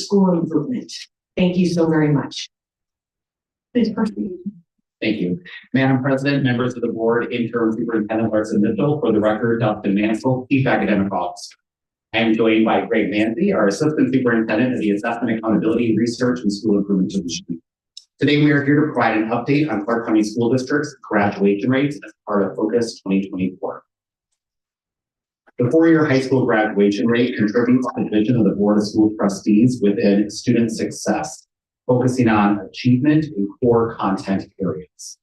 school improvement. Thank you so very much. Please proceed. Thank you. Madam President, members of the board, Interim Superintendent Larson Mitchell, for the record, Dustin Mansell, Chief Academic Officer. I am joined by Greg Manzi, our Assistant Superintendent of the Assessment, Accountability, Research, and School Improvement Division. Today, we are here to provide an update on Clark County School District's graduation rates as part of Focus 2024. The four-year high school graduation rate contributes to the vision of the Board of School Trustees within student success, focusing on achievement in core content areas.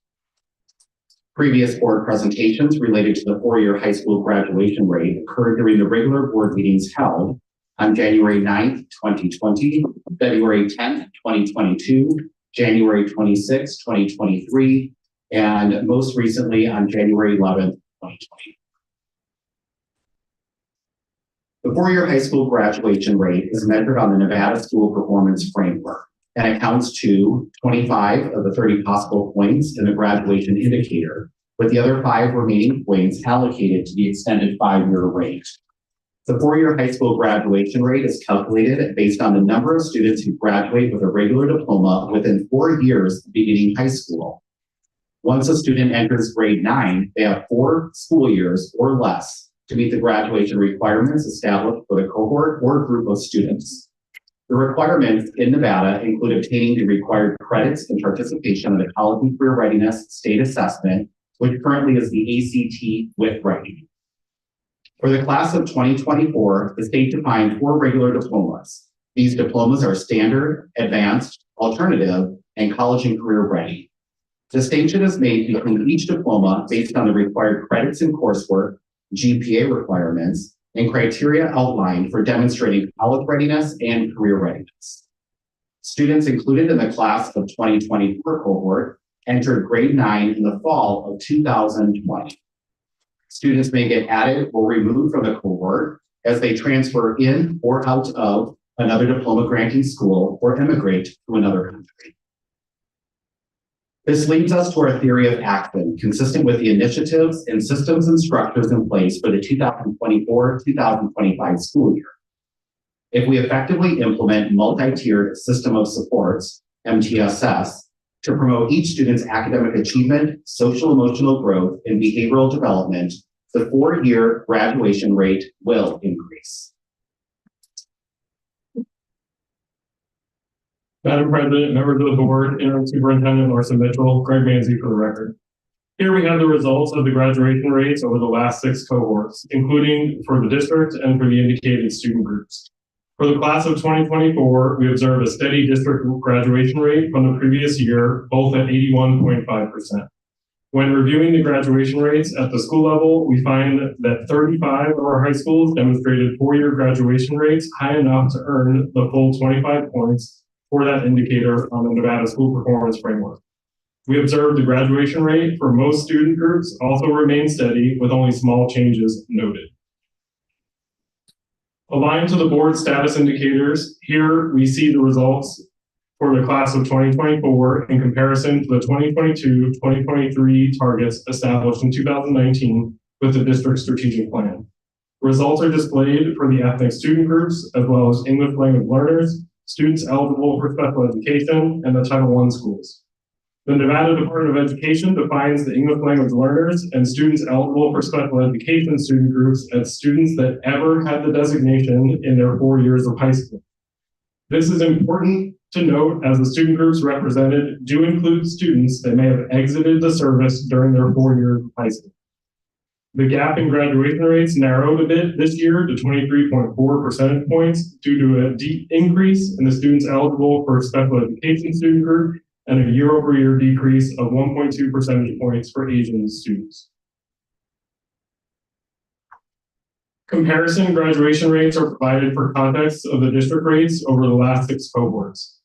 Previous board presentations related to the four-year high school graduation rate occurred during the regular board meetings held on January 9th, 2020, February 10th, 2022, January 26th, 2023, and most recently on January 11th, 2020. The four-year high school graduation rate is measured on the Nevada School Performance Framework and accounts to 25 of the 30 possible points in the graduation indicator, with the other 5 remaining points allocated to the extended 5-year rate. The four-year high school graduation rate is calculated based on the number of students who graduate with a regular diploma within 4 years of beginning high school. Once a student enters grade 9, they have 4 school years or less to meet the graduation requirements established for the cohort or group of students. The requirements in Nevada include obtaining the required credits and participation in the College and Career Readiness State Assessment, which currently is the ACT with writing. For the class of 2024, the state defined 4 regular diplomas. These diplomas are standard, advanced, alternative, and college and career ready. Distinction is made between each diploma based on the required credits and coursework, GPA requirements, and criteria outlined for demonstrating college readiness and career readiness. Students included in the class of 2024 cohort entered grade 9 in the fall of 2020. Students may get added or removed from the cohort as they transfer in or out of another diploma granting school or immigrate to another country. This leads us to our theory of action, consistent with the initiatives and systems and structures in place for the 2024-2025 school year. If we effectively implement multi-tiered system of supports, MTSS, to promote each student's academic achievement, social emotional growth, and behavioral development, the 4-year graduation rate will increase. Madam President, members of the board, Interim Superintendent Larson Mitchell, Greg Manzi for the record. Here we have the results of the graduation rates over the last 6 cohorts, including for the district and for the indicated student groups. For the class of 2024, we observe a steady district graduation rate from the previous year, both at 81.5%. When reviewing the graduation rates at the school level, we find that 35 of our high schools demonstrated 4-year graduation rates high enough to earn the full 25 points for that indicator on the Nevada School Performance Framework. We observed the graduation rate for most student groups also remained steady with only small changes noted. Aligned to the board status indicators, here we see the results for the class of 2024 in comparison to the 2022-2023 targets established in 2019 with the district strategic plan. Results are displayed for the ethnic student groups as well as English language learners, students eligible for special education, and the Title I schools. The Nevada Department of Education defines the English language learners and students eligible for special education student groups as students that ever had the designation in their 4 years of high school. This is important to note as the student groups represented do include students that may have exited the service during their 4 years of high school. The gap in graduation rates narrowed a bit this year to 23.4 percentage points due to a deep increase in the students eligible for special education student group and a year-over-year decrease of 1.2 percentage points for Asian students. Comparison graduation rates are provided for context of the district rates over the last 6 cohorts.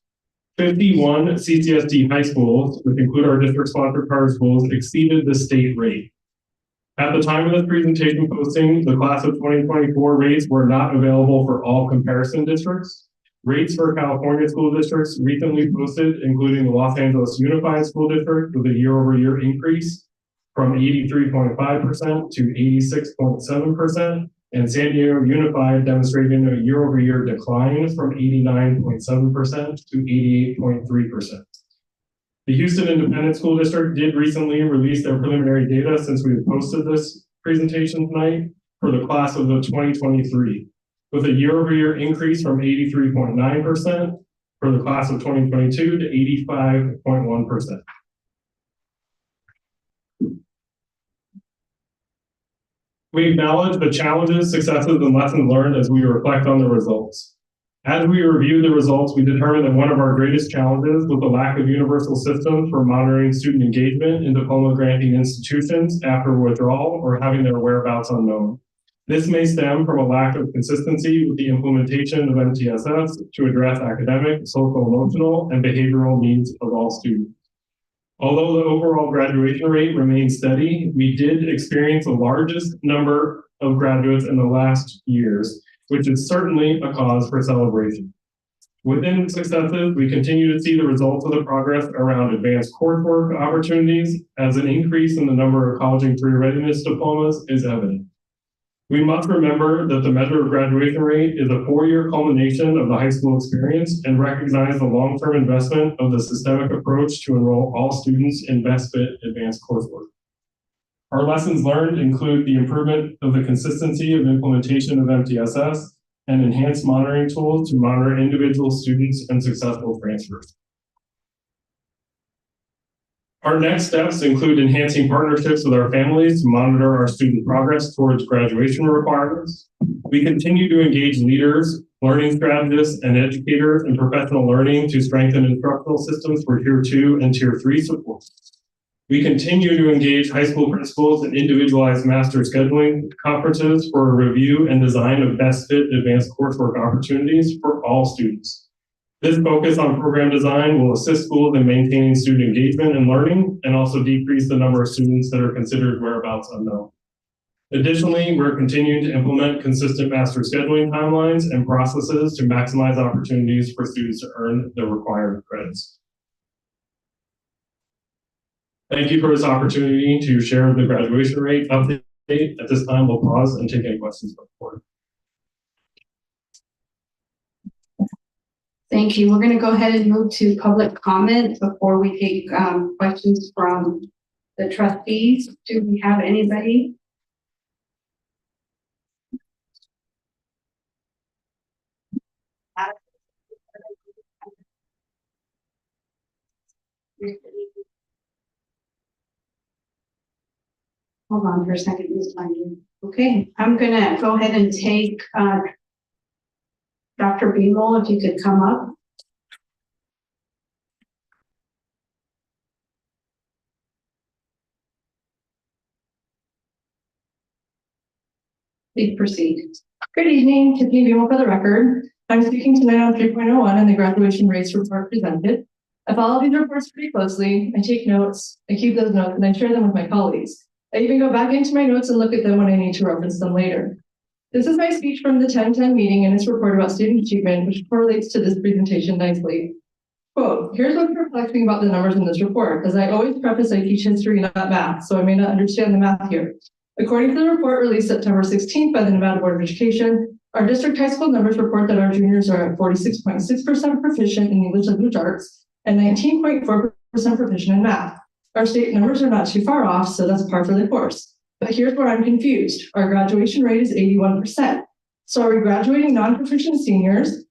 51 CCSD high schools, which include our district-sponsored charter schools, exceeded the state rate. At the time of this presentation posting, the class of 2024 rates were not available for all comparison districts. Rates for California school districts recently posted, including the Los Angeles Unified School District, with a year-over-year increase from 83.5% to 86.7%, and San Diego Unified demonstrating a year-over-year decline from 89.7% to 88.3%. The Houston Independent School District did recently release their preliminary data since we posted this presentation tonight for the class of the 2023, with a year-over-year increase from 83.9% for the class of 2022 to 85.1%. We acknowledge the challenges, successes, and lessons learned as we reflect on the results. As we review the results, we determined that one of our greatest challenges was the lack of universal systems for monitoring student engagement in diploma granting institutions after withdrawal or having their whereabouts unknown. This may stem from a lack of consistency with the implementation of MTSS to address academic, social, emotional, and behavioral needs of all students. Although the overall graduation rate remained steady, we did experience the largest number of graduates in the last years, which is certainly a cause for celebration. Within successes, we continue to see the results of the progress around advanced coursework opportunities as an increase in the number of college and career readiness diplomas is evident. We must remember that the measure of graduation rate is a 4-year culmination of the high school experience and recognize the long-term investment of the systemic approach to enroll all students in best fit advanced coursework. Our lessons learned include the improvement of the consistency of implementation of MTSS and enhanced monitoring tools to monitor individual students and successful transfers. Our next steps include enhancing partnerships with our families to monitor our student progress towards graduation requirements. We continue to engage leaders, learning strategists, and educators in professional learning to strengthen instructional systems for Tier 2 and Tier 3 support. We continue to engage high school principals in individualized master scheduling conferences for a review and design of best fit advanced coursework opportunities for all students. This focus on program design will assist schools in maintaining student engagement and learning and also decrease the number of students that are considered whereabouts unknown. Additionally, we're continuing to implement consistent master scheduling timelines and processes to maximize opportunities for students to earn the required credits. Thank you for this opportunity to share the graduation rate update. At this time, we'll pause and take any questions from the board. Thank you. We're going to go ahead and move to public comment before we take questions from the trustees. Do we have anybody? Hold on for a second. Okay, I'm going to go ahead and take Dr. Beagle, if you could come up. Please proceed. Good evening, Tiffany Beagle for the record. I'm speaking tonight on 3.01 and the graduation rates report presented. I follow these reports pretty closely. I take notes, I keep those notes, and I share them with my colleagues. I even go back into my notes and look at them when I need to reference them later. This is my speech from the 1010 meeting and its report about student achievement, which correlates to this presentation nicely. Quote, here's what's perplexing about the numbers in this report. As I always preface, I teach history, not math, so I may not understand the math here. According to the report released September 16th by the Nevada Board of Education, our district high school numbers report that our juniors are at 46.6% proficient in English language arts and 19.4% proficient in math. Our state numbers are not too far off, so that's par for the course. But here's where I'm confused. Our graduation rate is 81%. So are we graduating non-proficient seniors?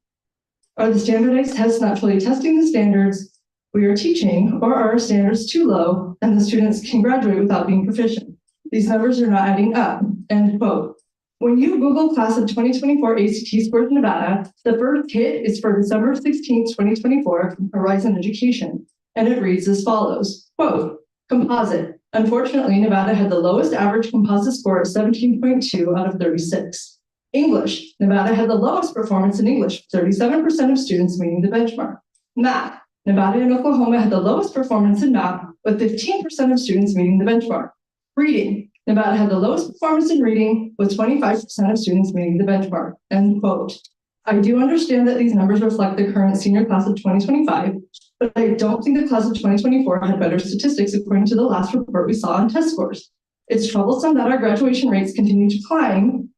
Are the standardized tests not fully testing the standards we are teaching, or are our standards too low and the students can graduate without being proficient? These numbers are not adding up. End quote. When you Google class of 2024 ACT scores Nevada, the first hit is for December 16, 2024 from Horizon Education, and it reads as follows, quote, composite. Unfortunately, Nevada had the lowest average composite score of 17.2 out of 36. English. Nevada had the lowest performance in English, 37% of students meeting the benchmark. Math. Nevada and Oklahoma had the lowest performance in math, with 15% of students meeting the benchmark. Reading. Nevada had the lowest performance in reading, with 25% of students meeting the benchmark. End quote. I do understand that these numbers reflect the current senior class of 2025, but I don't think the class of 2024 had better statistics according to the last report we saw on test scores. It's troublesome that our graduation rates continue to climb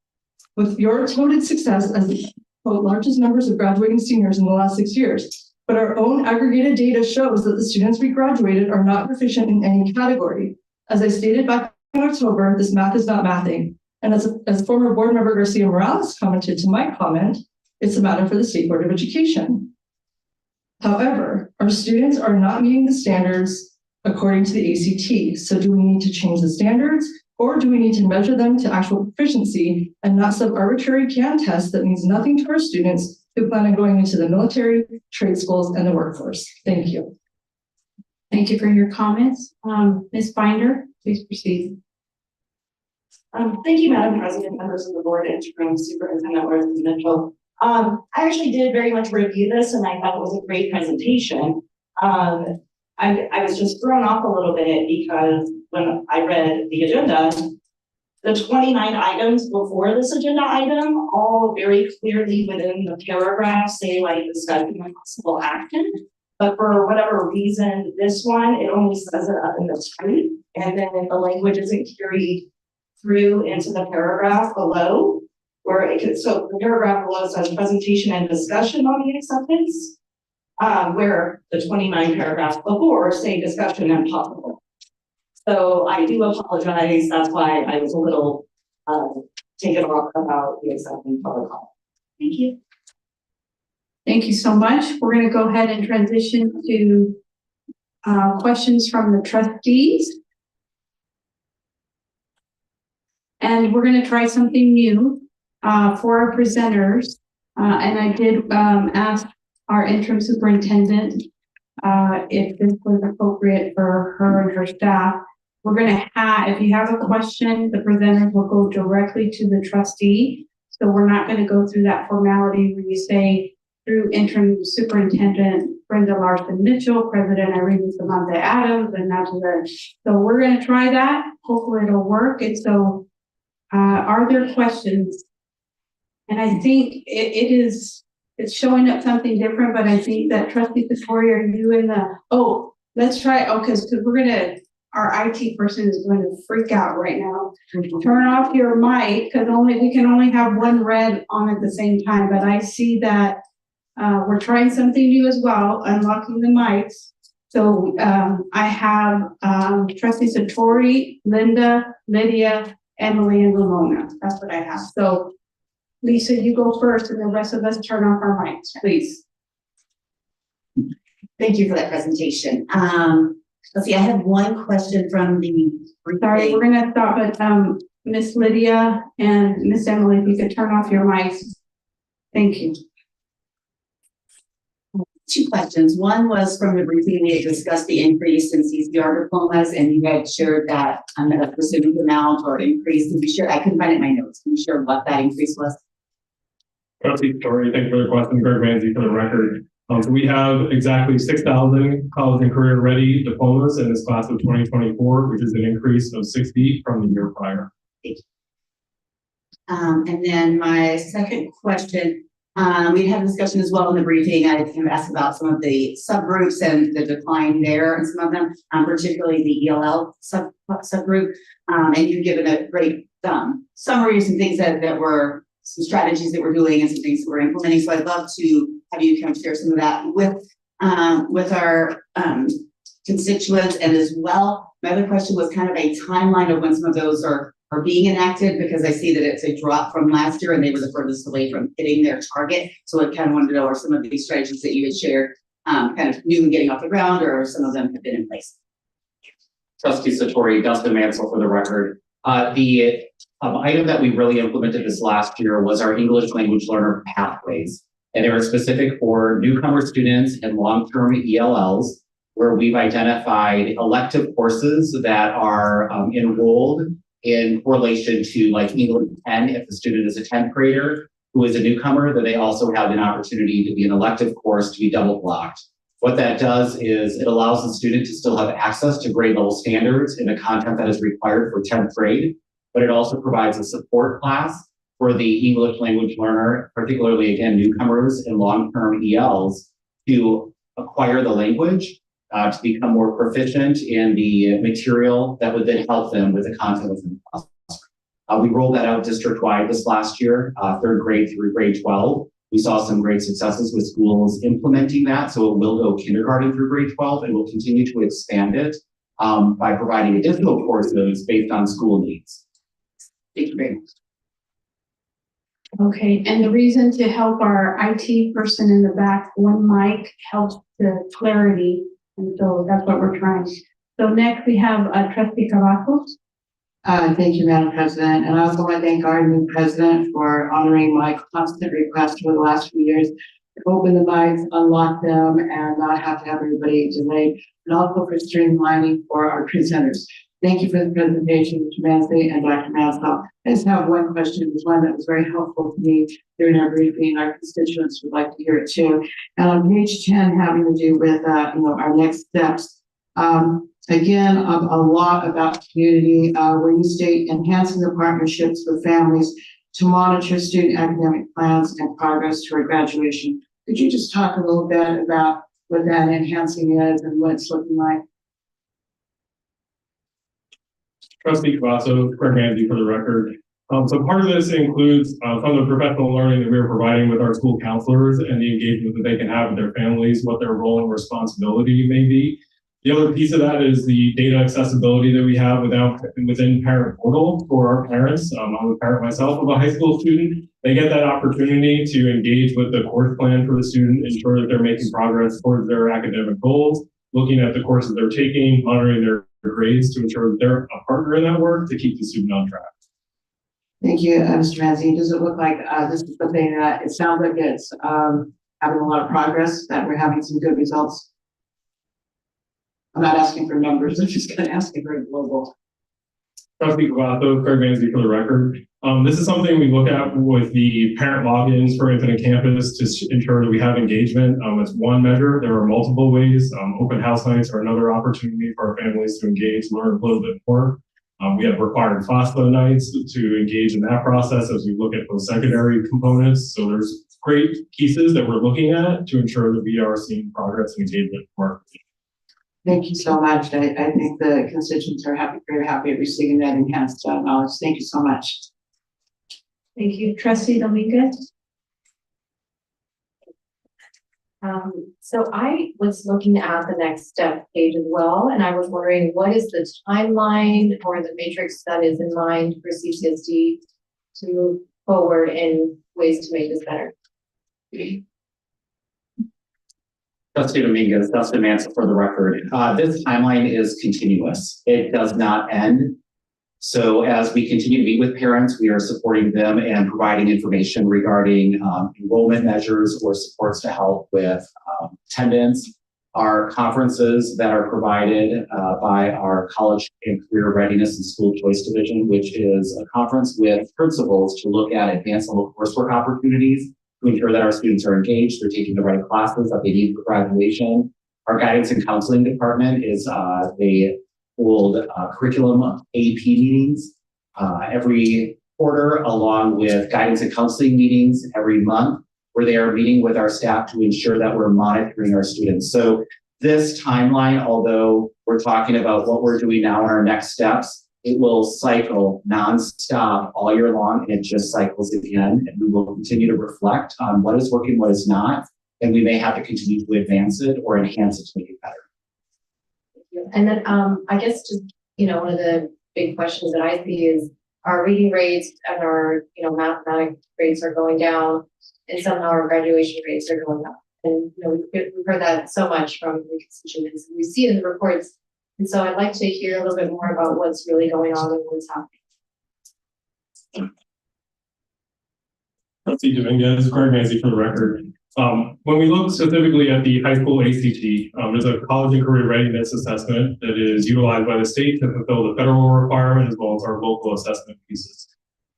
with your touted success as the quote, largest numbers of graduating seniors in the last 6 years. But our own aggregated data shows that the students we graduated are not proficient in any category. As I stated back in October, this math is not mathing. And as former board member Garcia Morales commented to my comment, it's a matter for the State Board of Education. However, our students are not meeting the standards according to the ACT. So do we need to change the standards, or do we need to measure them to actual proficiency and not some arbitrary can test that means nothing to our students who plan on going into the military, trade schools, and the workforce? Thank you. Thank you for your comments. Ms. Binder, please proceed. Thank you, Madam President, members of the board, interim superintendent Mitchell. I actually did very much review this, and I thought it was a great presentation. I was just thrown off a little bit because when I read the agenda, the 29 items before this agenda item, all very clearly within the paragraph say like discussing possible action. But for whatever reason, this one, it only says it up in the street, and then the language isn't carried through into the paragraph below, where it could, so the paragraph below says presentation and discussion on the acceptance, where the 29 paragraphs before say discussion and possible. So I do apologize. That's why I was a little taken off about the acceptance protocol. Thank you. Thank you so much. We're going to go ahead and transition to questions from the trustees. And we're going to try something new for our presenters. And I did ask our interim superintendent if this was appropriate for her and her staff. We're going to have, if you have a question, the presenters will go directly to the trustee. So we're not going to go through that formality where you say through interim superintendent Brenda Larson Mitchell, President Irene Samantha Adams, and now to the. So we're going to try that. Hopefully it'll work. And so are there questions? And I think it's showing up something different, but I think that Trustee Satori, are you in the, let's try, because our IT person is going to freak out right now. Turn off your mic, because we can only have one red on at the same time, but I see that we're trying something new as well, unlocking the mics. So I have Trustee Satori, Linda, Lydia, Emily, and Ramona. That's what I have. So Lisa, you go first, and the rest of us turn off our mics, please. Thank you for that presentation. Let's see, I have one question from the. Sorry, we're gonna stop at Miss Lydia and Miss Emily, if you could turn off your mics. Thank you. Two questions. One was from the briefing, we had discussed the increase in CCR diplomas, and you had shared that a specific amount or increase. Can you share? I couldn't find it in my notes. Can you share what that increase was? Trustee Satori, thank you for the question. Greg Manzi for the record. So we have exactly 6,000 college and career ready diplomas in this class of 2024, which is an increase of 60 from the year prior. And then my second question, we had a discussion as well in the briefing. I kind of asked about some of the subgroups and the decline there and some of them, particularly the ELL subgroup. And you've given a great summary of some things that were some strategies that we're doing and some things that we're implementing. So I'd love to have you kind of share some of that with our constituents. And as well, my other question was kind of a timeline of when some of those are being enacted, because I see that it's a drop from last year and they were the furthest away from hitting their target. So I kind of wanted to know, are some of these strategies that you had shared kind of new and getting off the ground, or some of them have been in place? Trustee Satori, Dustin Mansell for the record. The item that we really implemented this last year was our English language learner pathways. And they were specific for newcomer students and long-term ELLs, where we've identified elective courses that are enrolled in correlation to like English 10, if the student is a 10th grader who is a newcomer, that they also have an opportunity to be an elective course to be double blocked. What that does is it allows the student to still have access to grade level standards in the content that is required for 10th grade, but it also provides a support class for the English language learner, particularly again, newcomers and long-term ELs, to acquire the language, to become more proficient in the material that would then help them with the content within the classroom. We rolled that out district-wide this last year, third grade through grade 12. We saw some great successes with schools implementing that, so it will go kindergarten through grade 12, and we'll continue to expand it by providing additional courses based on school needs. Thank you very much. Okay, and the reason to help our IT person in the back, one mic helps the clarity, and so that's what we're trying. So next we have Trustee Cavazos. Thank you, Madam President. And I also want to thank our new president for honoring my constant request for the last few years to open the mics, unlock them, and not have to have everybody delayed, and also for streamlining for our presenters. Thank you for the presentation, Mr. Mansley and Dr. Maslow. I just have one question. It was one that was very helpful to me during our briefing. Our constituents would like to hear it too. And on page 10, having to do with our next steps. Again, a lot about community, where you state enhancing the partnerships with families to monitor student academic plans and progress toward graduation. Could you just talk a little bit about what that enhancing is and what it's looking like? Trustee Cavazos, Craig Manzi for the record. So part of this includes some of the professional learning that we are providing with our school counselors and the engagement that they can have with their families, what their role and responsibility may be. The other piece of that is the data accessibility that we have within Parent Portal for our parents. I'm a parent myself of a high school student. They get that opportunity to engage with the course plan for the student, ensure that they're making progress towards their academic goals, looking at the courses they're taking, monitoring their grades to ensure that they're a partner in that work to keep the student on track. Thank you, Mr. Manzi. Does it look like this is something that it sounds like it's having a lot of progress, that we're having some good results? I'm not asking for numbers, I'm just going to ask you very global. Trustee Cavazos, Craig Manzi for the record. This is something we look at with the parent logins for Infinite Campus to ensure that we have engagement. It's one measure. There are multiple ways. Open house nights are another opportunity for our families to engage, learn a little bit more. We have required FOSTA nights to engage in that process as we look at those secondary components. So there's great pieces that we're looking at to ensure that we are seeing progress and engagement from our community. Thank you so much. I think the constituents are very happy receiving that enhanced knowledge. Thank you so much. Thank you. Trustee Dominguez. So I was looking at the next step page as well, and I was wondering what is the timeline or the matrix that is in mind for CCSD to move forward in ways to make this better? Trustee Dominguez, Dustin Mansell for the record. This timeline is continuous. It does not end. So as we continue to meet with parents, we are supporting them and providing information regarding enrollment measures or supports to help with attendance. Our conferences that are provided by our College and Career Readiness and School Choice Division, which is a conference with principals to look at advanced level coursework opportunities to ensure that our students are engaged, they're taking the right classes that they need for graduation. Our guidance and counseling department is they hold curriculum AP meetings every quarter, along with guidance and counseling meetings every month, where they are meeting with our staff to ensure that we're monitoring our students. So this timeline, although we're talking about what we're doing now in our next steps, it will cycle nonstop all year long, and it just cycles again. And we will continue to reflect on what is working, what is not, and we may have to continue to advance it or enhance it to make it better. And then I guess just, one of the big questions that I see is our reading rates and our, mathematics rates are going down, and somehow our graduation rates are going up. And, we've heard that so much from the constituents. We see it in the reports. And so I'd like to hear a little bit more about what's really going on and what's happening. Trustee Dominguez, Craig Manzi for the record. When we look specifically at the high school ACT, there's a college and career readiness assessment that is utilized by the state to fulfill the federal requirement as well as our local assessment pieces.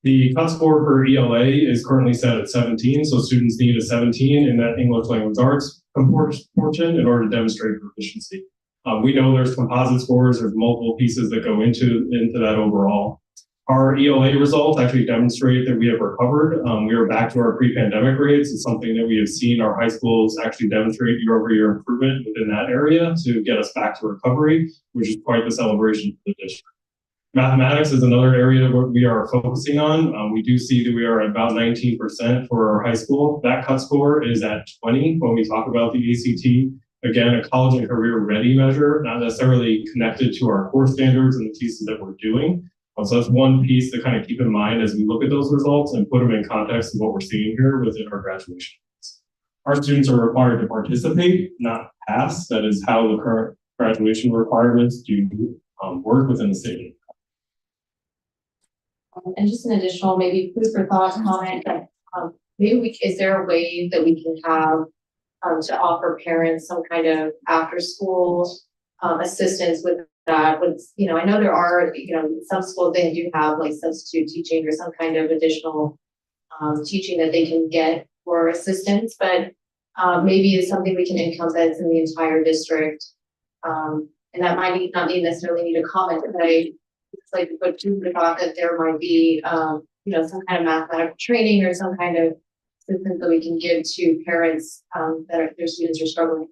The cut score for ELA is currently set at 17, so students need a 17 in that English language arts portion in order to demonstrate proficiency. We know there's composite scores, there's multiple pieces that go into that overall. Our ELA results actually demonstrate that we have recovered. We are back to our pre-pandemic rates. It's something that we have seen our high schools actually demonstrate year-over-year improvement within that area to get us back to recovery, which is quite the celebration for the district. Mathematics is another area where we are focusing on. We do see that we are at about 19% for our high school. That cut score is at 20 when we talk about the ACT. Again, a college and career ready measure, not necessarily connected to our core standards and the pieces that we're doing. So that's one piece to kind of keep in mind as we look at those results and put them in context of what we're seeing here within our graduation. Our students are required to participate, not pass. That is how the current graduation requirements do work within the state. And just an additional, maybe food for thought comment that maybe is there a way that we can have to offer parents some kind of after school assistance with that? With, you know, I know there are, you know, some schools they do have like substitute teaching or some kind of additional teaching that they can get for assistance, but maybe it's something we can encompass in the entire district. And that might not necessarily need a comment, but it's like put to the thought that there might be, you know, some kind of mathematical training or some kind of assistance that we can give to parents that their students are struggling.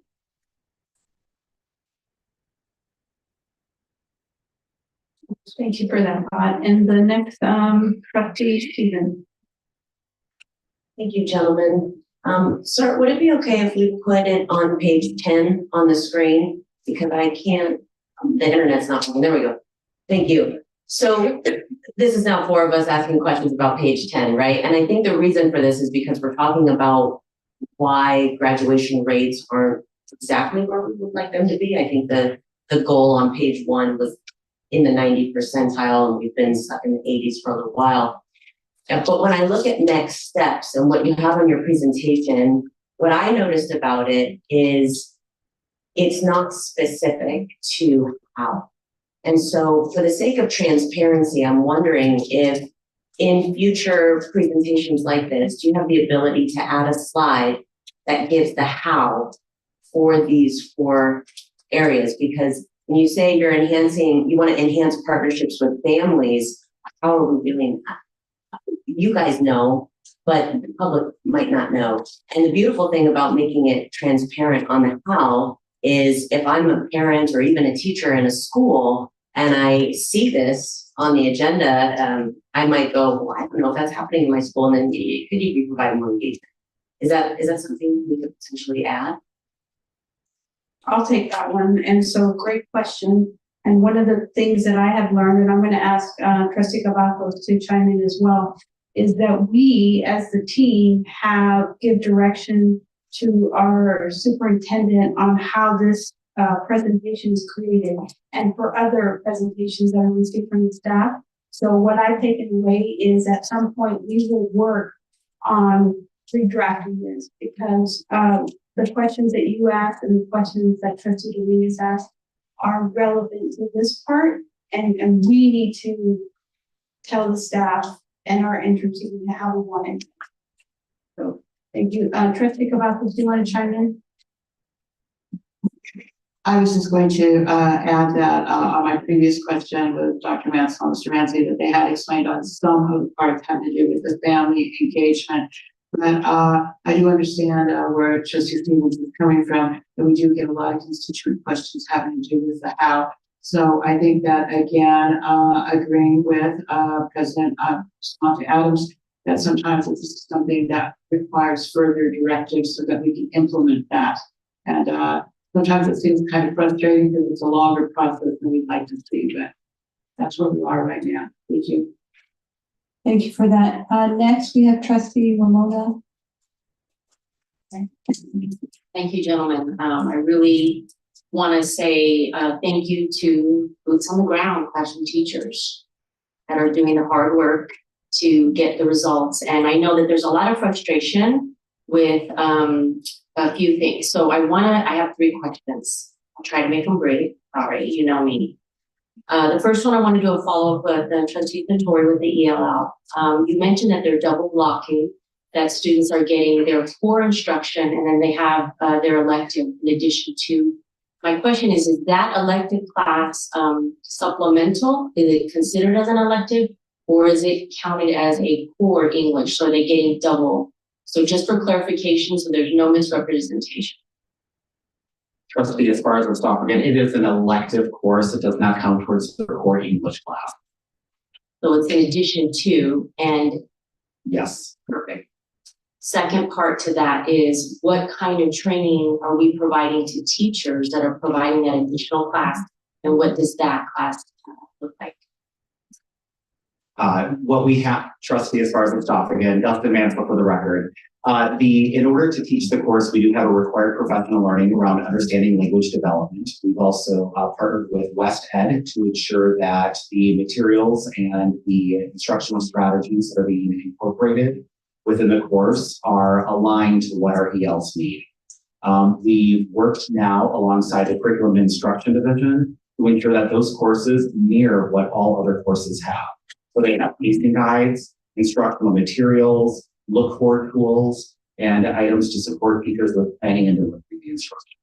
Thank you for that thought. And the next trustee, Stephen. Thank you, gentlemen. Sir, would it be okay if we put it on page 10 on the screen? Because I can't, the internet's not working. There we go. Thank you. So this is now 4 of us asking questions about page 10, right? And I think the reason for this is because we're talking about why graduation rates aren't exactly where we would like them to be. I think the goal on page 1 was in the 90th percentile, and we've been stuck in the 80s for a little while. But when I look at next steps and what you have on your presentation, what I noticed about it is it's not specific to how. And so for the sake of transparency, I'm wondering if in future presentations like this, do you have the ability to add a slide that gives the how for these 4 areas? Because when you say you're enhancing, you want to enhance partnerships with families, how are we doing that? You guys know, but the public might not know. And the beautiful thing about making it transparent on the how is if I'm a parent or even a teacher in a school and I see this on the agenda, I might go, well, I don't know if that's happening in my school, and then could you be providing more engagement? Is that something we could potentially add? I'll take that one. And so great question. And one of the things that I have learned, and I'm going to ask Trustee Cavazos to chime in as well, is that we as the team give direction to our superintendent on how this presentation is created and for other presentations that are received from the staff. So what I've taken away is at some point we will work on redrafting this, because the questions that you asked and the questions that Trustee Dominguez asked are relevant to this part, and we need to tell the staff and our entrance team how we want it. So thank you. Trustee Cavazos, do you want to chime in? I was just going to add that on my previous question with Dr. Mansell and Mr. Manzi, that they had explained on some of the parts had to do with the family engagement. But I do understand where Trustee Stevens is coming from, and we do get a lot of constituent questions having to do with the how. So I think that, again, agreeing with President Monty Adams, that sometimes this is something that requires further directives so that we can implement that. And sometimes it seems kind of frustrating because it's a longer process than we'd like to see, but that's where we are right now. Thank you. Thank you for that. Next, we have Trustee Ramona. Thank you, gentlemen. I really want to say thank you to boots on the ground classroom teachers that are doing the hard work to get the results. And I know that there's a lot of frustration with a few things. So I have 3 questions. I'll try to make them brief. All right, you know me. The first one, I want to do a follow-up with Trustee Cantori with the ELL. You mentioned that they're double blocking, that students are getting their core instruction and then they have their elective in addition to. My question is that elective class supplemental? Is it considered as an elective, or is it counted as a core English? So they're getting double. So just for clarification, so there's no misrepresentation. Trustee, as far as we're talking, again, it is an elective course. It does not count towards the core English class. So it's in addition to, and Yes. perfect. Second part to that is what kind of training are we providing to teachers that are providing that additional class? And what does that class look like? What we have, trustee, as far as the stop again, Dustin Mansell for the record. In order to teach the course, we do have a required professional learning around understanding language development. We've also partnered with West Ed to ensure that the materials and the instructional strategies that are being incorporated within the course are aligned to what our ELs need. We worked now alongside the curriculum instruction division to ensure that those courses mirror what all other courses have. So they have pacing guides, instructional materials, look for tools, and items to support teachers with planning and delivering the instruction.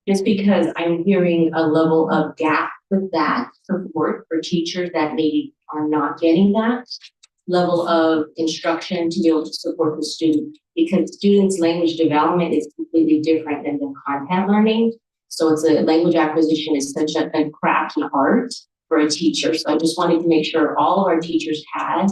Just because I'm hearing a level of gap with that support for teachers that maybe are not getting that level of instruction to be able to support the student, because students' language development is completely different than the content learning. So it's a language acquisition is such a craft and art for a teacher. So I just wanted to make sure all of our teachers had,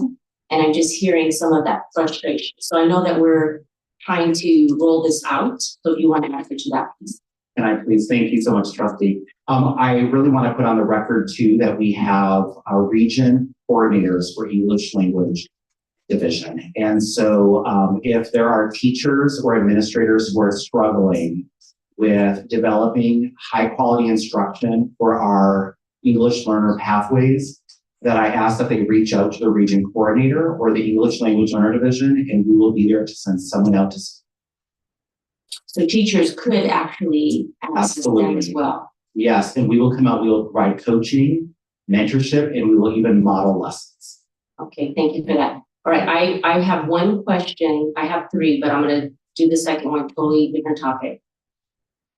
and I'm just hearing some of that frustration. So I know that we're trying to roll this out. So if you want to answer to that, please. Can I please? Thank you so much, trustee. I really want to put on the record too that we have our region coordinators for English language division. And so if there are teachers or administrators who are struggling with developing high quality instruction for our English learner pathways, that I ask that they reach out to the region coordinator or the English language learner division, and we will be there to send someone out to. So teachers could actually access them as well. Yes, and we will come out, we will provide coaching, mentorship, and we will even model lessons. Okay, thank you for that. All right, I have one question. I have three, but I'm going to do the second one, totally different topic.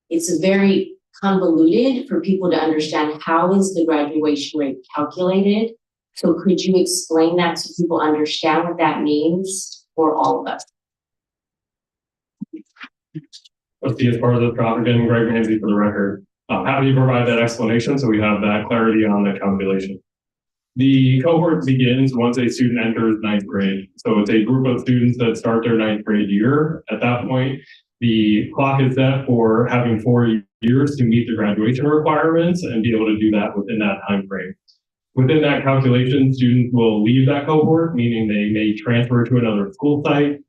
It's very convoluted for people to understand how is the graduation rate calculated. So could you explain that so people understand what that means for all of us? Let's see, as part of the topic, and Greg Ramsey for the record. I'm happy to provide that explanation so we have that clarity on the calculation. The cohort begins once a student enters ninth grade. So it's a group of students that start their ninth grade year. At that point, the clock is set for having 4 years to meet the graduation requirements and be able to do that within that time frame. Within that calculation, students will leave that cohort, meaning they may transfer to another school site.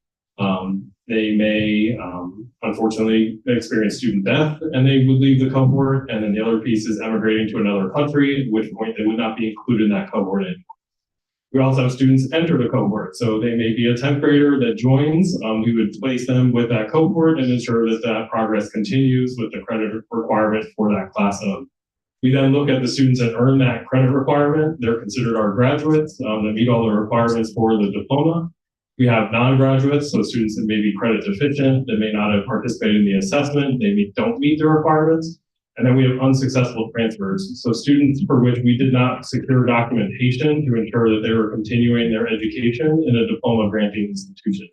They may, unfortunately, experience student death and they would leave the cohort. And then the other piece is emigrating to another country, at which point they would not be included in that cohort anymore. We also have students enter the cohort. So they may be a 10th grader that joins. We would place them with that cohort and ensure that that progress continues with the credit requirement for that class of. We then look at the students that earn that credit requirement. They're considered our graduates that meet all the requirements for the diploma. We have non-graduates, so students that may be credit deficient, that may not have participated in the assessment, they don't meet the requirements. And then we have unsuccessful transfers. So students for which we did not secure documentation to ensure that they were continuing their education in a diploma granting institution.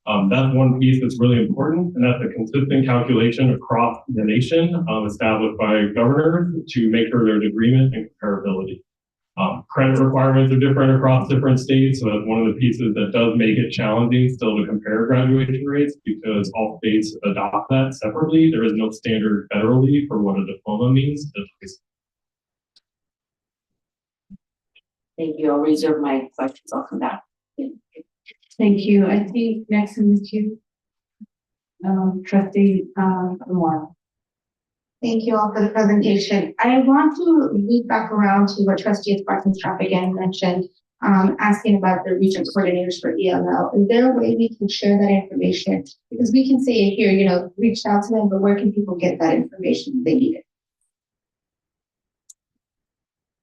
That's one piece that's really important, and that's a consistent calculation across the nation established by governors to make sure there's agreement and comparability. Credit requirements are different across different states, so that's one of the pieces that does make it challenging still to compare graduation rates because all states adopt that separately. There is no standard federally for what a diploma means. Thank you. I'll reserve my questions. I'll come back. Thank you. I think next in the queue, trustee Lamar. Thank you all for the presentation. I want to loop back around to what Trustee Spartan-Strapp again mentioned, asking about the region coordinators for ELL. Is there a way we can share that information? Because we can say it here, reached out to them, but where can people get that information if they need it?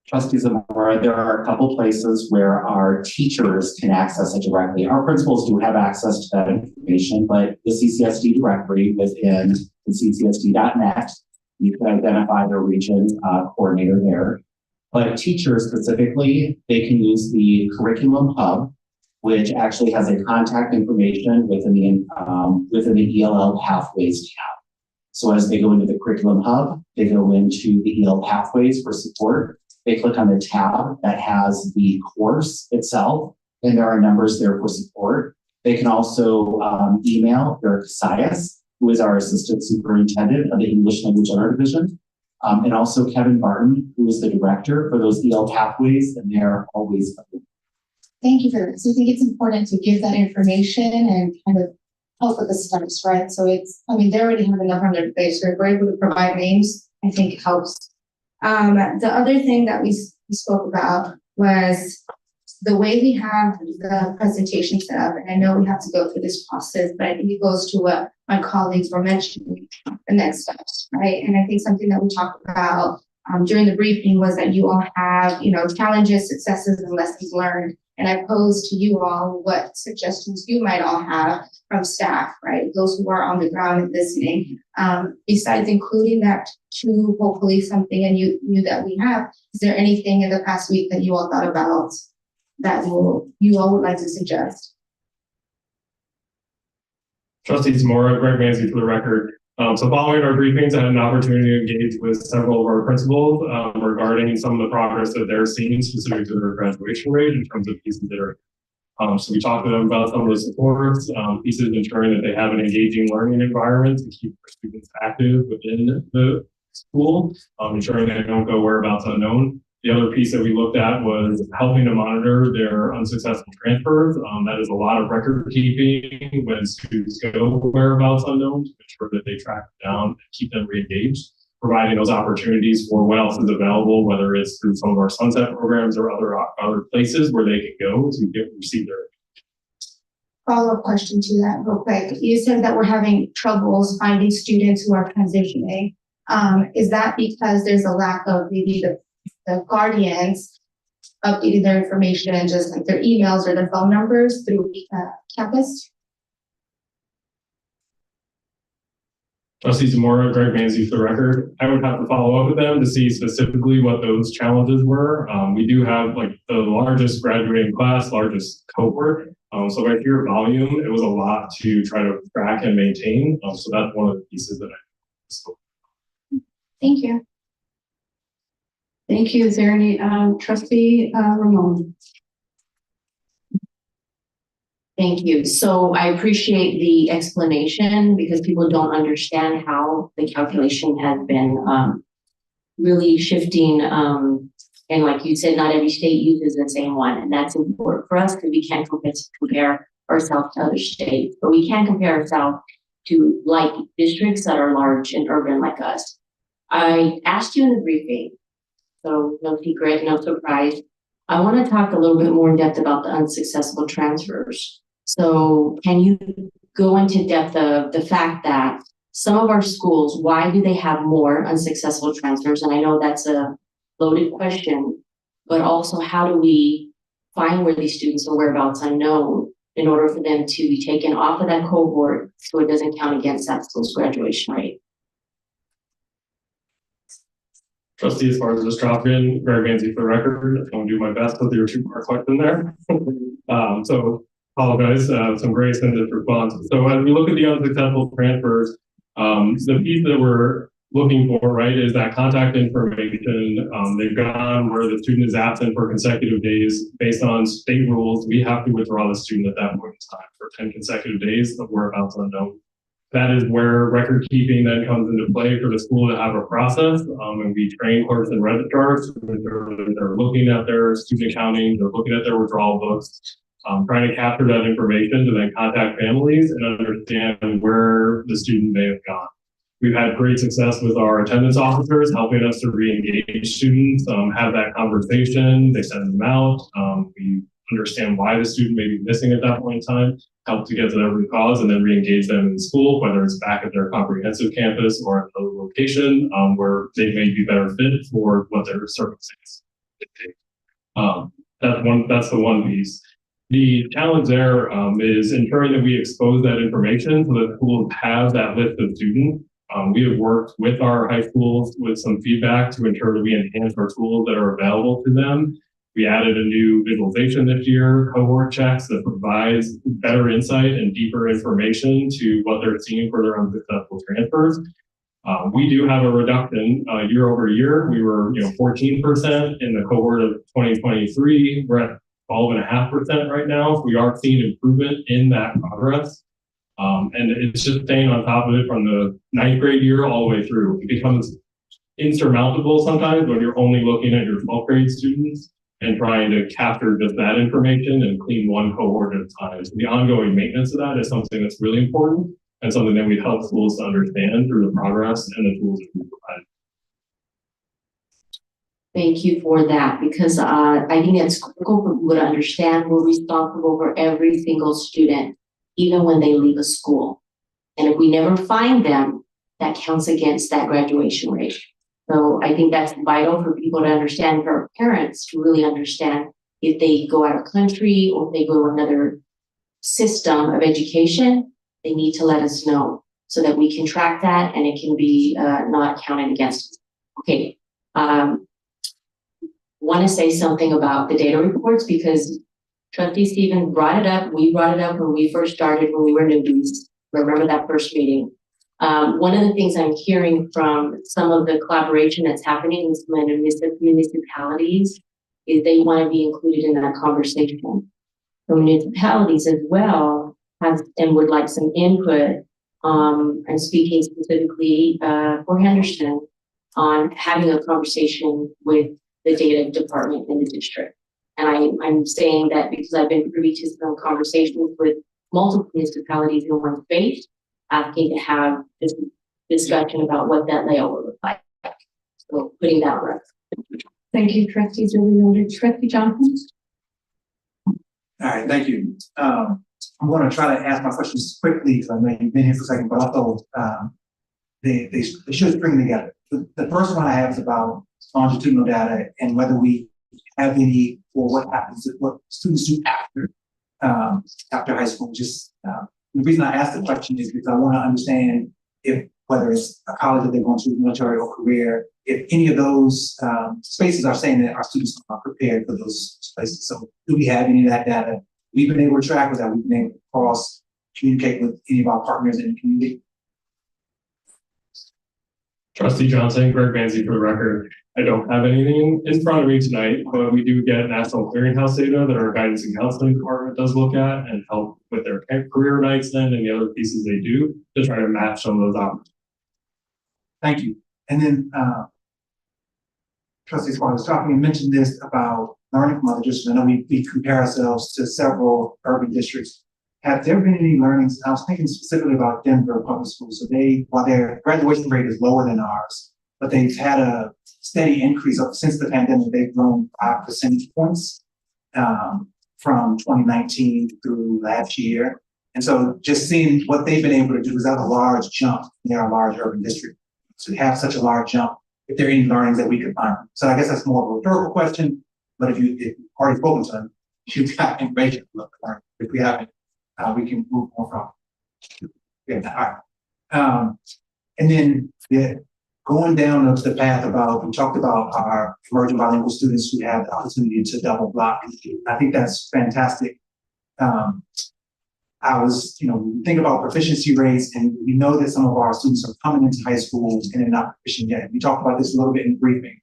Trustees Zamora, there are a couple places where our teachers can access it directly. Our principals do have access to that information, but the CCSD directory within the CCSD.net, you can identify the region coordinator there. But teachers specifically, they can use the curriculum hub, which actually has a contact information within the ELL pathways tab. So as they go into the curriculum hub, they go into the EL pathways for support. they click on the tab that has the course itself, and there are numbers there for support. They can also email Eric Sias, who is our assistant superintendent of the English Language Learner Division, and also Kevin Barton, who is the director for those EL pathways, and they're always available. Thank you for this. I think it's important to give that information and kind of help with the steps, right? So they already have enough on their plate, so if we're able to provide names, I think it helps. The other thing that we spoke about was the way we have the presentation set up, and I know we have to go through this process, but I think it goes to what my colleagues were mentioning, the next steps, right? And I think something that we talked about during the briefing was that you all have, challenges, successes, and lessons learned. And I posed to you all what suggestions you might all have from staff, right? Those who are on the ground and listening. Besides including that to hopefully something and you that we have, is there anything in the past week that you all thought about that you all would like to suggest? Trustees Mora, Greg Manzi for the record. So following our briefings, I had an opportunity to engage with several of our principals regarding some of the progress that they're seeing specific to their graduation rate in terms of pieces that are. So we talked to them about some of the supports, pieces ensuring that they have an engaging learning environment to keep their students active within the school, ensuring they don't go whereabouts unknown. The other piece that we looked at was helping to monitor their unsuccessful transfers. That is a lot of record keeping when students go whereabouts unknown to ensure that they track them down and keep them re-engaged, providing those opportunities for what else is available, whether it's through some of our sunset programs or other places where they can go to receive their. Follow-up question to that real quick. You said that we're having troubles finding students who are transitioning. Is that because there's a lack of maybe the guardians updating their information and just like their emails or their phone numbers through campus? Trustees Zamora, Greg Manzi for the record. I would have to follow up with them to see specifically what those challenges were. We do have like the largest graduating class, largest cohort. So by sheer volume, it was a lot to try to track and maintain. So that's one of the pieces that I. Thank you. Thank you. Is there any trustee Ramon? Thank you. So I appreciate the explanation because people don't understand how the calculation has been really shifting. And like you said, not every state uses the same one. And that's important for us because we can't compare ourselves to other states, but we can compare ourselves to like districts that are large and urban like us. I asked you in the briefing, so no secret, no surprise. I want to talk a little bit more in depth about the unsuccessful transfers. So can you go into depth of the fact that some of our schools, why do they have more unsuccessful transfers? And I know that's a loaded question, but also how do we find where these students are whereabouts unknown in order for them to be taken off of that cohort so it doesn't count against that school's graduation rate? Trustee, as far as this drop in, Greg Manzi for the record, I'm going to do my best with your two-part question there. So apologize, some grace in this response. So as we look at the unsuccessful transfers, the piece that we're looking for, right, is that contact information. They've gone where the student is absent for consecutive days based on state rules. We have to withdraw the student at that point in time for 10 consecutive days of whereabouts unknown. That is where record keeping then comes into play for the school to have a process. And we train clerks and registrars to ensure that they're looking at their student accounting, they're looking at their withdrawal books, trying to capture that information to then contact families and understand where the student may have gone. We've had great success with our attendance officers, helping us to re-engage students, have that conversation. They send them out. We understand why the student may be missing at that point in time, help to get to their root cause, and then re-engage them in school, whether it's back at their comprehensive campus or at another location where they may be better fit for what their circumstances dictate. That's the one piece. The challenge there is ensuring that we expose that information so that schools have that list of students. We have worked with our high schools with some feedback to ensure that we enhance our tools that are available to them. We added a new visualization this year, cohort checks, that provides better insight and deeper information to what they're seeing for their unsuccessful transfers. We do have a reduction year over year. We were 14% in the cohort of 2023. We're at 12.5% right now. We are seeing improvement in that progress. And it's just staying on top of it from the 9th grade year all the way through. It becomes insurmountable sometimes when you're only looking at your 12th grade students and trying to capture just that information and clean one cohort at a time. So the ongoing maintenance of that is something that's really important and something that we help schools to understand through the progress and the tools that we provide. Thank you for that, because I think it's critical for people to understand we're responsible for every single student, even when they leave a school. And if we never find them, that counts against that graduation rate. So I think that's vital for people to understand, for our parents to really understand if they go out of country or if they go to another system of education, they need to let us know so that we can track that and it can be not counted against us. Okay. Want to say something about the data reports because Trustee Stephen brought it up. We brought it up when we first started, when we were newbies. Remember that first meeting. One of the things I'm hearing from some of the collaboration that's happening in some of the municipalities is they want to be included in that conversation. So municipalities as well have and would like some input. I'm speaking specifically for Henderson on having a conversation with the data department in the district. And I'm saying that because I've been privy to some conversations with multiple municipalities in one space, asking to have this discussion about what that layout will look like. So putting that on record. Thank you, trustees. Really noted. Trustee Johnson. All right, thank you. I'm going to try to ask my questions quickly because I know you've been here for a second, but also they should string together. The first one I have is about longitudinal data and whether we have any or what happens, what students do after high school. Just the reason I ask the question is because I want to understand if whether it's a college that they're going to, military or career, if any of those spaces are saying that our students are prepared for those places. So do we have any of that data we've been able to track with that we've been able to cross communicate with any of our partners in the community? Trustee Johnson, Greg Banzi for the record. I don't have anything in front of me tonight, but we do get national clearinghouse data that our guidance and counseling department does look at and help with their career nights then and the other pieces they do to try to match some of those opportunities. Thank you. And then Trustee Swan was talking and mentioned this about learning from other districts. I know we compare ourselves to several urban districts. Have there been any learnings? I was thinking specifically about Denver public schools. So while their graduation rate is lower than ours, but they've had a steady increase since the pandemic. They've grown 5 percentage points from 2019 through last year. And so just seeing what they've been able to do is that a large jump. They're a large urban district. So to have such a large jump, if there are any learnings that we could find. So I guess that's more of a rhetorical question, but if you've already spoken to them, you've got information to look at. If we haven't, we can move on from. Yeah, all right. And then going down the path about, we talked about our emerging bilingual students who have the opportunity to double block. I think that's fantastic. I was, we think about proficiency rates, and we know that some of our students are coming into high school and they're not proficient yet. We talked about this a little bit in the briefing.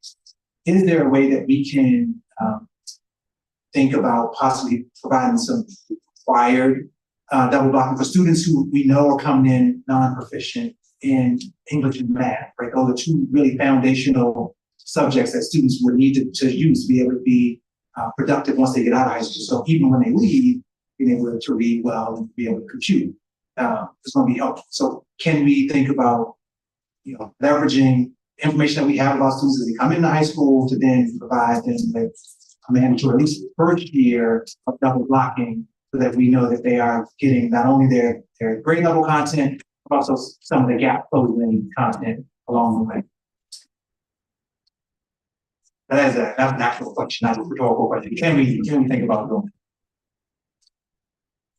Is there a way that we can think about possibly providing some required double blocking for students who we know are coming in non-proficient in English and math, right? Those are two really foundational subjects that students would need to use to be able to be productive once they get out of high school. So even when they leave, being able to read well and be able to compute is going to be helpful. So can we think about, leveraging information that we have about students as they come into high school to then provide them with a mandatory, at least the first year of double blocking, so that we know that they are getting not only their grade level content, but also some of the gap closing content along the way. That's an actual question, not a rhetorical question. Can we think about doing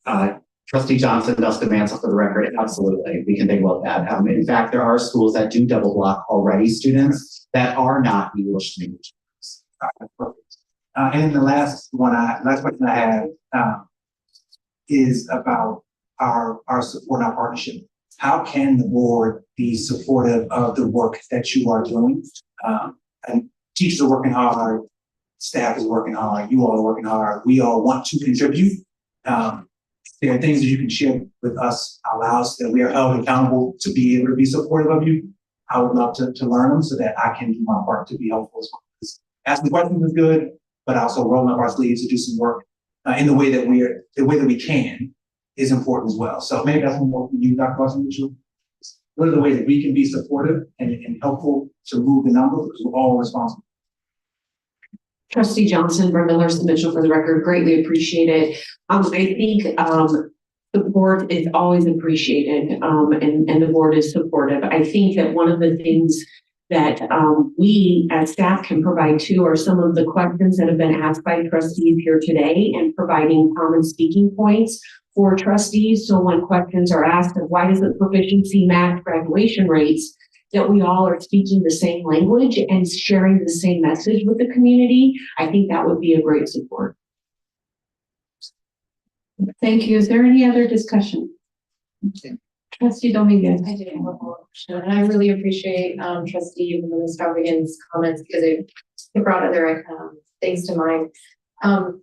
it? Trustee Johnson, Dustin Mansell for the record, absolutely. We can think about that. In fact, there are schools that do double block already students that are not English language. And the last question I have is about our support and our partnership. how can the board be supportive of the work that you are doing? And teachers are working hard, staff is working hard, you all are working hard, we all want to contribute. There are things that you can share with us, allow us that we are held accountable to be able to be supportive of you. I would love to learn them so that I can do my part to be helpful as well. Asking questions is good, but also rolling up our sleeves to do some work in the way that we can is important as well. So maybe that's one more for you, Dr. Carson. What are the ways that we can be supportive and helpful to move the number, because we're all responsible? Trustee Johnson, Brenda Larson Mitchell, for the record, greatly appreciate it. I think support is always appreciated, and the board is supportive. I think that one of the things that we as staff can provide too are some of the questions that have been asked by trustees here today, and providing common speaking points for trustees. So when questions are asked of why doesn't proficiency match graduation rates, that we all are speaking the same language and sharing the same message with the community, I think that would be a great support. Thank you. Is there any other discussion? Trustee Dominguez. I did have a question, and I really appreciate Trustee Starvigan's comments, because it brought other things to mind.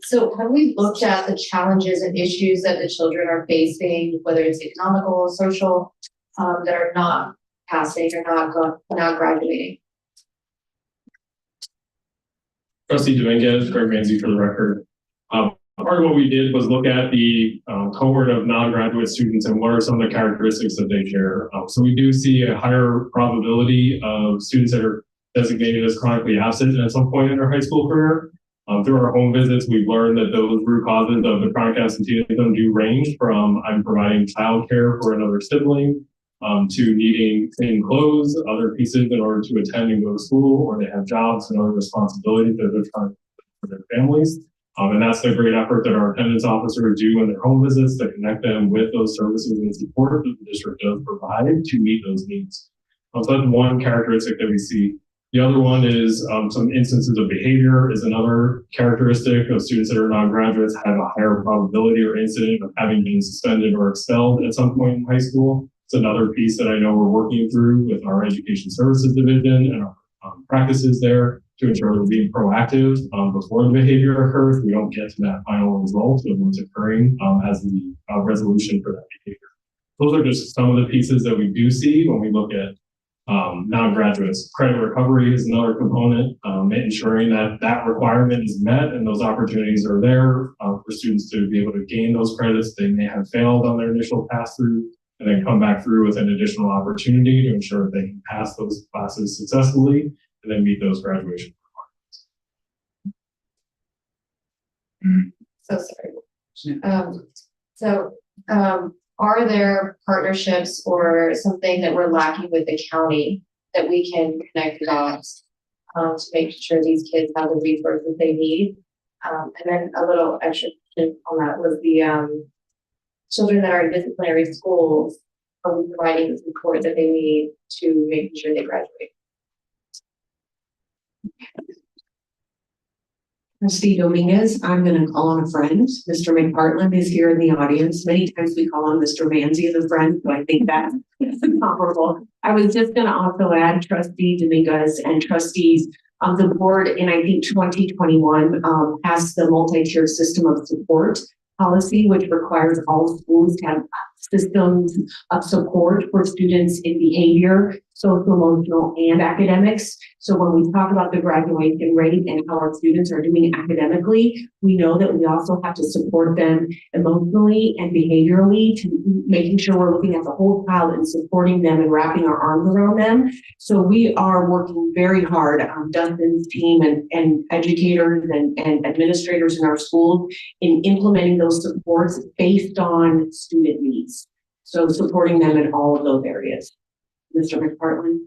So have we looked at the challenges and issues that the children are facing, whether it's economical, social, that are not passing or not graduating? Trustee Dominguez, Greg Manzi for the record. Part of what we did was look at the cohort of non-graduate students and what are some of the characteristics that they share. So we do see a higher probability of students that are designated as chronically absent at some point in their high school career. Through our home visits, we've learned that those root causes of the chronic absenteeism do range from I'm providing childcare for another sibling, to needing clean clothes, other pieces in order to attend and go to school, or they have jobs and other responsibilities that they're trying to for their families. And that's the great effort that our attendance officers do in their home visits to connect them with those services and support that the district does provide to meet those needs. So that's one characteristic that we see. The other one is some instances of behavior is another characteristic of students that are non-graduates have a higher probability or incident of having been suspended or expelled at some point in high school. It's another piece that I know we're working through with our education services division and our practices there to ensure we're being proactive before the behavior occurs. We don't get to that final result of what's occurring as the resolution for that behavior. Those are just some of the pieces that we do see when we look at non-graduates. Credit recovery is another component, ensuring that that requirement is met and those opportunities are there for students to be able to gain those credits they may have failed on their initial pass-through, and then come back through with an additional opportunity to ensure that they can pass those classes successfully and then meet those graduation requirements. So are there partnerships or something that we're lacking with the county that we can connect dots to make sure these kids have the resources they need? And then a little extra on that was the children that are in disciplinary schools, are we providing the support that they need to make sure they graduate? Trustee Dominguez, I'm going to call on a friend. Mr. McPartland is here in the audience. Many times we call on Mr. Manzi as a friend, so I think that's comparable. I was just going to also add Trustee Dominguez and trustees on the board in, I think, 2021 passed the multi-tier system of support policy, which requires all schools to have systems of support for students in behavior, social, emotional, and academics. So when we talk about the graduation rate and how our students are doing academically, we know that we also have to support them emotionally and behaviorally, to making sure we're looking at the whole child and supporting them and wrapping our arms around them. So we are working very hard on Dustin's team and educators and administrators in our schools in implementing those supports based on student needs. So supporting them in all of those areas. Mr. McPartland.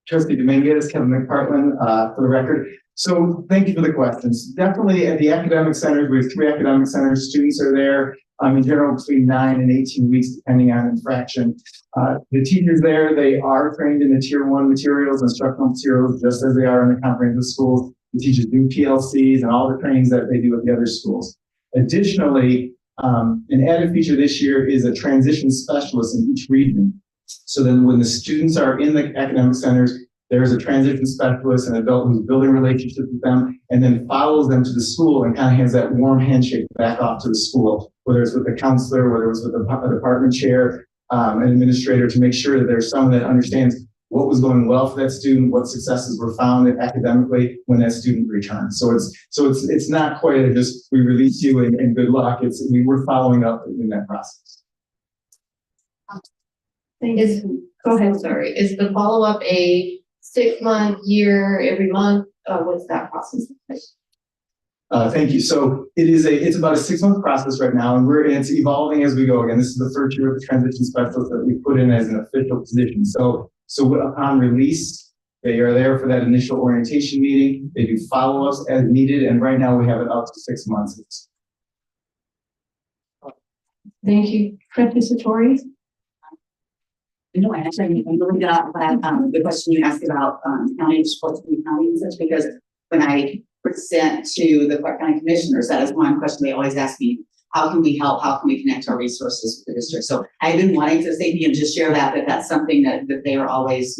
Trustee Dominguez, Kevin McPartland, for the record. So thank you for the questions. Definitely at the academic centers, we have 3 academic centers. Students are there in general between 9 and 18 weeks, depending on infraction. The teachers there, they are trained in the tier 1 materials, instructional materials, just as they are in the comprehensive schools. The teachers do PLCs and all the trainings that they do at the other schools. Additionally, An added feature this year is a transition specialist in each region. So then when the students are in the academic centers, there's a transition specialist, an adult who's building relationships with them, and then follows them to the school and kind of hands that warm handshake back off to the school, whether it's with the counselor, whether it's with a department chair, an administrator, to make sure that there's someone that understands what was going well for that student, what successes were found academically when that student returned. So it's not quite a just we release you and good luck. We're following up in that process. Go ahead, sorry. Is the follow-up a 6-month, year, every month? What's that process like? Thank you. So it's about a 6-month process right now, and it's evolving as we go. Again, this is the first year of the transition specialist that we put in as an official position. So upon release, they are there for that initial orientation meeting. They do follow-ups as needed, and right now we have it up to 6 months. Thank you. Trustee Satori? No, actually, I'm really glad the question you asked about county sports and county and such, because when I present to the Clark County Commissioners, that is one question they always ask me: how can we help? How can we connect our resources with the district? So I've been wanting to say and just share that that's something that they are always,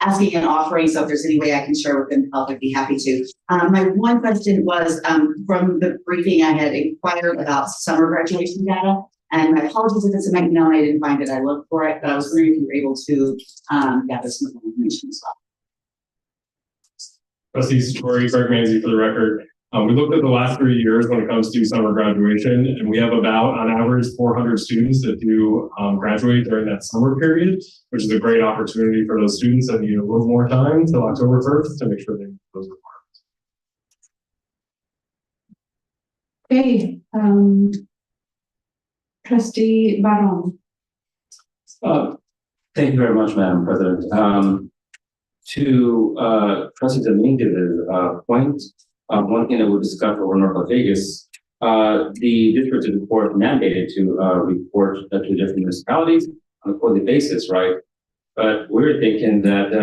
asking and offering. So if there's any way I can share with them to help, I'd be happy to. My one question was from the briefing I had inquired about summer graduation data. And my apologies if it's in my email and I didn't find it. I looked for it, but I was wondering if you were able to gather some information as well. Trustee Satori, Greg Manzi for the record. We looked at the last 3 years when it comes to summer graduation, and we have about, on average, 400 students that do graduate during that summer period, which is a great opportunity for those students that need a little more time till October 1st to make sure they meet those requirements. Okay. Trustee Baron. Thank you very much, Madam President. To Trustee Dominguez's point, one thing that we discussed over North Las Vegas, the district is of course mandated to report to different municipalities on a quarterly basis, right? But we're thinking that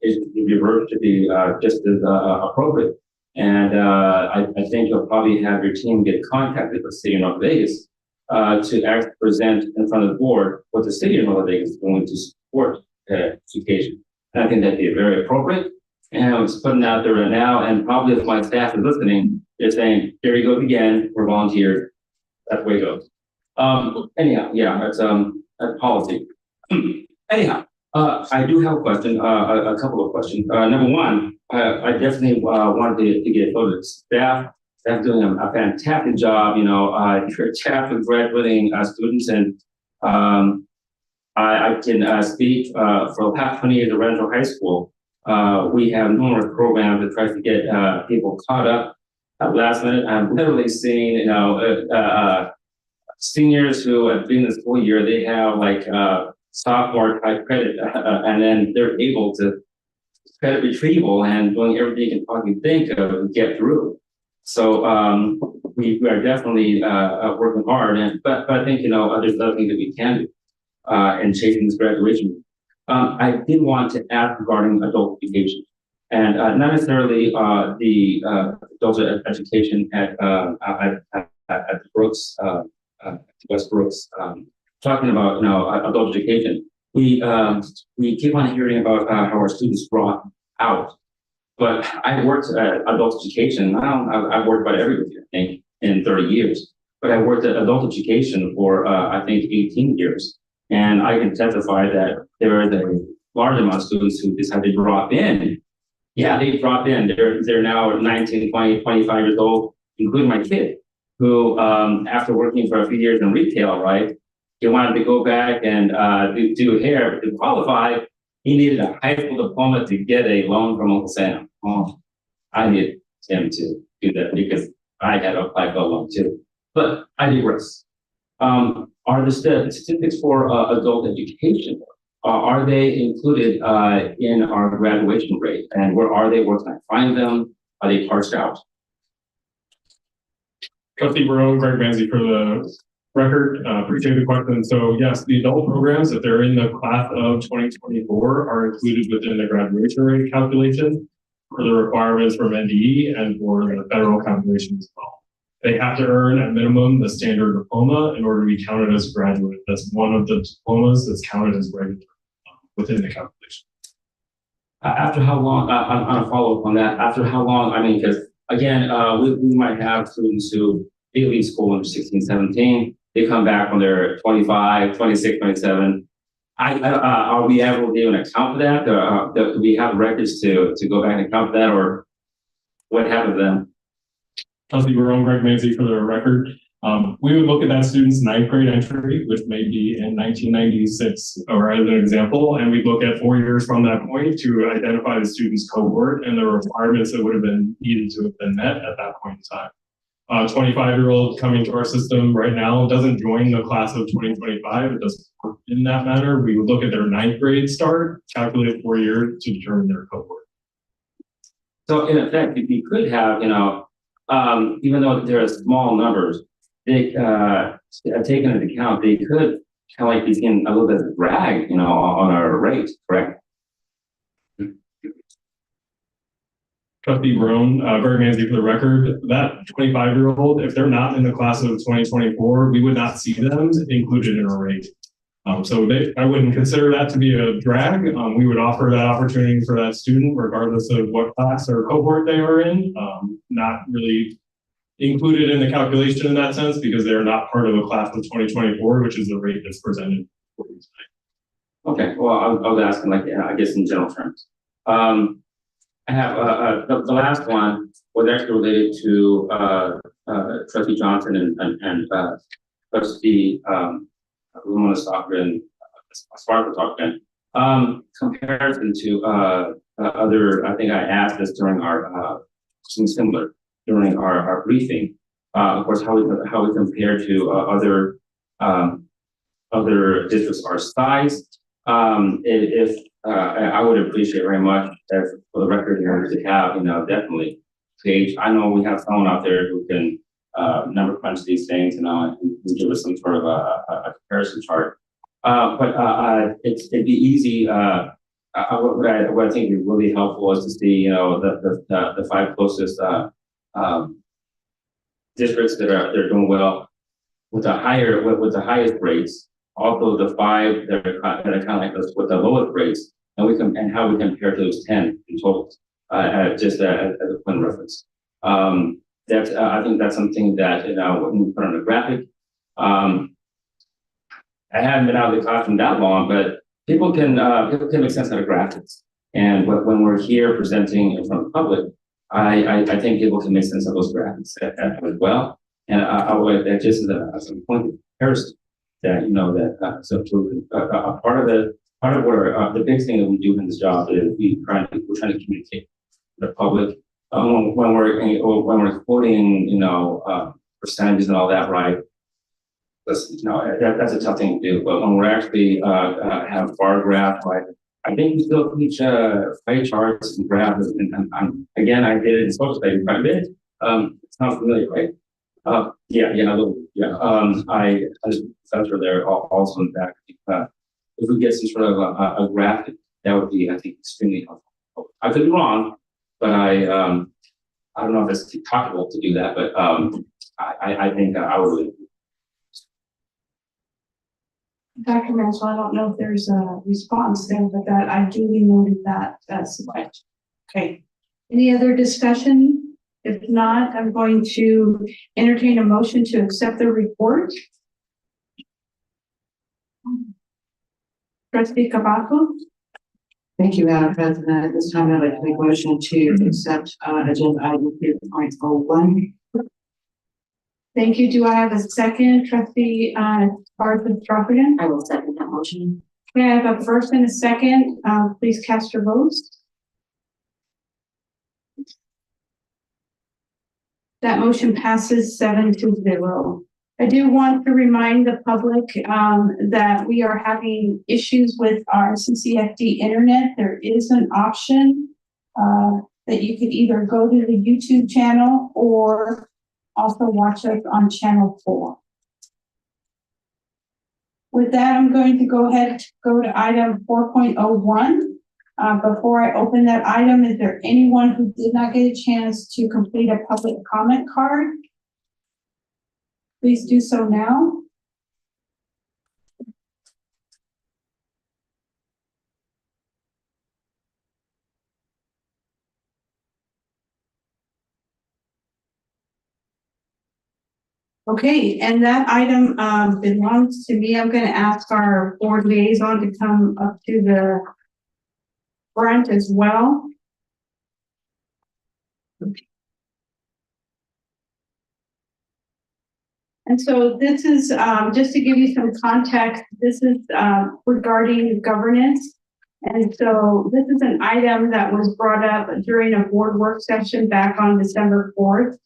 it would revert to be just as appropriate. And I think you'll probably have your team get contacted with the city of North Vegas to actually present in front of the board what the city of North Vegas is going to support education. And I think that'd be very appropriate. And I'm just putting it out there right now, and probably if my staff is listening, they're saying, here he goes again, we're volunteers. That's the way it goes. Anyhow, yeah, that's policy. Anyhow, I do have a question, a couple of questions. Number one, I definitely wanted to get voted. Staff doing a fantastic job. You're tasked with graduating students, and I can speak for the past 20 years at Residential High School. We have numerous programs that try to get people caught up at last minute. I've literally seen, seniors who have been in the school year, they have like sophomore type credit, and then they're able to credit retrieval and doing everything you can possibly think of to get through. So we are definitely working hard, but I think there's other things that we can do in chasing this graduation. I did want to ask regarding adult education, and not necessarily the adult education at Brooks, West Brooks. Talking about adult education, we keep on hearing about how our students drop out. But I worked at adult education. I've worked about everywhere, I think, in 30 years. But I worked at adult education for I think 18 years. And I can testify that there is a large amount of students who decide to drop in. Yeah, they drop in. They're now 19, 20, 25 years old, including my kid, who after working for a few years in retail, right, he wanted to go back and do hair, but to qualify, he needed a high school diploma to get a loan from Uncle Sam. Oh, I needed him to do that because I had to apply for a loan too. But I digress. Are the statistics for adult education, are they included in our graduation rate? And where are they? Where can I find them? Are they parsed out? Trustee Barone, Greg Manzi for the record. Appreciate the question. So yes, the adult programs, if they're in the class of 2024, are included within the graduation rate calculation for the requirements from NDE and for the federal calculation as well. They have to earn at minimum the standard diploma in order to be counted as a graduate. That's one of the diplomas that's counted as regular within the calculation. After how long, on a follow-up on that, after how long, I mean, because again, we might have students who they leave school in 16, 17, they come back when they're 25, 26, 27. Are we able to even account for that? Do we have records to go back and account for that, or what happened to them? Trustee Barone, Greg Manzi for the record. We would look at that student's ninth grade entry, which may be in 1996, or as an example, and we'd look at 4 years from that point to identify the student's cohort and the requirements that would have been needed to have been met at that point in time. 25-year-old coming to our system right now doesn't join the class of 2025. It doesn't work in that manner. We would look at their ninth grade start, calculate 4 years to determine their cohort. So in effect, if you could have, even though there are small numbers, they taken into account, they could kind of like begin a little bit of a drag, on our rate, correct? Trustee Barone, Greg Manzi for the record, that 25-year-old, if they're not in the class of 2024, we would not see them included in our rate. So I wouldn't consider that to be a drag. We would offer that opportunity for that student, regardless of what class or cohort they are in, not really included in the calculation in that sense, because they're not part of the class of 2024, which is the rate that's presented for you tonight. Okay, well, I was asking, I guess in general terms. I have the last one was actually related to Trustee Johnson and Trustee Lumina Stockton, Sparkle Stockton. Comparison to other, I think I asked this during our something similar during our briefing. Of course, how we compare to other districts our size. If I would appreciate very much as for the record here to have, definitely Paige. I know we have someone out there who can number crunch these things, and give us some sort of a comparison chart. But it'd be easy. What I think would be really helpful is to see, the 5 closest districts that are doing well with the highest rates. Also, the 5 that are kind of like us with the lowest rates, and how we compare to those 10 in total, just as a point of reference. I think that's something that when we put on a graphic. I haven't been out of the classroom that long, but people can make sense out of graphics. And when we're here presenting in front of the public, I think people can make sense of those graphics as well. And I would like that just as a point of comparison. That so part of what the big thing that we do in this job is we're trying to communicate with the public when we're quoting percentages and all that, right? That's a tough thing to do. But when we're actually have bar graphs, right? I think we still teach pie charts and graphs, and again I did it in social studies quite a bit. It sounds familiar, right? I was professor there also in fact. If we get some sort of a graphic, that would be, I think, extremely helpful. I could be wrong, but I don't know if it's possible to do that, but I think I would really. Dr. Mansell, I don't know if there's a response there, but that I duly noted that that's right. Okay. Any other discussion? If not, I'm going to entertain a motion to accept the report. Trustee Cavaco. Thank you, Madam President. At this time, I'd like to make a motion to accept agenda item 3.01. Thank you. Do I have a second? Trustee Barton Stroppigan? I will second that motion. Okay, I have a first and a second. Please cast your votes. That motion passes 7-0. I do want to remind the public that we are having issues with our CCSD internet. There is an option that you could either go to the YouTube channel or also watch us on channel 4. With that, I'm going to go ahead and go to item 4.01. Before I open that item, is there anyone who did not get a chance to complete a public comment card? please do so now. Okay, and that item belongs to me. I'm gonna ask our board liaison to come up to the front as well. And so this is, just to give you some context, this is regarding governance. And so this is an item that was brought up during a board work session back on December 4th.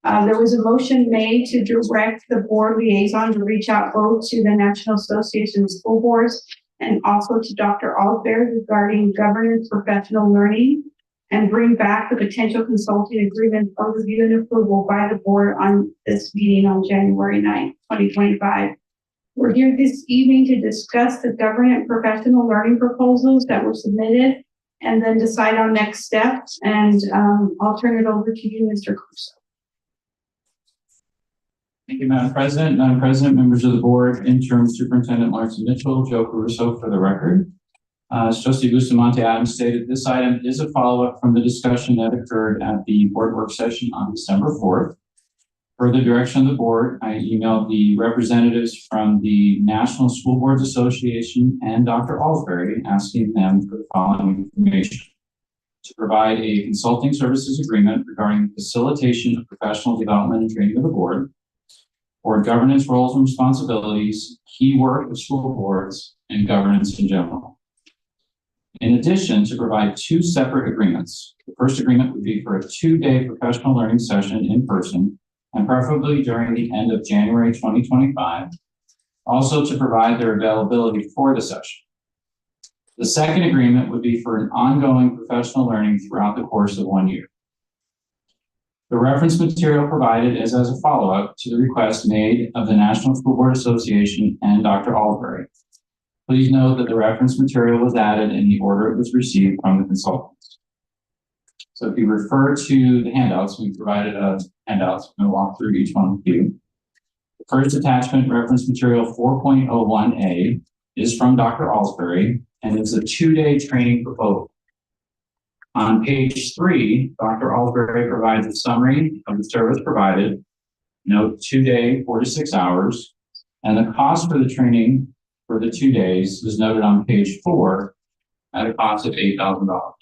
There was a motion made to direct the board liaison to reach out both to the National Association of School Boards and also to Dr. Alsberg regarding governance professional learning, and bring back the potential consulting agreement for review and approval by the board on this meeting on January 9th, 2025. We're here this evening to discuss the governance professional learning proposals that were submitted and then decide on next steps. And I'll turn it over to you, Mr. Crusoe. Thank you, Madam President. Madam President, members of the board, Interim Superintendent Lawrence Mitchell, Joe Caruso for the record. As Trustee Bustamante Adams stated, this item is a follow-up from the discussion that occurred at the board work session on December 4th. Per the direction of the board, I emailed the representatives from the National School Boards Association and Dr. Alsberg asking them for the following information: to provide a consulting services agreement regarding facilitation of professional development and training of the board, or governance roles and responsibilities, key work of school boards, and governance in general. In addition, to provide two separate agreements. The first agreement would be for a 2-day professional learning session in person, and preferably during the end of January 2025. Also to provide their availability for the session. The second agreement would be for an ongoing professional learning throughout the course of 1 year. The reference material provided is as a follow-up to the request made of the National School Board Association and Dr. Alsberg. Please note that the reference material was added in the order it was received from the consultants. So if you refer to the handouts, we provided handouts. I'm going to walk through each one with you. The first attachment, reference material 4.01A, is from Dr. Alsberg and is a 2-day training proposal. On page 3, Dr. Alsberg provides a summary of the service provided, note 2-day, 4 to 6 hours, and the cost for the training for the 2 days is noted on page 4 at a cost of $8,000.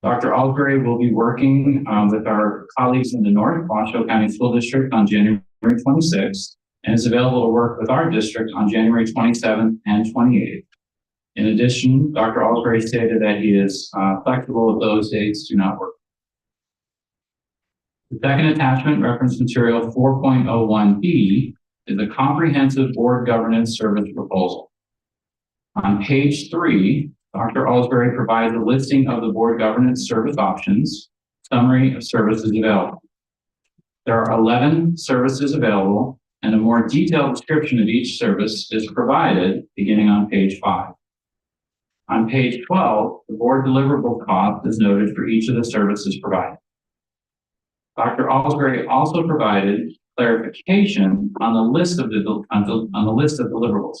Dr. Alsberg will be working with our colleagues in the North Washoe County School District on January 26th and is available to work with our district on January 27th and 28th. In addition, Dr. Alsberg stated that he is flexible if those dates do not work. The second attachment, reference material 4.01B, is a comprehensive board governance service proposal. On page 3, Dr. Alsberg provides a listing of the board governance service options, summary of services available. There are 11 services available, and a more detailed description of each service is provided beginning on page 5. On page 12, the board deliverable cost is noted for each of the services provided. Dr. Alsberg also provided clarification on the list of deliverables.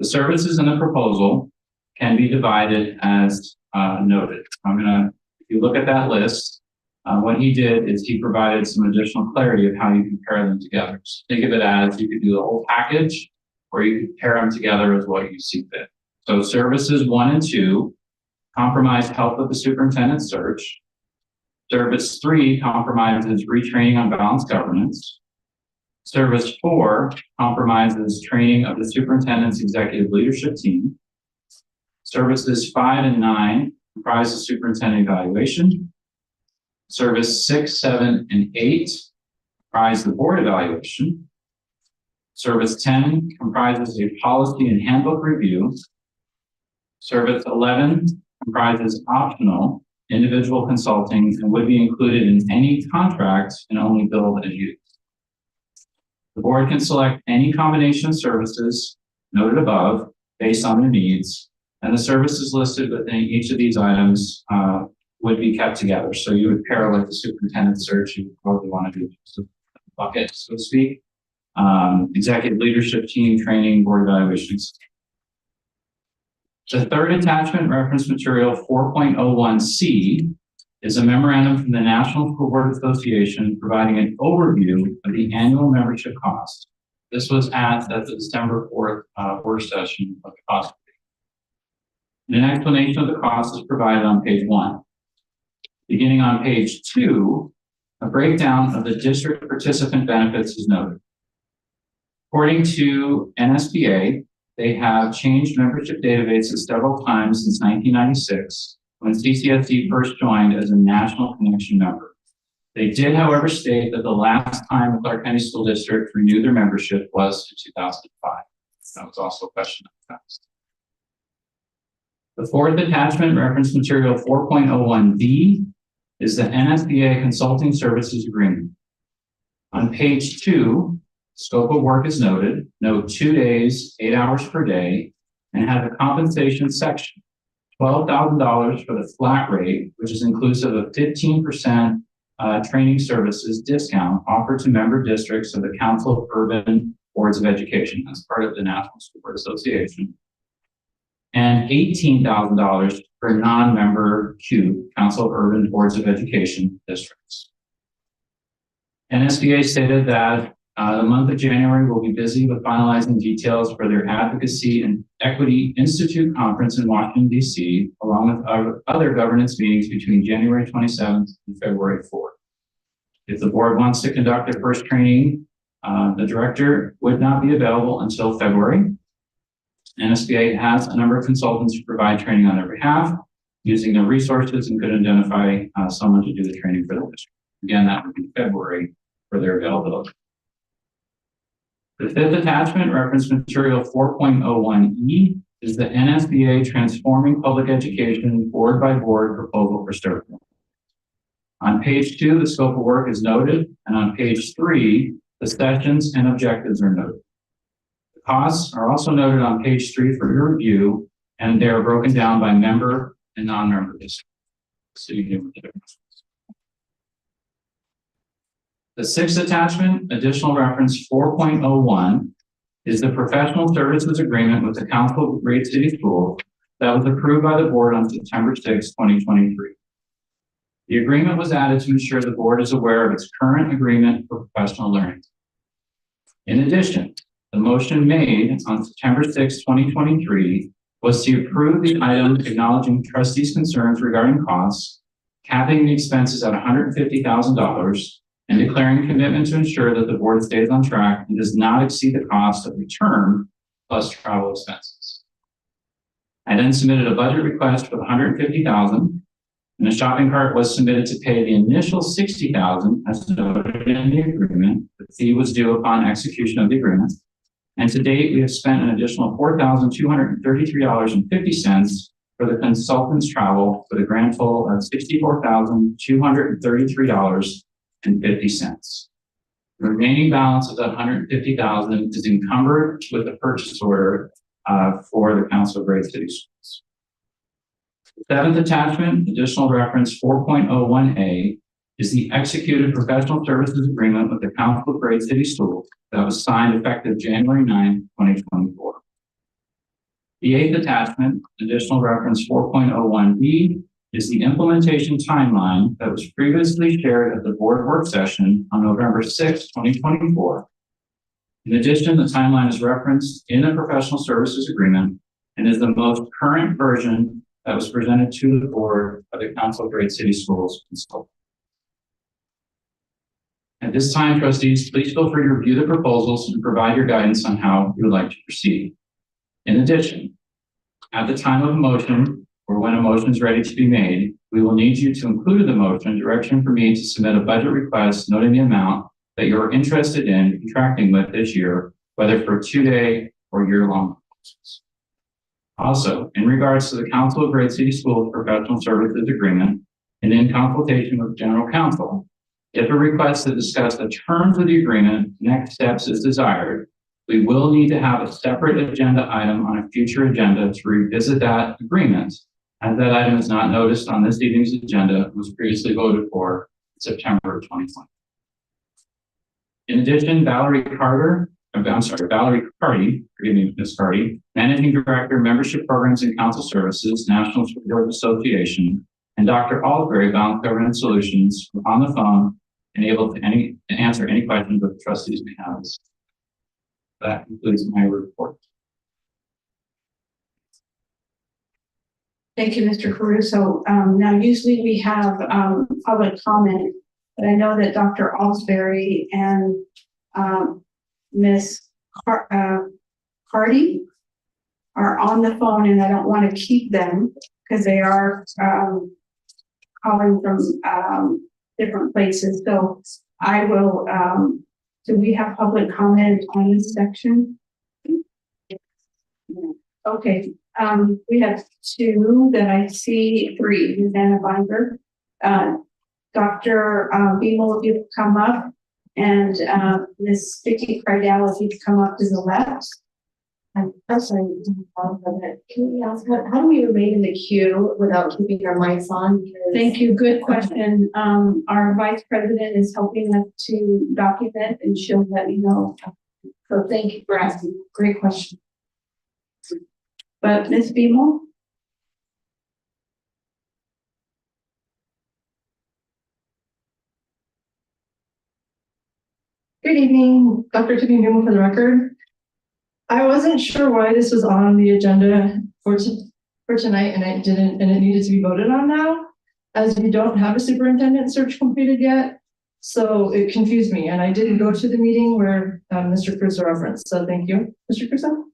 The services in the proposal can be divided as noted. If you look at that list, what he did is he provided some additional clarity of how you compare them together. So think of it as you could do the whole package, or you could pair them together as what you see fit. So services 1 and 2 compromise help with the superintendent search. Service 3 compromises retraining on balanced governance. Service 4 compromises training of the superintendent's executive leadership team. Services 5 and 9 comprise the superintendent evaluation. Service 6, 7, and 8 comprise the board evaluation. Service 10 comprises a policy and handbook review. Service 11 comprises optional individual consulting and would be included in any contract and only billed as used. The board can select any combination of services noted above based on their needs, and the services listed within each of these items would be kept together. So you would pair like the superintendent search, you would probably want to do bucket, so to speak. Executive leadership team training, board evaluations. The third attachment, reference material 4.01C, is a memorandum from the National School Board Association providing an overview of the annual membership cost. This was at the December 4th work session of the cost. An explanation of the cost is provided on page 1. Beginning on page 2, a breakdown of the district participant benefits is noted. According to NSBA, they have changed membership databases several times since 1996, when CCSD first joined as a national connection member. They did, however, state that the last time the Clark County School District renewed their membership was in 2005. That was also a question of past. The fourth attachment, reference material 4.01B, is the NSBA Consulting Services Agreement. On page 2, scope of work is noted, note 2 days, 8 hours per day, and has a compensation section, $12,000 for the flat rate, which is inclusive of 15% training services discount offered to member districts of the Council of Urban Boards of Education as part of the National School Board Association, and $18,000 for non-member Council of Urban Boards of Education districts. NSBA stated that the month of January will be busy with finalizing details for their Advocacy and Equity Institute Conference in Washington, D.C., along with other governance meetings between January 27th and February 4th. If the board wants to conduct their first training, the director would not be available until February. NSBA has a number of consultants who provide training on their behalf, using their resources, and could identify someone to do the training for the district. Again, that would be February for their availability. The fifth attachment, reference material 4.01E, is the NSBA Transforming Public Education Board by Board proposal for service. On page 2, the scope of work is noted, and on page 3, the sessions and objectives are noted. The costs are also noted on page 3 for your review, and they are broken down by member and non-member districts. So you can get it. The sixth attachment, additional reference 4.01, is the professional services agreement with the Council of Great City Schools that was approved by the board on September 6, 2023. The agreement was added to ensure the board is aware of its current agreement for professional learning. In addition, the motion made on September 6, 2023 was to approve the item acknowledging trustees' concerns regarding costs, capping the expenses at $150,000, and declaring commitment to ensure that the board stays on track and does not exceed the cost of return plus travel expenses. I then submitted a budget request for the $150,000, and a shopping cart was submitted to pay the initial $60,000 as noted in the agreement. The fee was due upon execution of the agreement. And to date, we have spent an additional $4,233.50 for the consultant's travel for the grand total of $64,233.50. The remaining balance of that $150,000 is encumbered with the purchase order for the Council of Great City Schools. The seventh attachment, additional reference 4.01A, is the executed professional services agreement with the Council of Great City Schools that was signed effective January 9, 2024. The eighth attachment, additional reference 4.01B, is the implementation timeline that was previously shared at the board work session on November 6, 2024. In addition, the timeline is referenced in the professional services agreement and is the most current version that was presented to the board by the Council of Great City Schools consultant. At this time, trustees, please feel free to review the proposals and provide your guidance on how you would like to proceed. In addition, at the time of a motion, or when a motion is ready to be made, we will need you to include in the motion direction for me to submit a budget request noting the amount that you're interested in contracting with this year, whether for 2-day or year-long proposals. Also, in regards to the Council of Great City Schools Professional Services Agreement, and in consultation with General Counsel, if a request to discuss the terms of the agreement, next steps is desired, we will need to have a separate agenda item on a future agenda to revisit that agreement, as that item is not noticed on this evening's agenda and was previously voted for in September of 2020. In addition, Valerie Carty, forgive me, Ms. Carty, Managing Director, Membership Programs and Council Services, National School Board Association, and Dr. Alsbury, Balanced Governance Solutions, on the phone and able to answer any questions that the trustees may have. That concludes my report. Thank you, Mr. Caruso. Now usually we have public comment, but I know that Dr. Alsbury and Ms. Carty are on the phone, and I don't want to keep them because they are calling from different places. So I will, do we have public comment on this section? Okay, we have two that I see, three, Ms. Anna Binder. Dr. Beamer, if you come up, and Ms. Vicky Cardell, if you come up to the left. I'm sorry, can we ask how do we remain in the queue without keeping our mics on? Because thank you, good question. Our vice president is helping us to document, and she'll let me know. So thank you for asking, great question. But Ms. Beamer? Good evening, Dr. Tiffany Newman for the record. I wasn't sure why this was on the agenda for tonight, and it needed to be voted on now, as we don't have a superintendent search completed yet. So it confused me, and I didn't go to the meeting where Mr. Crusoe referenced. So thank you, Mr. Crusoe.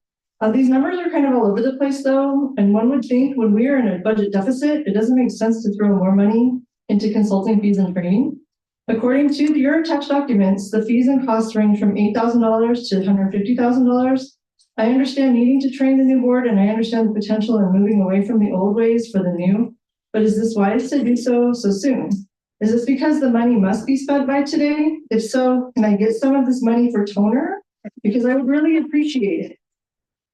These numbers are kind of all over the place though, and one would think when we are in a budget deficit, it doesn't make sense to throw more money into consulting fees and training. According to your attached documents, the fees and costs range from $8,000 to $150,000. I understand needing to train the new board, and I understand the potential in moving away from the old ways for the new, but is this wise to do so soon? Is this because the money must be spent by today? If so, can I get some of this money for toner? Because I would really appreciate it.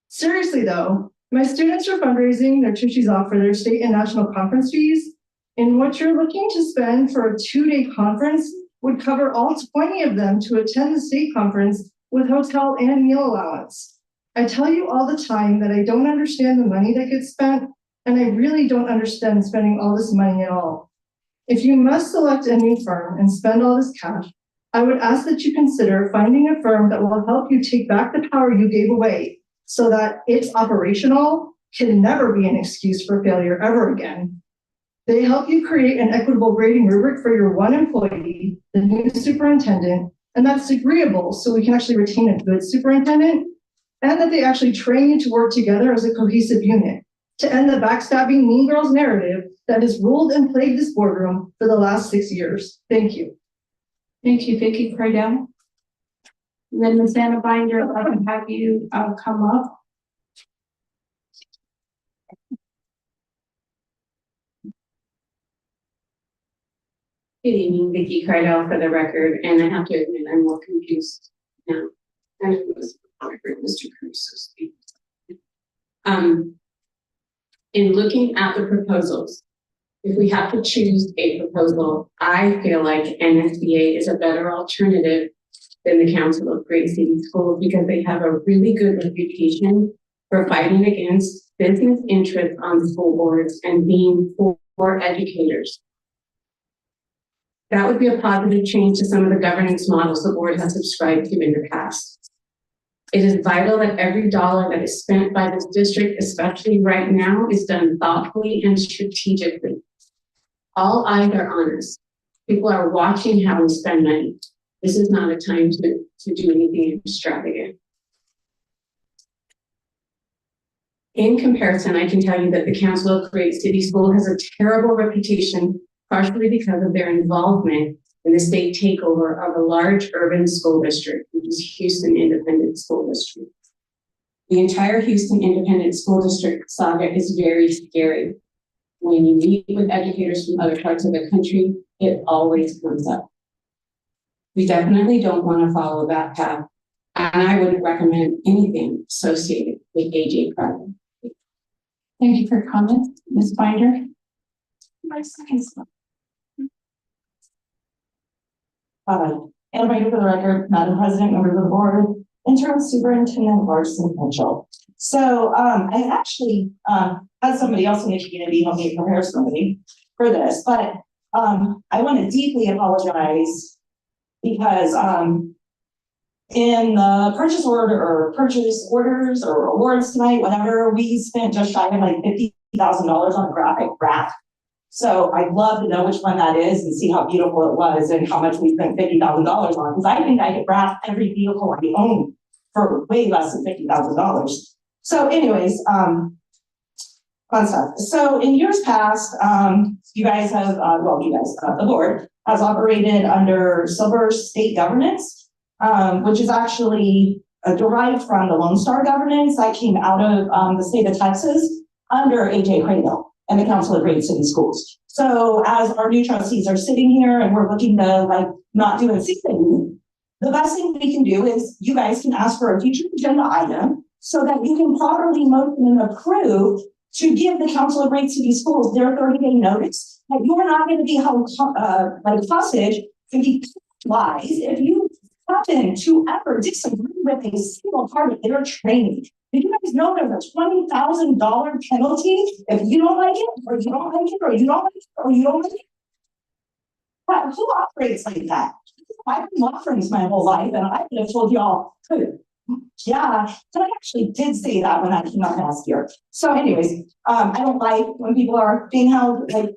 Seriously though, my students are fundraising their tuitions off for their state and national conference fees, and what you're looking to spend for a 2-day conference would cover all 20 of them to attend the state conference with hotel and meal allowance. I tell you all the time that I don't understand the money that gets spent, and I really don't understand spending all this money at all. If you must select a new firm and spend all this cash, I would ask that you consider finding a firm that will help you take back the power you gave away so that it's operational can never be an excuse for failure ever again. They help you create an equitable grading rubric for your one employee, the new superintendent, and that's agreeable so we can actually retain a good superintendent, and that they actually train you to work together as a cohesive unit to end the backstabbing mean girls narrative that has ruled and plagued this boardroom for the last 6 years. Thank you. Thank you, Vicky Cardell. And then Ms. Anna Binder, if I can have you come up. Good evening, Vicky Cardell for the record, and I have to admit I'm more confused now. I was Mr. Caruso speak. In looking at the proposals, if we have to choose a proposal, I feel like NSBA is a better alternative than the Council of Great City Schools because they have a really good reputation for fighting against business interests on school boards and being for educators. That would be a positive change to some of the governance models the board has subscribed to in the past. It is vital that every dollar that is spent by this district, especially right now, is done thoughtfully and strategically. All eyes are on us. People are watching how we spend money. This is not a time to do anything extravagant. In comparison, I can tell you that the Council of Great City School has a terrible reputation, partially because of their involvement in the state takeover of a large urban school district, which is Houston Independent School District. The entire Houston Independent School District saga is very scary. When you meet with educators from other parts of the country, it always comes up. We definitely don't want to follow that path, and I wouldn't recommend anything associated with AJ Private. Thank you for your comments, Ms. Binder. And right for the record, Madam President, members of the board, interim superintendent Larson Mitchell. So I actually had somebody else in the community help me prepare somebody for this, but I want to deeply apologize because in the purchase order or purchase orders or awards tonight, whatever, we spent just shy of like $50,000 on a graphic wrap. So I'd love to know which one that is and see how beautiful it was and how much we spent $50,000 on, because I think I could wrap every vehicle I own for way less than $50,000. So anyways, fun stuff. So in years past, you guys have, the board has operated under Silver State Governance, which is actually derived from the Lone Star governance that came out of the state of Texas under A.J. Cradle and the Council of Great City Schools. So as our new trustees are sitting here and we're looking to like not do a CCSD, the best thing we can do is you guys can ask for a future agenda item so that you can properly motion and approve to give the Council of Great City Schools their 30-day notice that you are not going to be held like hostage to be lies if you happen to ever disagree with a single part of their training. Did you guys know there's a $20,000 penalty if you don't like it, or you don't like it, or you don't like it, or you don't like it? But who operates like that? I've been law firms my whole life, and I could have told y'all, yeah, but I actually did say that when I came out last year. So anyways, I don't like when people are being held like,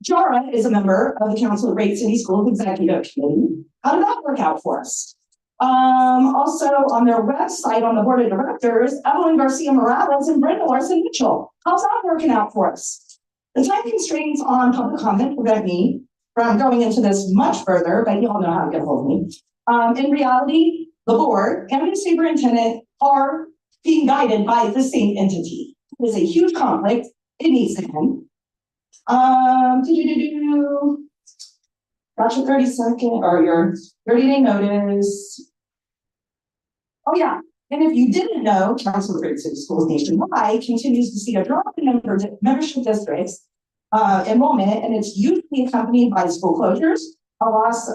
Jara is a member of the Council of Great City Schools Executive Committee. How did that work out for us? Also on their website on the board of directors, Evelyn Garcia Morales and Brenda Larson Mitchell. How's that working out for us? The time constraints on public comment prevent me from going into this much further, but you all know how to get a hold of me. In reality, the board and the superintendent are being guided by the same entity. There's a huge conflict. It needs to end. Got your 30-second or your 30-day notice. Oh yeah, and if you didn't know, Council of Great City Schools nationwide continues to see a drop in membership districts enrollment, and it's usually accompanied by school closures, a loss,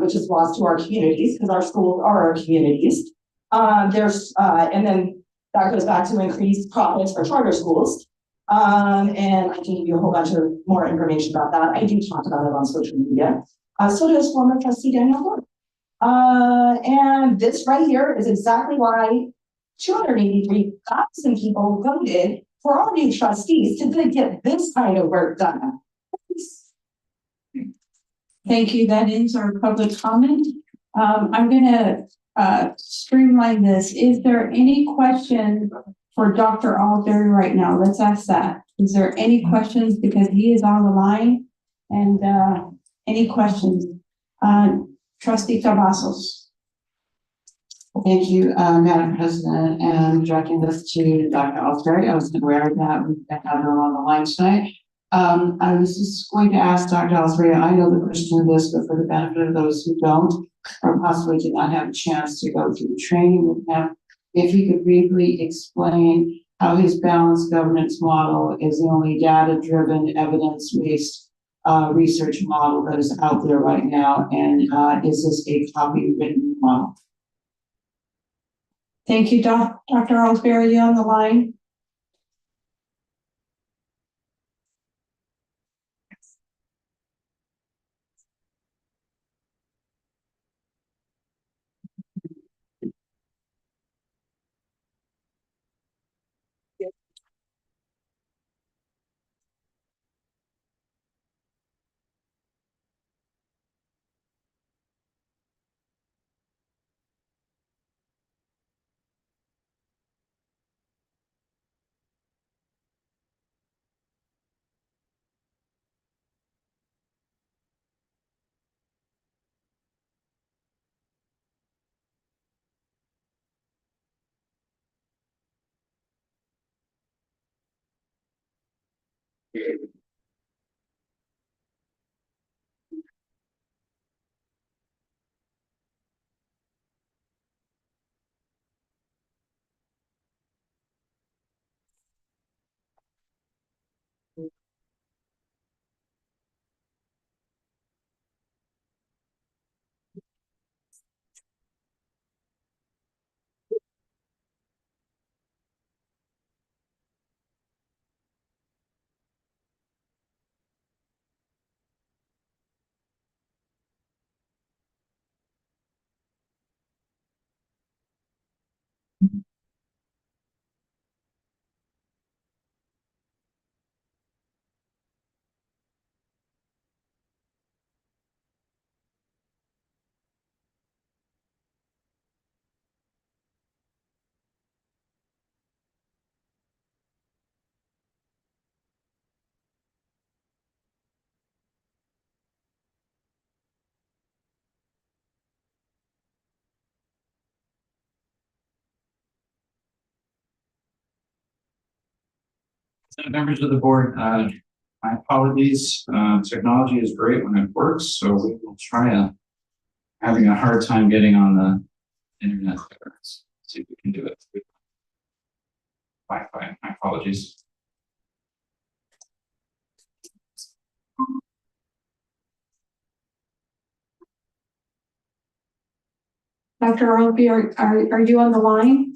which is lost to our communities because our schools are our communities. And then that goes back to increased profits for charter schools. And I can give you a whole bunch of more information about that. I do talk about it on social media. So does former trustee Daniel Ford. And this right here is exactly why 283,000 people voted for all new trustees to get this kind of work done. Thank you. That ends our public comment. I'm going to streamline this. Is there any question for Dr. Alberry right now? Let's ask that. Is there any questions, because he is on the line? And any questions? Trustee Cavazos. Thank you, Madam President, and directing this to Dr. Alberry. I was aware that we had her on the line tonight. I was just going to ask Dr. Alberry, I know the question of this, but for the benefit of those who don't, or possibly did not have a chance to go through the training with him, if he could briefly explain how his balanced governance model is the only data-driven, evidence-based research model that is out there right now, and is this a copy-written model? Thank you, Dr. Alsbury. You on the line? Members of the board, my apologies. Technology is great when it works, so we will try having a hard time getting on the internet there. Let's see if we can do it. Wi-Fi. My apologies. Dr. Orlby, are you on the line?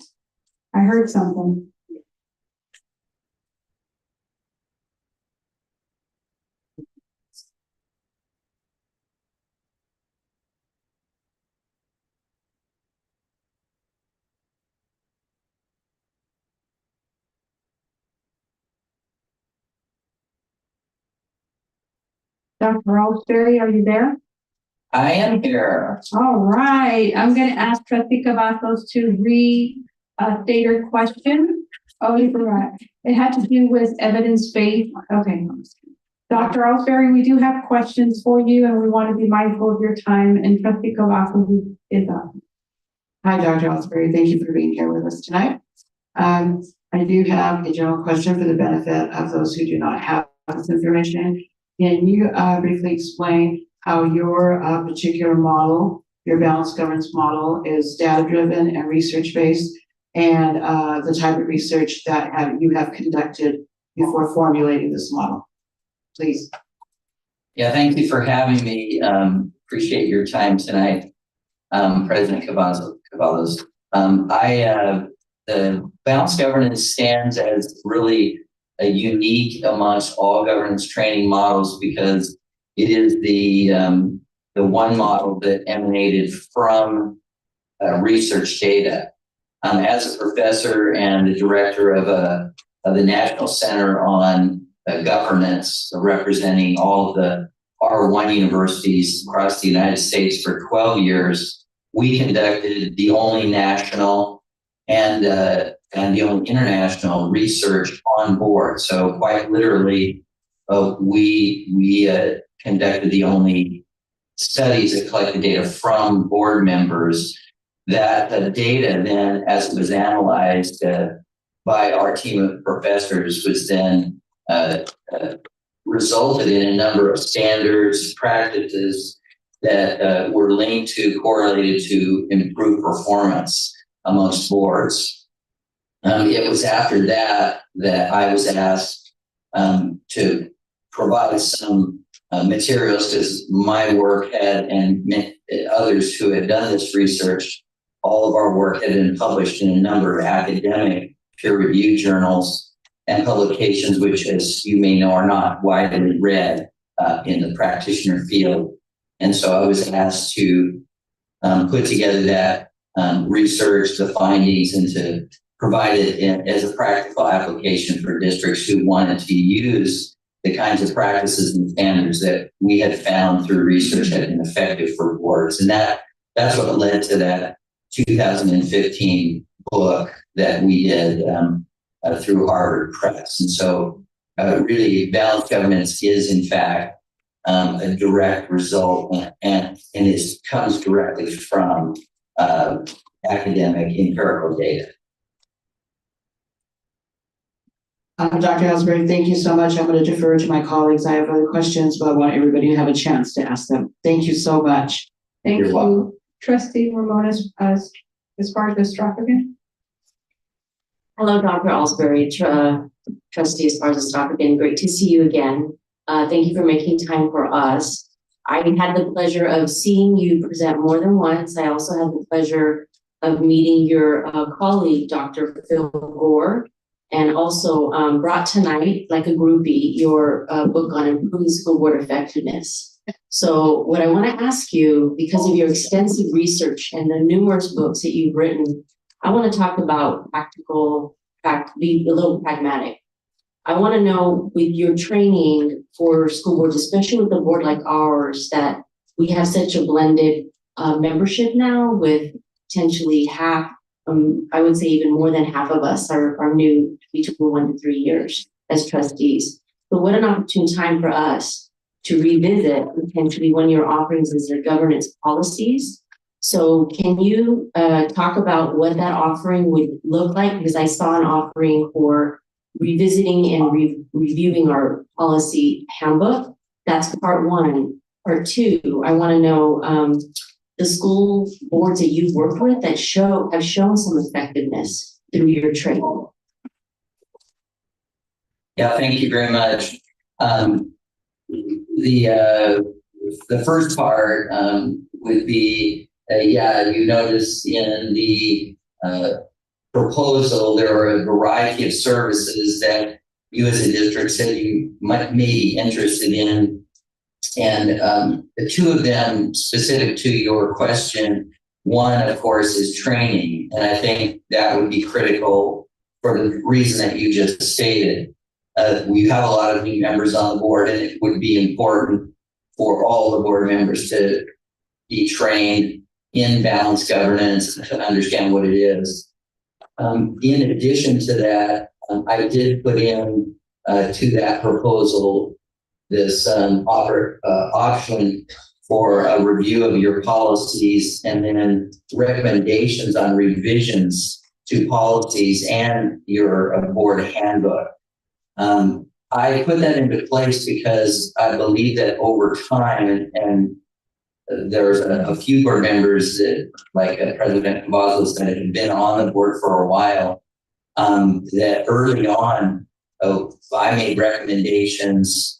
I heard something. Dr. Ellsbury, are you there? I am here. All right, I'm gonna ask Trustee Cavazos to restate her question. Oh, you forgot. It had to do with evidence-based. Okay. Dr. Ellsbury, we do have questions for you and we want to be mindful of your time, and Trustee Cavazos is up. Hi, Dr. Ellsbury. Thank you for being here with us tonight. I do have a general question for the benefit of those who do not have this information. Can you briefly explain how your particular model, your balanced governance model, is data-driven and research-based, and the type of research that you have conducted before formulating this model? Please. Yeah, thank you for having me. Appreciate your time tonight, President Cavazos. The balanced governance stands as really a unique amongst all governance training models because it is the one model that emanated from research data. As a professor and the director of the National Center on Governance, representing all of the R1 universities across the United States for 12 years, we conducted the only national and the only international research on board. So quite literally, we conducted the only studies that collected data from board members. That data then, as it was analyzed by our team of professors, was then resulted in a number of standards, practices that were linked to, correlated to improved performance amongst boards. It was after that I was asked to provide some materials because my work had, and others who had done this research, all of our work had been published in a number of academic peer-reviewed journals and publications, which, as you may know, are not widely read in the practitioner field. And so I was asked to put together that research, the findings, and to provide it as a practical application for districts who wanted to use the kinds of practices and standards that we had found through research had been effective for boards. And that's what led to that 2015 book that we did through Harvard Press. And so really balanced governance is in fact a direct result and it comes directly from academic empirical data. Dr. Ellsbury, thank you so much. I'm going to defer to my colleagues. I have other questions, but I want everybody to have a chance to ask them. Thank you so much. Thank you. Trustee Ramones, as far as this drop again. Hello, Dr. Ellsbury, Trustee Esparza again. Great to see you again. Thank you for making time for us. I had the pleasure of seeing you present more than once. I also had the pleasure of meeting your colleague, Dr. Phil Gore, and also brought tonight, like a groupie, your book on improving school board effectiveness. So what I want to ask you, because of your extensive research and the numerous books that you've written, I want to talk about be a little pragmatic. I want to know, with your training for school boards, especially with a board like ours, that we have such a blended membership now, with potentially half, I would say even more than half of us are new between 1 to 3 years as trustees. So what an opportune time for us to revisit potentially one of your offerings is their governance policies. So can you talk about what that offering would look like? Because I saw an offering for revisiting and reviewing our policy handbook. That's part one. Part two, I want to know the school boards that you've worked with that have shown some effectiveness through your training. Yeah, thank you very much. The first part would be, you notice in the proposal, there are a variety of services that you as a district said you may be interested in. And the two of them specific to your question, one, of course, is training. And I think that would be critical for the reason that you just stated. We have a lot of new members on the board, and it would be important for all the board members to be trained in balanced governance to understand what it is. In addition to that, I did put in to that proposal this option for a review of your policies and then recommendations on revisions to policies and your board handbook. I put that into place because I believe that over time, and there's a few board members that, like President Cavazos, that have been on the board for a while, that early on, I made recommendations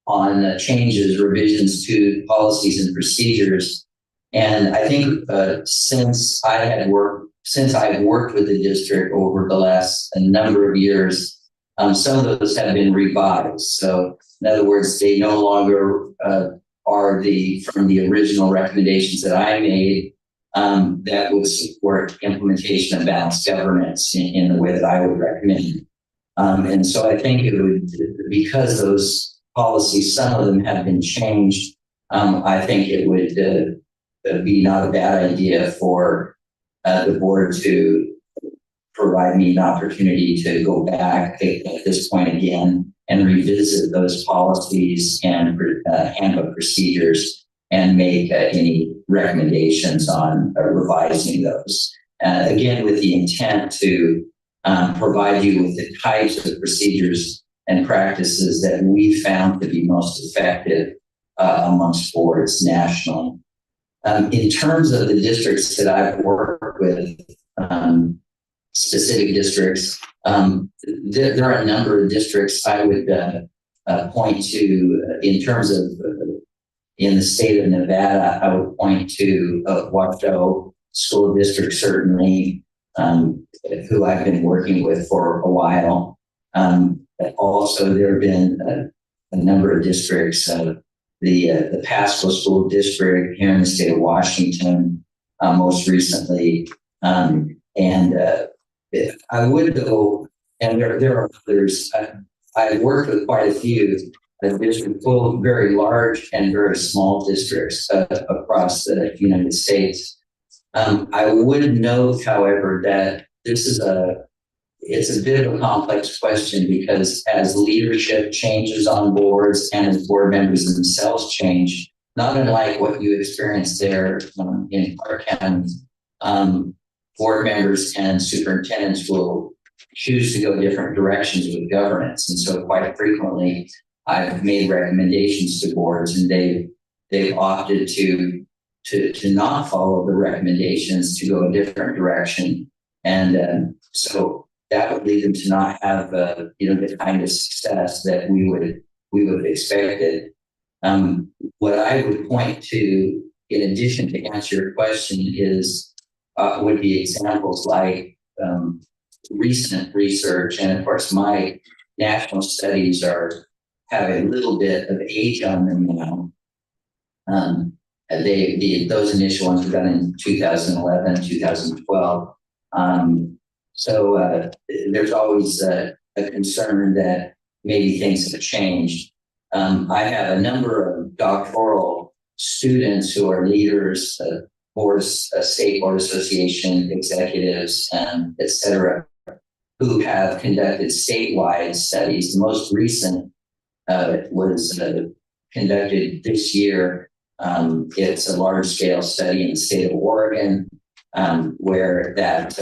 on changes, revisions to policies and procedures. And I think since I've worked with the district over the last number of years, some of those have been revised. So in other words, they no longer are from the original recommendations that I made that would support implementation of balanced governance in the way that I would recommend. And so I think it would, because those policies, some of them have been changed, I think it would be not a bad idea for the board to provide me an opportunity to go back at this point again and revisit those policies and handbook procedures and make any recommendations on revising those. Again, with the intent to provide you with the types of procedures and practices that we found to be most effective amongst boards nationally. In terms of the districts that I've worked with, specific districts, there are a number of districts I would point to in terms of in the state of Nevada. I would point to Washoe School District, certainly, who I've been working with for a while. Also, there have been a number of districts, the Pasco School District here in the state of Washington, most recently. I would go, and there are others. I worked with quite a few districts, both very large and very small districts across the United States. I would note, however, that it's a bit of a complex question because as leadership changes on boards and as board members themselves change, not unlike what you experienced there in Clark County, board members and superintendents will choose to go different directions with governance. And so quite frequently, I've made recommendations to boards and they've opted to not follow the recommendations, to go a different direction. And so that would lead them to not have the kind of success that we would have expected. What I would point to, in addition to answer your question, would be examples like recent research, and of course my national studies have a little bit of age on them now. Those initial ones were done in 2011, 2012. So there's always a concern that maybe things have changed. I have a number of doctoral students who are leaders, state board association executives, et cetera, who have conducted statewide studies. The most recent was conducted this year. It's a large scale study in the state of Oregon, where that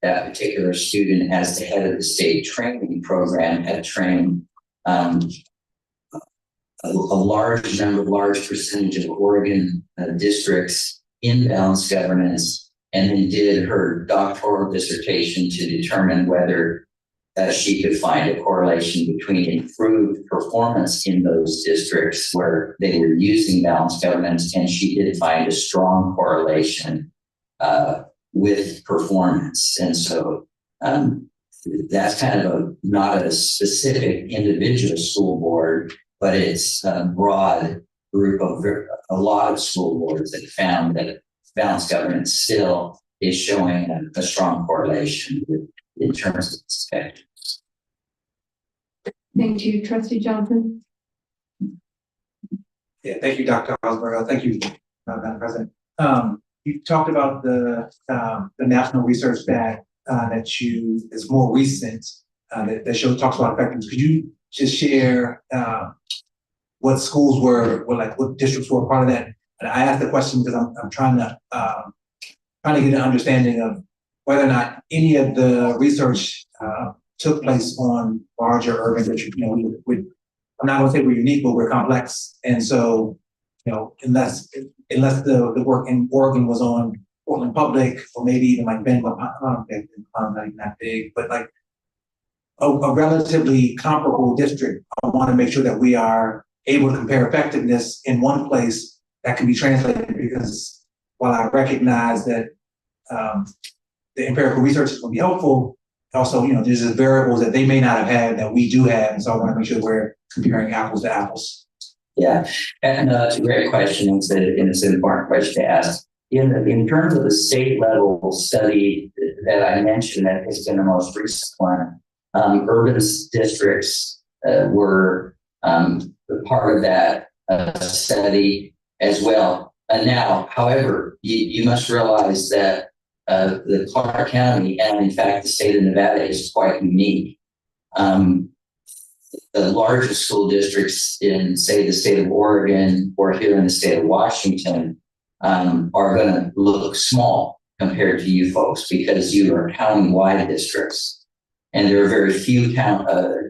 that particular student, as the head of the state training program, had trained a large percentage of Oregon districts in balanced governance, and then did her doctoral dissertation to determine whether she could find a correlation between improved performance in those districts where they were using balanced governance, and she did find a strong correlation with performance. And so that's kind of not a specific individual school board, but it's a broad group of a lot of school boards that found that balanced governance still is showing a strong correlation in terms of spectrum. Thank you, Trustee Johnson. Yeah, thank you, Dr. Osberg. Thank you, Madam President. You talked about the national research that is more recent that talks about effectiveness. Could you just share what schools were like, what districts were part of that? And I asked the question because I'm trying to get an understanding of whether or not any of the research took place on larger urban districts. You know, I'm not going to say we're unique, but we're complex, and so unless the work in Oregon was on Portland Public or maybe even like Bend, not that big, but like a relatively comparable district, I want to make sure that we are able to compare effectiveness in one place that can be translated, because while I recognize that the empirical research is going to be helpful, also, there's just variables that they may not have had that we do have. And so I want to make sure we're comparing apples to apples. Yeah, and it's a great question, and it's an important question to ask. In terms of the state level study that I mentioned, that has been the most recent one, urban districts were part of that study as well. And now, however, you must realize that the Clark County, and in fact the state of Nevada, is quite unique. The largest school districts in, say, the state of Oregon or here in the state of Washington are going to look small compared to you folks, because you are county-wide districts. And there are very few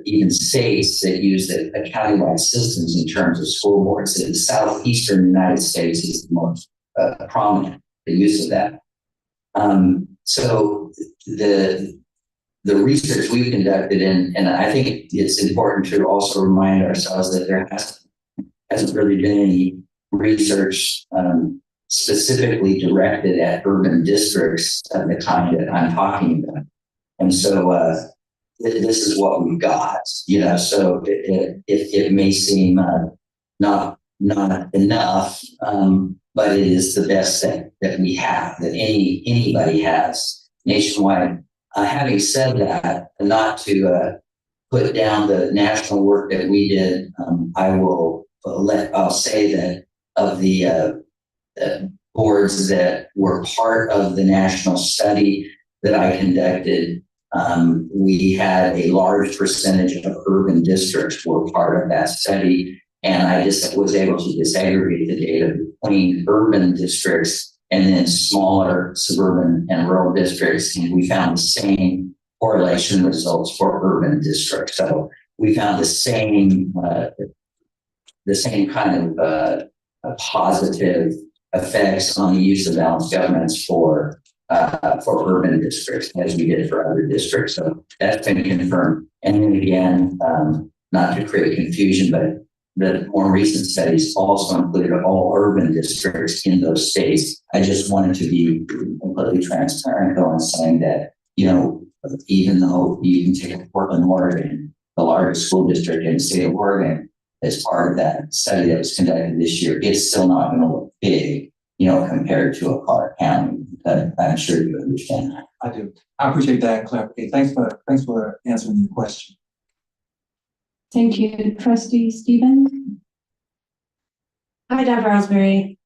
even states that use the county-wide systems in terms of school boards. The southeastern United States is the most prominent, the use of that. So the research we've conducted, and I think it's important to also remind ourselves that there hasn't really been any research specifically directed at urban districts of the kind that I'm talking about. And so this is what we've got, so it may seem not enough, but it is the best that we have, that anybody has nationwide. Having said that, not to put down the national work that we did, I'll say that of the boards that were part of the national study that I conducted, we had a large percentage of urban districts were part of that study. And I just was able to disaggregate the data between urban districts and then smaller suburban and rural districts. And we found the same correlation results for urban districts. So we found the same kind of positive effects on the use of balanced governance for urban districts as we did for other districts. So that's been confirmed. And then again, not to create confusion, but the more recent studies also included all urban districts in those states. I just wanted to be completely transparent on saying that, even though you can take Portland, Oregon, the largest school district in the state of Oregon, as part of that study that was conducted this year, it's still not going to look big, compared to a Clark County. But I'm sure you understand that. I do. I appreciate that clarification. Thanks for answering the question. Thank you, Trustee Stevens. Hi, Dr. Osberry.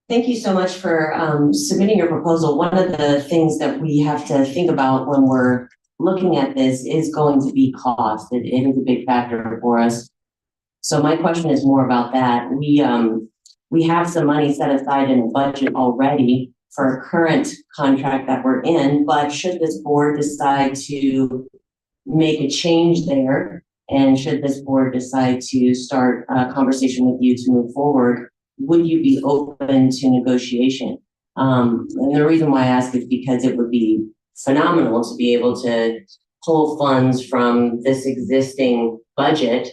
Thank you so much for submitting your proposal. One of the things that we have to think about when we're looking at this is going to be cost. It is a big factor for us. So my question is more about that. We have some money set aside in the budget already for a current contract that we're in, but should this board decide to make a change there, and should this board decide to start a conversation with you to move forward, would you be open to negotiation? And the reason why I ask is because it would be phenomenal to be able to pull funds from this existing budget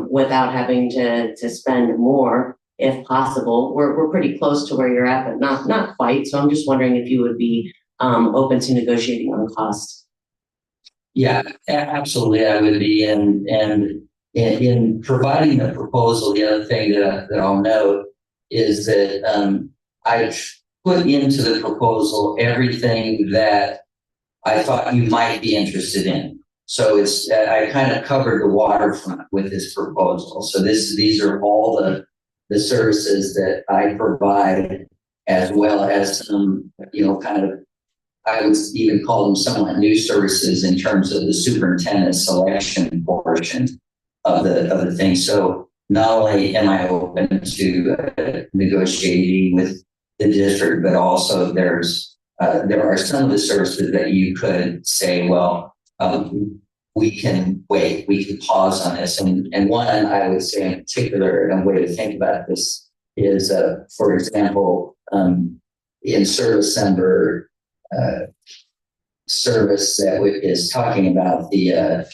without having to spend more, if possible. We're pretty close to where you're at, but not quite. So I'm just wondering if you would be open to negotiating on cost. Yeah, absolutely, I would be, and in providing the proposal, the other thing that I'll note is that I've put into the proposal everything that I thought you might be interested in. So it's I kind of covered the waterfront with this proposal. So these are all the services that I provide, as well as some, kind of, I would even call them somewhat new services in terms of the superintendent selection portion of the thing. So not only am I open to negotiating with the district, but also there are some of the services that you could say, well, we can wait, we can pause on this. And one I would say in particular, and a way to think about this is, for example, in service number service that is talking about the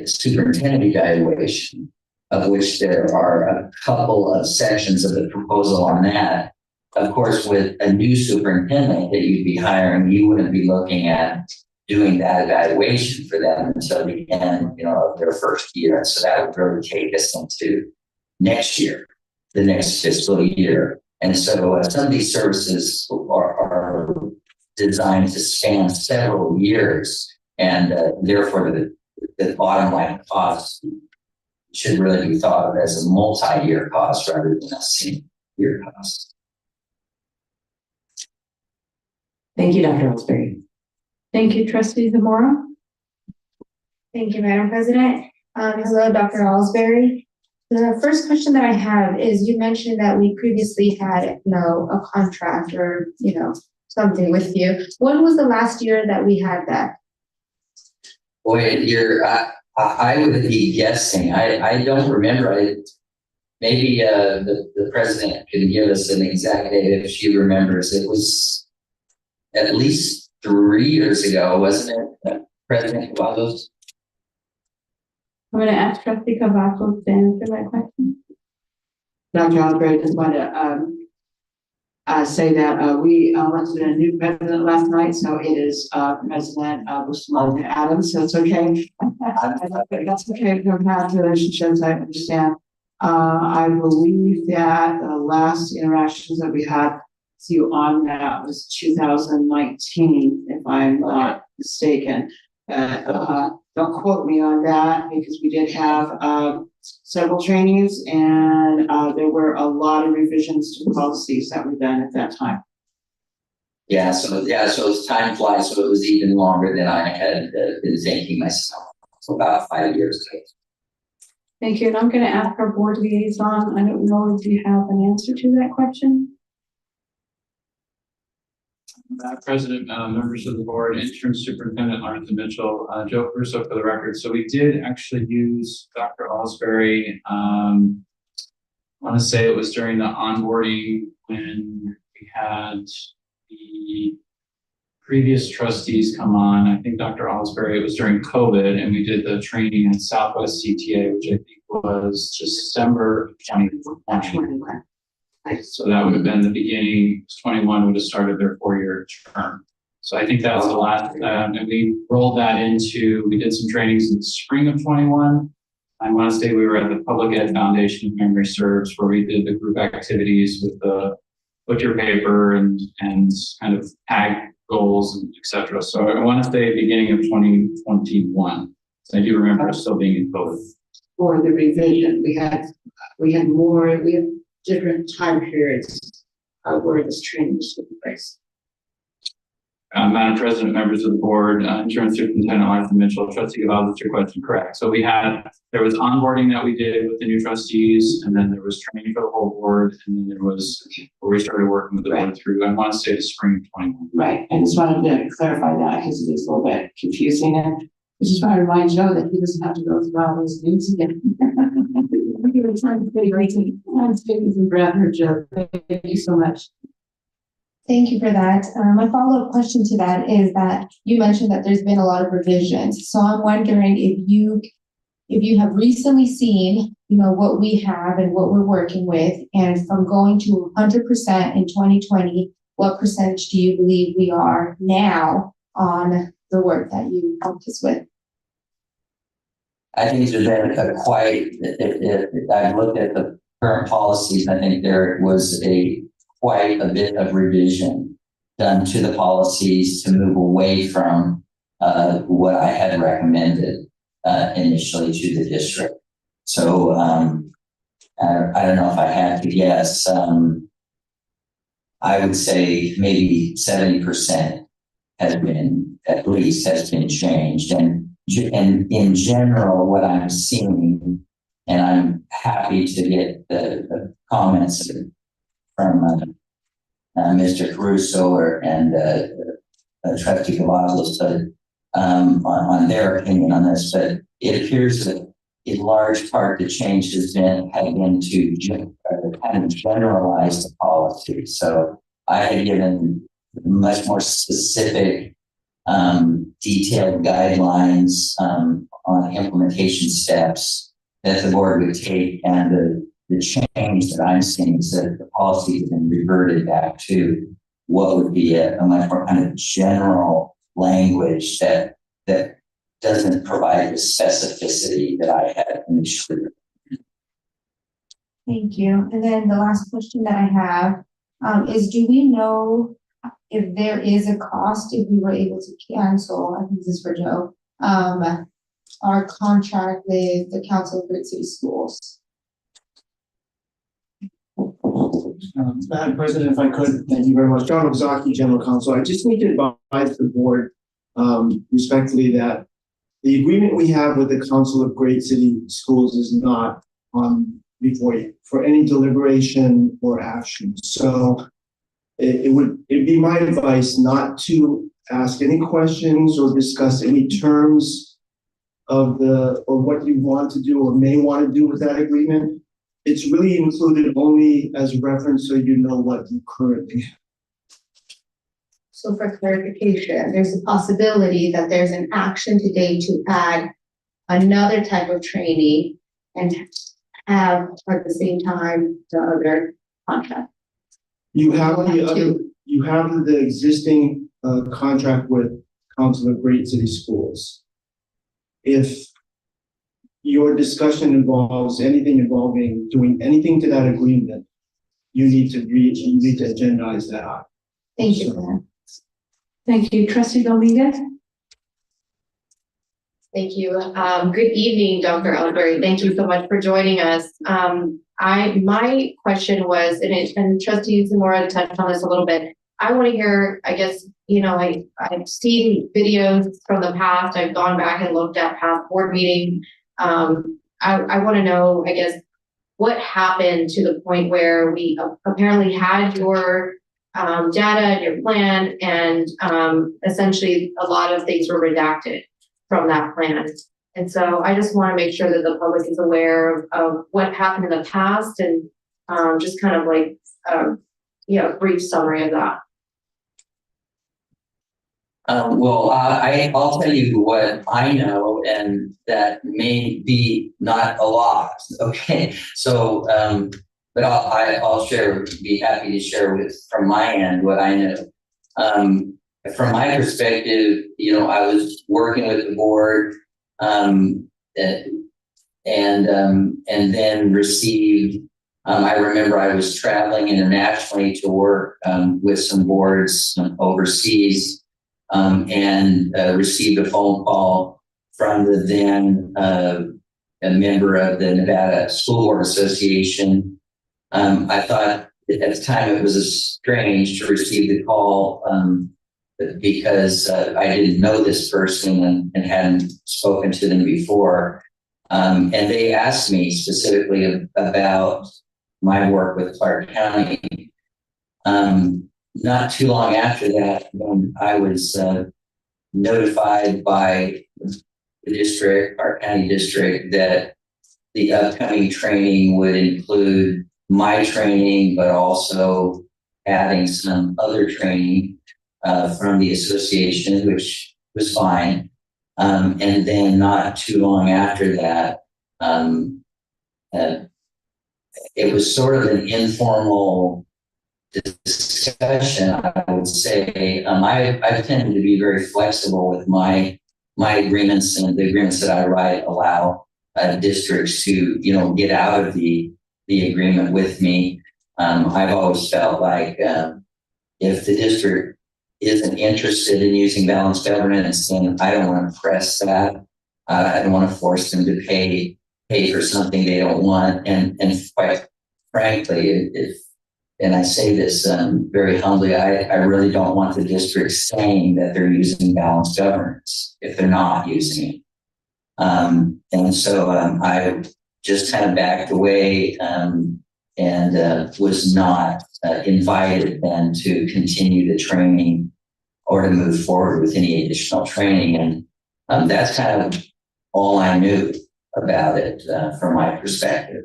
superintendent evaluation, of which there are a couple of sections of the proposal on that. Of course, with a new superintendent that you'd be hiring, you wouldn't be looking at doing that evaluation for them until the end, of their first year. And so that would really take us into next year, the next fiscal year. And so some of these services are designed to span several years, and therefore the bottom line cost should really be thought of as a multi-year cost rather than a single-year cost. Thank you, Dr. Ellsbury. Thank you, Trustee Zamora. Thank you, Madam President. Hello, Dr. Ellsbury. The first question that I have is, you mentioned that we previously had, a contract or, something with you. When was the last year that we had that? Boy, I would be guessing. I don't remember. Maybe the president can give us an exact date if she remembers. It was at least 3 years ago, wasn't it, President Cavazos? I'm going to ask Trustee Cavazos to answer that question. Dr. Osborne, I just want to say that we elected a new president last night, so it is President Bustamante Adams, so it's okay. That's okay for past relationships, I understand. I believe that the last interactions that we had with you on that was 2019, if I'm not mistaken. Don't quote me on that, because we did have several trainings, and there were a lot of revisions to policies that were done at that time. So time flies, so it was even longer than I had been thinking myself. So about 5 years ago. Thank you. And I'm going to ask our board liaison. I don't know if you have an answer to that question. President, members of the board, Interim Superintendent Arthur Mitchell, Joe Caruso for the record. So we did actually use Dr. Ellsbury. I want to say it was during the onboarding when we had the previous trustees come on. I think Dr. Ellsbury, it was during COVID, and we did the training at Southwest CTA, which I think was December 2021. So that would have been the beginning. 21 would have started their 4-year term. So I think that was the last, and we rolled that into, we did some trainings in the spring of 21. I want to say we were at the Public Ed Foundation, if memory serves, where we did the group activities with the butcher paper and kind of ag goals and et cetera. So I want to say beginning of 2021. So I do remember still being in COVID. For the revision, we had different time periods where this training was taking place. Madam President, members of the board, Insurance Superintendent Martha Mitchell, Trustee Gonzalez, your question correct. So there was onboarding that we did with the new trustees, and then there was training for the whole board, and then there was where we started working with the board through, I want to say the spring of 21. Right, I just wanted to clarify that because it is a little bit confusing, and I just want to remind Joe that he doesn't have to go through all those names again. We were trying to figure out some breath here, Joe. Thank you so much. Thank you for that. My follow-up question to that is that you mentioned that there's been a lot of revisions. So I'm wondering if you have recently seen, what we have and what we're working with, and from going to 100% in 2020, what percentage do you believe we are now on the work that you helped us with? I think there's been if I looked at the current policies, I think there was quite a bit of revision done to the policies to move away from what I had recommended initially to the district. So I don't know if I had to guess. I would say maybe 70% has been changed, and in general, what I'm seeing, and I'm happy to get the comments from Mr. Caruso and Trustee Cavazos on their opinion on this, but it appears that in large part the change have been to kind of generalize the policy. So I had given much more specific, detailed guidelines on implementation steps that the board would take, and the change that I'm seeing is that the policy has been reverted back to what would be a much more kind of general language that doesn't provide the specificity that I had initially. Thank you. And then the last question that I have is, do we know if there is a cost if we were able to cancel, I think this is for Joe, our contract with the Council of Great City Schools? Madam President, if I could, thank you very much. John Ozaki, General Counsel. I just need to advise the board respectfully that the agreement we have with the Council of Great City Schools is not on before you for any deliberation or action. So it'd be my advice not to ask any questions or discuss any terms of what you want to do or may want to do with that agreement. It's really included only as reference so you know what you currently have. So for clarification, there's a possibility that there's an action today to add another type of training and have at the same time the other contract. You have the existing contract with Council of Great City Schools. If your discussion involves anything involving doing anything to that agreement, you need to agendize that. Thank you for that. Thank you. Trustee Dominguez? Thank you. Good evening, Dr. Ellsbury. Thank you so much for joining us. My question was, and Trustee Zamora touched on this a little bit. I want to hear, I guess, I've seen videos from the past. I've gone back and looked at past board meetings. I want to know, I guess, what happened to the point where we apparently had your data and your plan, and essentially a lot of things were redacted from that plan. And so I just want to make sure that the public is aware of what happened in the past, and just kind of like a brief summary of that. I'll tell you what I know, and that may be not a lot. Okay, so but I'll be happy to share from my end what I know. From my perspective, I was working with the board, and then received. I remember I was traveling internationally to work with some boards overseas. And received a phone call from the then a member of the Nevada School Board Association. I thought at the time it was strange to receive the call because I didn't know this person and hadn't spoken to them before. And they asked me specifically about my work with Clark County. Not too long after that, when I was notified by the district, Clark County District, that the upcoming training would include my training, but also adding some other training from the association, which was fine. And then not too long after that, it was sort of an informal discussion, I would say. I tended to be very flexible with my agreements, and the agreements that I write allow districts to, get out of the agreement with me. I've always felt like if the district isn't interested in using balanced governance, then I don't want to press that. I don't want to force them to pay for something they don't want. And quite frankly, and I say this very humbly, I really don't want the district saying that they're using balanced governance if they're not using it. And so I just kind of backed away and was not invited then to continue the training or to move forward with any additional training. And that's kind of all I knew about it from my perspective.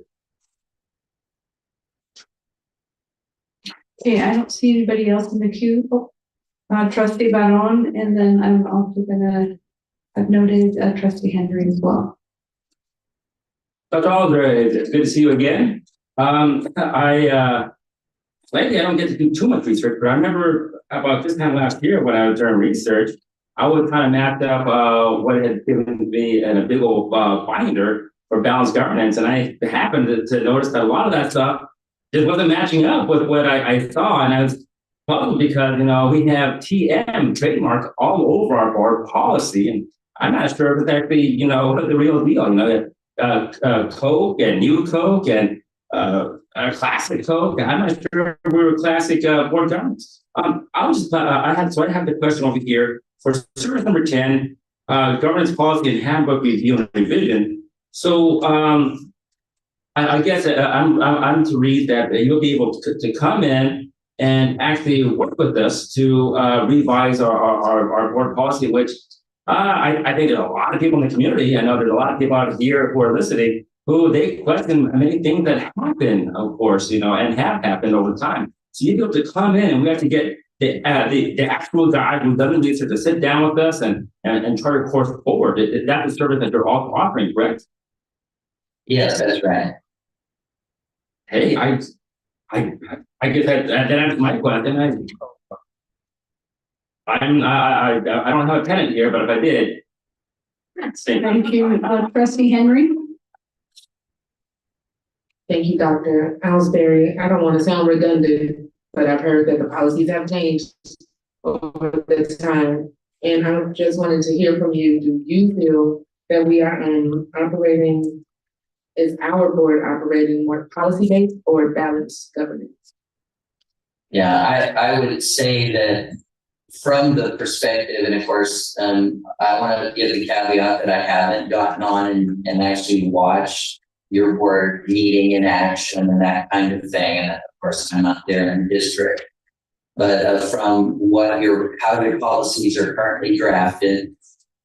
Okay, I don't see anybody else in the queue. Trustee Baron, and then I'm also I've noted Trustee Henry as well. Dr. Oliver, it's good to see you again. Lately I don't get to do too much research, but I remember about this time last year when I was doing research, I was kind of mapped up what had given me in a big old binder for balanced governance, and I happened to notice that a lot of that stuff just wasn't matching up with what I saw, and I was puzzled because we have TM trademarked all over our board policy, and I'm not sure if it's actually the real deal. Coke and New Coke and classic Coke. I'm not sure if we were classic board governance. I have the question over here for service number 10, governance policy and handbook review and revision. So I guess I'm to read that you'll be able to come in and actually work with us to revise our board policy, which I think there's a lot of people in the community. I know there's a lot of people out here who are listening who they question many things that happen, of course, and have happened over time. So you'll be able to come in and we have to get the actual guy who doesn't research to sit down with us and chart a course forward. That's the service that you're also offering, correct? Yes, that's right. Hey, I guess that answers my question. I don't have a tenant here, but if I did. Thank you. Trustee Henry? Thank you, Dr. Ellsbury. I don't want to sound redundant, but I've heard that the policies have changed over this time. And I just wanted to hear from you. Do you feel that we are is our board operating more policy-based or balanced governance? Yeah, I would say that from the perspective, and of course, I want to give the caveat that I haven't gotten on and actually watched your board meeting in action and that kind of thing. And of course, I'm not there in the district. But from how your policies are currently drafted,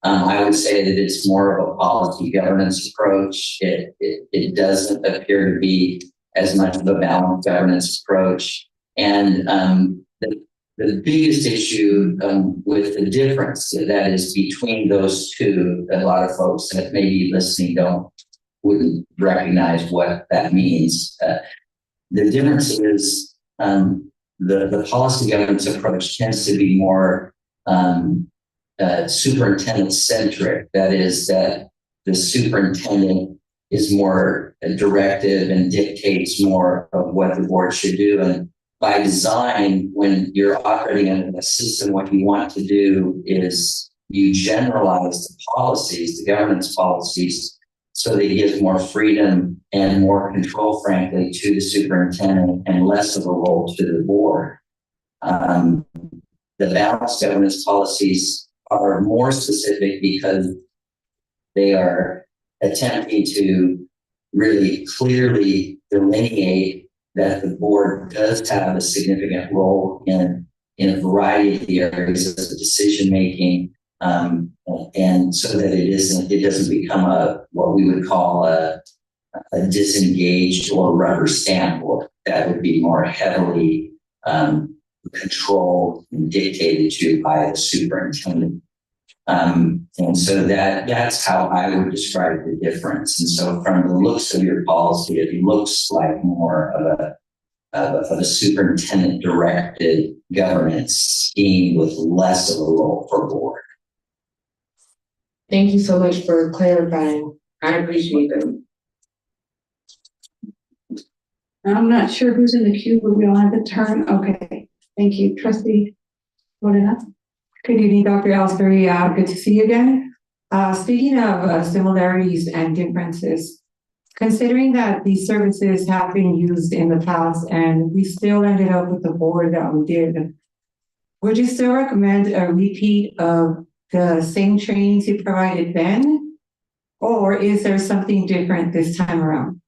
I would say that it's more of a policy governance approach. It doesn't appear to be as much of a balanced governance approach. And the biggest issue with the difference that is between those two, a lot of folks that may be listening wouldn't recognize what that means. The difference is the policy governance approach tends to be more superintendent centric. That is, that the superintendent is more directive and dictates more of what the board should do. And by design, when you're operating in a system, what you want to do is you generalize the policies, the governance policies, so that it gives more freedom and more control, frankly, to the superintendent and less of a role to the board. the balanced governance policies are more specific because they are attempting to really clearly delineate that the board does have a significant role in a variety of the areas of decision making, and so that it doesn't become what we would call a disengaged or rubber stamp board that would be more heavily controlled and dictated to by the superintendent. And so that's how I would describe the difference. And so from the looks of your policy, it looks like more of a superintendent directed governance scheme with less of a role for board. Thank you so much for clarifying. I appreciate it. I'm not sure who's in the queue, but we all have a turn. Okay, thank you, Trustee. What enough? Good evening, Dr. Ellsbury. Good to see you again. Speaking of similarities and differences, considering that these services have been used in the past and we still ended up with the board that we did, would you still recommend a repeat of the same trainings you provided then? Or is there something different this time around?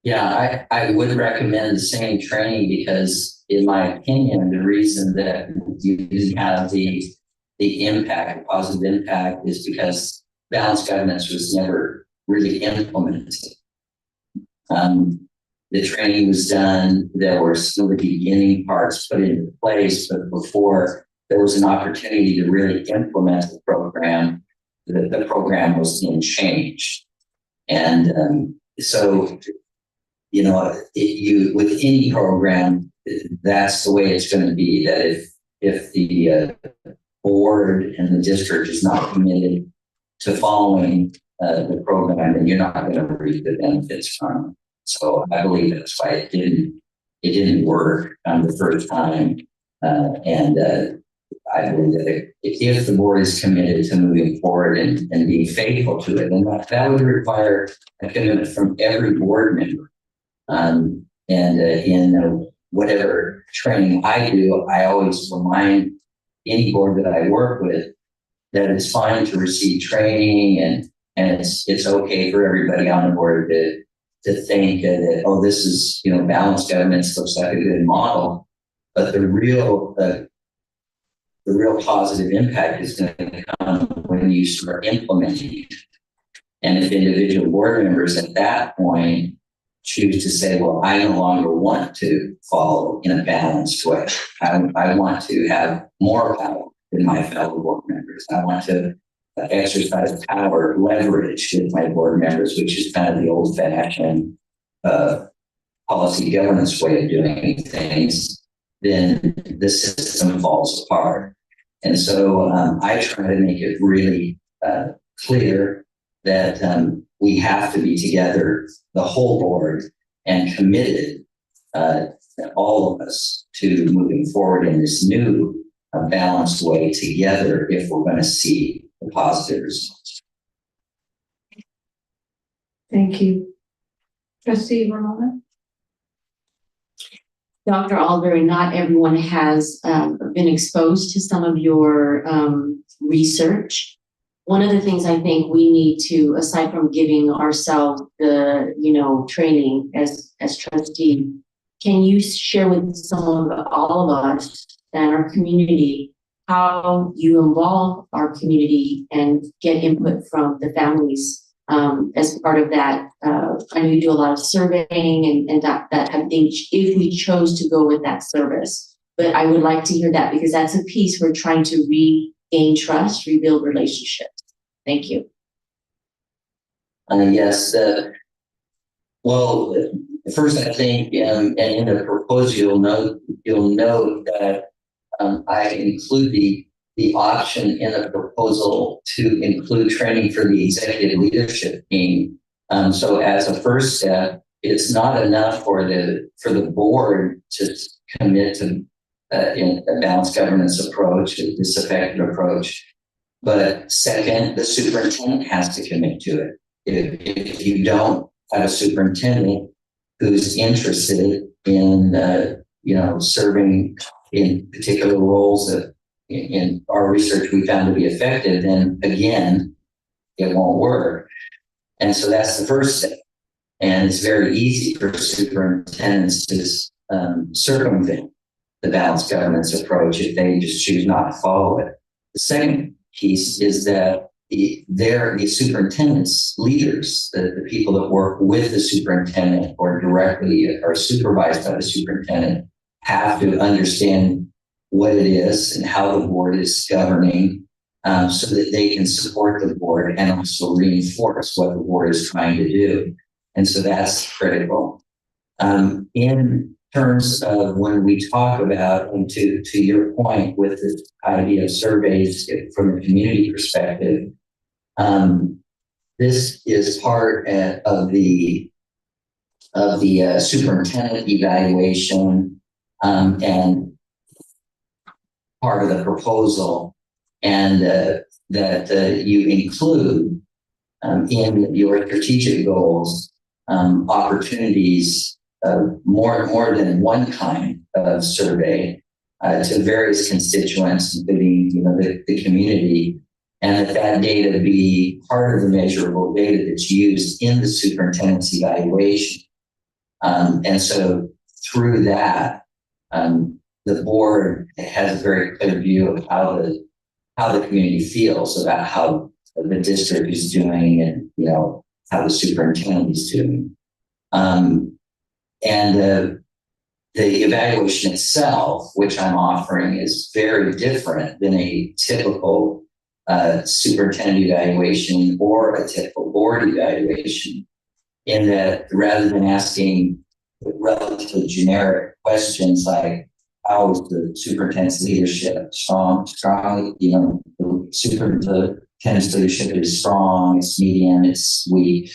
Yeah, I would recommend the same training because, in my opinion, the reason that you have the impact, positive impact, is because balanced governance was never really implemented. The training was done, there were some of the beginning parts put into place, but before there was an opportunity to really implement the program, the program was in change. And so, you know, with any program, that's the way it's going to be, that if the board and the district is not committed to following the program, then you're not going to reap the benefits from it. So I believe that's why it didn't work the first time. I believe that if the board is committed to moving forward and being faithful to it, then that would require a commitment from every board member. In whatever training I do, I always remind any board that I work with that it's fine to receive training and it's okay for everybody on the board to think that, oh, this is, balanced governance looks like a good model, but the real positive impact is going to come when you start implementing it. And if individual board members at that point choose to say, well, I no longer want to follow in a balanced way. I want to have more power than my fellow board members. I want to exercise power, leverage with my board members, which is kind of the old-fashioned policy governance way of doing things. Then the system falls apart. And so I try to make it really clear that we have to be together, the whole board, and committed, all of us, to moving forward in this new balanced way together if we're going to see the positive results. Thank you. Trustee Ramona? Dr. Albury, not everyone has been exposed to some of your research. One of the things I think we need to, aside from giving ourselves the, training as trustees, can you share with all of us and our community how you involve our community and get input from the families as part of that? I know you do a lot of surveying and that type of thing, if we chose to go with that service. But I would like to hear that, because that's a piece we're trying to regain trust, rebuild relationships. Thank you. Yes. Well, first, I think, and in the proposal, you'll note that I include the option in the proposal to include training for the executive leadership team. So as a first step, it's not enough for the board to commit to a balanced governance approach, this effective approach. But second, the superintendent has to commit to it. If you don't have a superintendent who's interested in, serving in particular roles that in our research we found to be effective, then again, it won't work. And so that's the first step. And it's very easy for superintendents to circumvent the balanced governance approach if they just choose not to follow it. The second piece is that the superintendents, leaders, the people that work with the superintendent or directly are supervised by the superintendent have to understand what it is and how the board is governing, so that they can support the board and also reinforce what the board is trying to do. And so that's critical. In terms of when we talk about, and to your point with this idea of surveys from a community perspective, this is part of the superintendent evaluation, and part of the proposal, and that you include in your strategic goals opportunities of more than one kind of survey to various constituents, including the community, and that data be part of the measurable data that's used in the superintendent's evaluation. And so through that, the board has a very clear view of how the community feels about how the district is doing, and how the superintendent is doing. And the evaluation itself, which I'm offering, is very different than a typical superintendent evaluation or a typical board evaluation, in that rather than asking relatively generic questions like, how is the superintendent's leadership strong, the superintendent's leadership is strong, it's medium, it's weak.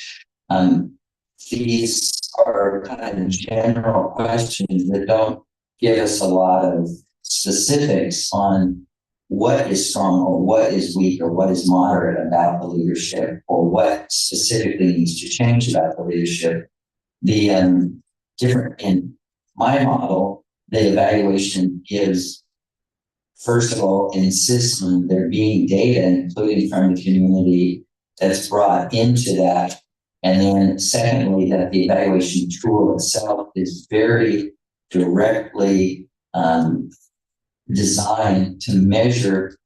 These are kind of general questions that don't give us a lot of specifics on what is strong or what is weak or what is moderate about the leadership, or what specifically needs to change about the leadership. The different in my model, the evaluation gives, first of all, insists on there being data, including from the community, that's brought into that. And then secondly, that the evaluation tool itself is very directly designed to measure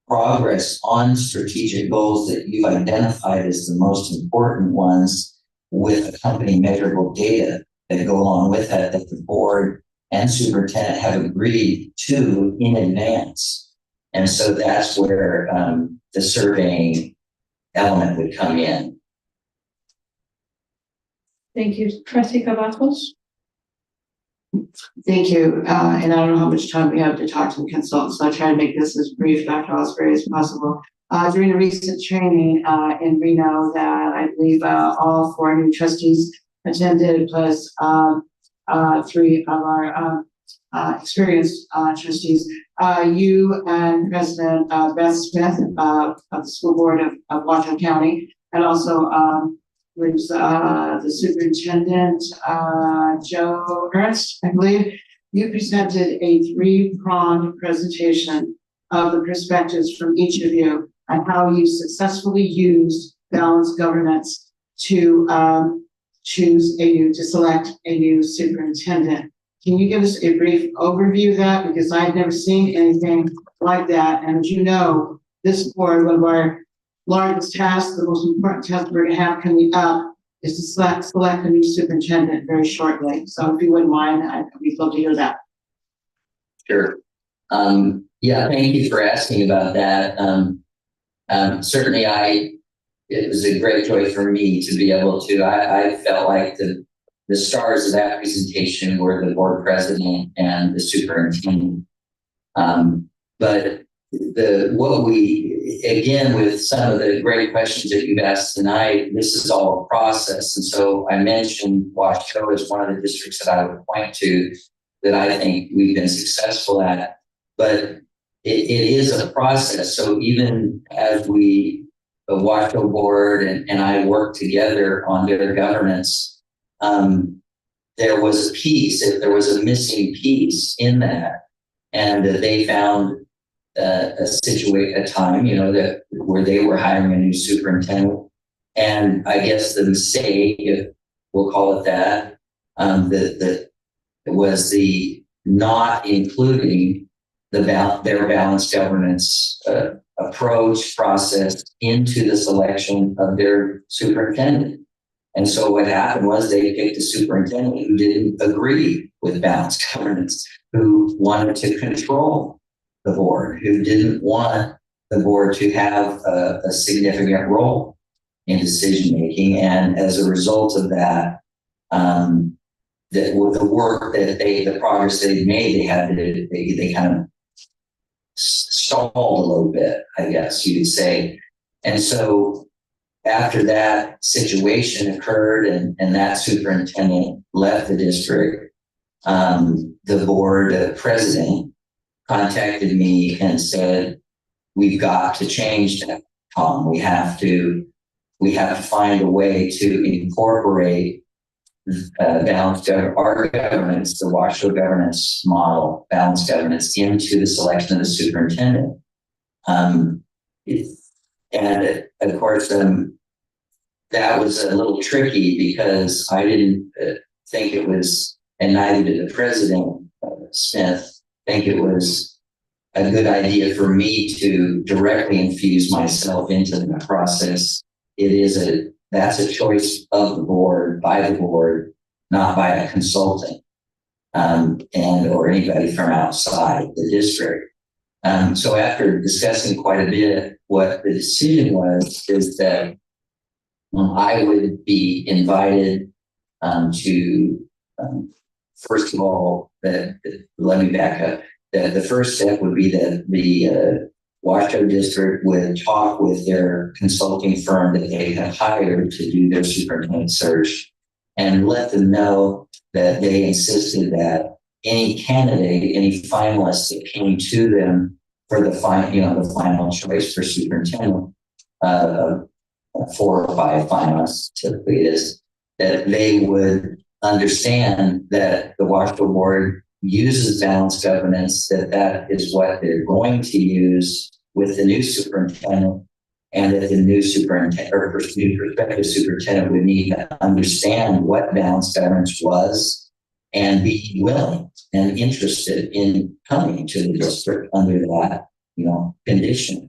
progress on strategic goals that you've identified as the most important ones, with accompanying measurable data that go along with that the board and superintendent have agreed to in advance. And so that's where the surveying element would come in. Thank you. Trustee Cavazos? Thank you. And I don't know how much time we have to talk to the consultants, so I'll try to make this as brief, Dr. Osbury, as possible. During a recent training in Reno that I believe all 4 new trustees attended, plus 3 of our experienced trustees, you and President Beth Smith of the School Board of Washington County, and also was the superintendent, Joe Ernst, I believe. You presented a 3-pronged presentation of the perspectives from each of you on how you successfully used balanced governance to select a new superintendent. Can you give us a brief overview of that? Because I've never seen anything like that. And as you know, this board, one of our largest tasks, the most important task we're going to have coming up, is to select a new superintendent very shortly. So if you wouldn't mind, I'd be glad to hear that. Sure. Yeah, thank you for asking about that. Certainly it was a great joy for me to be able to, I felt like the stars of that presentation were the board president and the superintendent. But again, with some of the great questions that you've asked tonight, this is all a process. And so I mentioned Washoe as one of the districts that I would point to that I think we've been successful at, but it is a process. So even as the Washoe board and I worked together on their governance, there was a missing piece in that. And they found a time, that where they were hiring a new superintendent. And I guess the mistake, if we'll call it that, that was the not including their balanced governance approach process into the selection of their superintendent. And so what happened was they picked a superintendent who didn't agree with balanced governance, who wanted to control the board, who didn't want the board to have a significant role in decision making. And as a result of that, with the work that the progress they made, they kind of stalled a little bit, I guess you would say. And so after that situation occurred and that superintendent left the district, the board president contacted me and said, we've got to change that, Tom. We have to find a way to incorporate balanced our governance, the Washoe governance model, balanced governance into the selection of the superintendent. And of course, that was a little tricky because I didn't think it was, and neither did the president, Smith, think it was a good idea for me to directly infuse myself into the process. That's a choice of the board, by the board, not by a consultant, or anybody from outside the district. So after discussing quite a bit, what the decision is that I would be invited to, first of all, let me back up. The first step would be that the Washoe District would talk with their consulting firm that they had hired to do their superintendent search and let them know that they insisted that any candidate, any finalist that came to them for the final choice for superintendent, 4 or 5 finalists typically is, that they would understand that the Washoe Board uses balanced governance, that is what they're going to use with the new superintendent, and that the new superintendent or new prospective superintendent would need to understand what balanced governance was and be willing and interested in coming to the district under that, condition.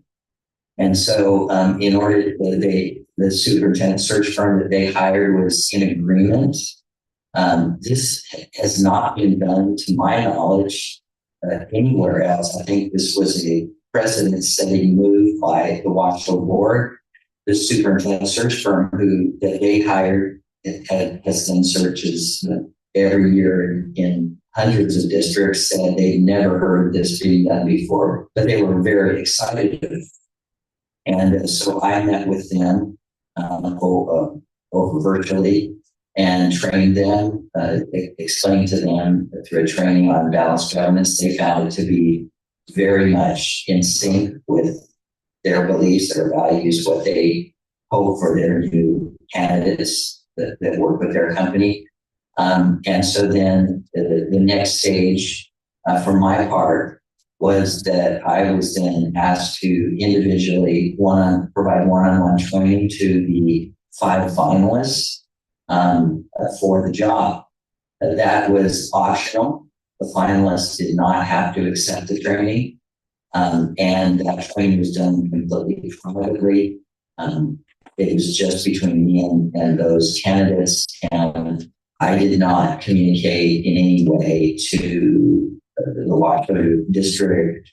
And so, in order, the superintendent search firm that they hired was in agreement. This has not been done, to my knowledge, anywhere else. I think this was a precedent-setting move by the Washoe Board. The superintendent search firm that they hired has done searches every year in hundreds of districts, and they've never heard this being done before, but they were very excited. And so I met with them over virtually and trained them, explained to them through a training on balanced governance. They found it to be very much in sync with their beliefs, their values, what they hope for their new candidates that work with their company. And so then the next stage for my part was that I was then asked to individually provide one-on-one training to the 5 finalists for the job. That was optional. The finalists did not have to accept the training. And that training was done completely privately. It was just between me and those candidates. And I did not communicate in any way to the Washoe District,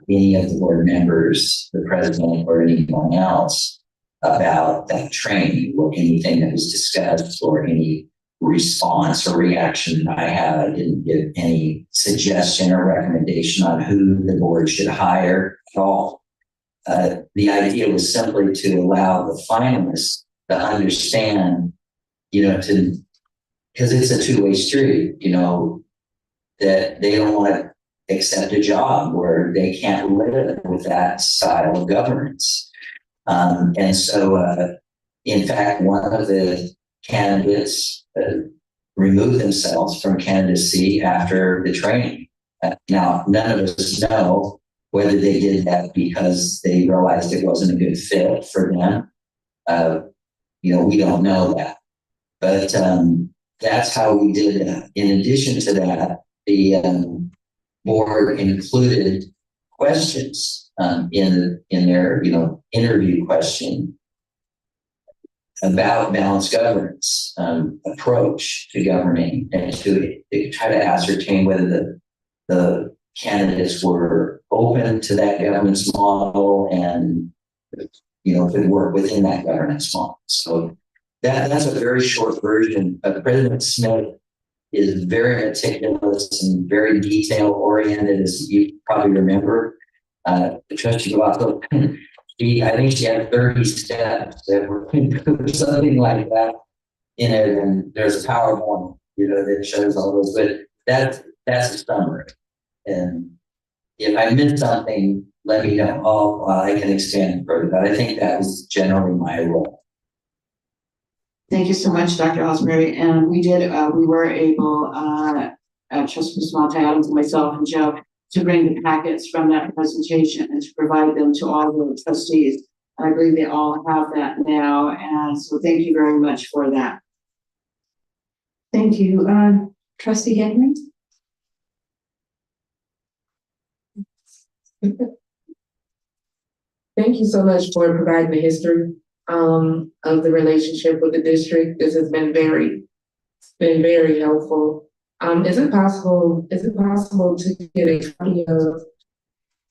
any of the board members, the president, or anyone else about that training or anything that was discussed or any response or reaction I had. I didn't give any suggestion or recommendation on who the board should hire at all. The idea was simply to allow the finalists to understand, because it's a two-way street, that they don't want to accept a job where they can't live with that style of governance. And so, in fact, one of the candidates removed themselves from candidacy after the training. Now, none of us know whether they did that because they realized it wasn't a good fit for them. We don't know that. But that's how we did that. In addition to that, the board included questions in their interview question about balanced governance approach to governing, and to try to ascertain whether the candidates were open to that governance model and could work within that governance model. So that's a very short version. President Smith is very meticulous and very detail oriented, as you probably remember. Trustee Galasso, I think she had 30 steps that were something like that in it, and there's a PowerPoint, that shows all those. But that's a summary. And if I missed something, let me know. I can expand further. But I think that was generally my role. Thank you so much, Dr. Osbury. And we were able, Trustee Smonte Adams and myself and Joe, to bring the packets from that presentation and to provide them to all the trustees. I believe they all have that now. And so thank you very much for that. Thank you. Trustee Henry? Thank you so much for providing the history of the relationship with the district. This has been very helpful. Is it possible to get a copy of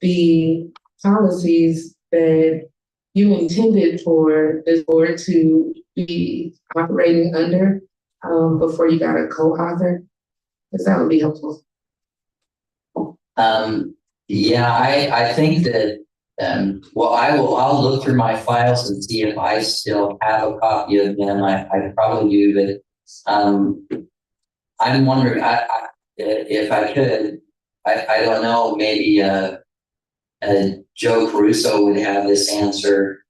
the policies that you intended for this board to be operating under before you got a co-author? Because that would be helpful. Yeah, I think that, I'll look through my files and see if I still have a copy of them. I probably do, but I'm wondering if I could, I don't know, maybe Joe Caruso would have this answer.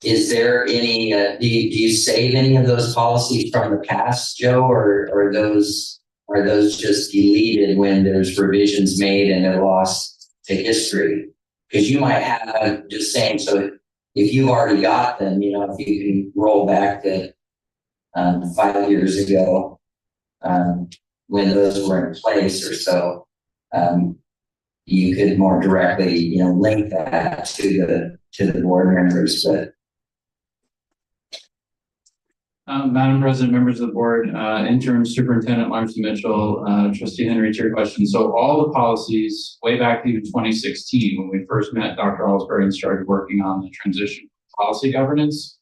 Is there any, do you save any of those policies from the past, Joe, or are those just deleted when there's revisions made and they're lost to history? Because you might have, I'm just saying, so if you've already got them, if you can roll back to 5 years ago, when those were in place or so, you could more directly, link that to the board members. But Madam President, members of the board, Interim Superintendent Lawrence Mitchell, Trustee Henry, to your question. So all the policies way back to 2016, when we first met Dr. Alsbury and started working on the transition policy governance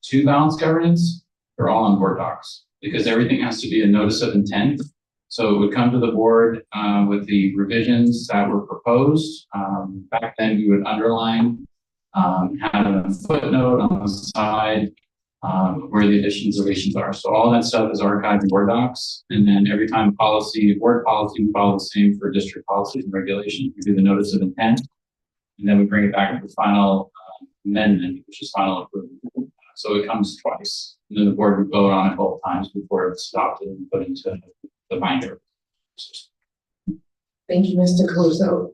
to balanced governance, they're all on board docs because everything has to be a notice of intent. So it would come to the board with the revisions that were proposed. Back then, we would underline, have a footnote on the side, where the additions, deletions are. So all that stuff is archived in Word docs. And then every time board policy, we follow the same for district policies and regulations. We do the notice of intent, and then we bring it back to the final amendment, which is final approval. So it comes twice. And then the board would vote on it both times before it's adopted and put into the binder. Thank you, Mr. Caruso.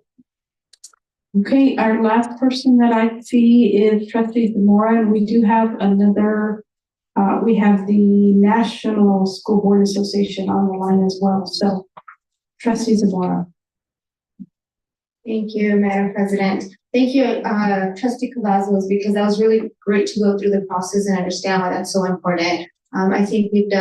Okay, our last person that I see is Trustee Zamora, and we do have another, we have the National School Board Association on the line as well. So, Trustee Zamora. Thank you, Madam President. Thank you, Trustee Cavazos, because that was really great to go through the process and understand why that's so important. I think we've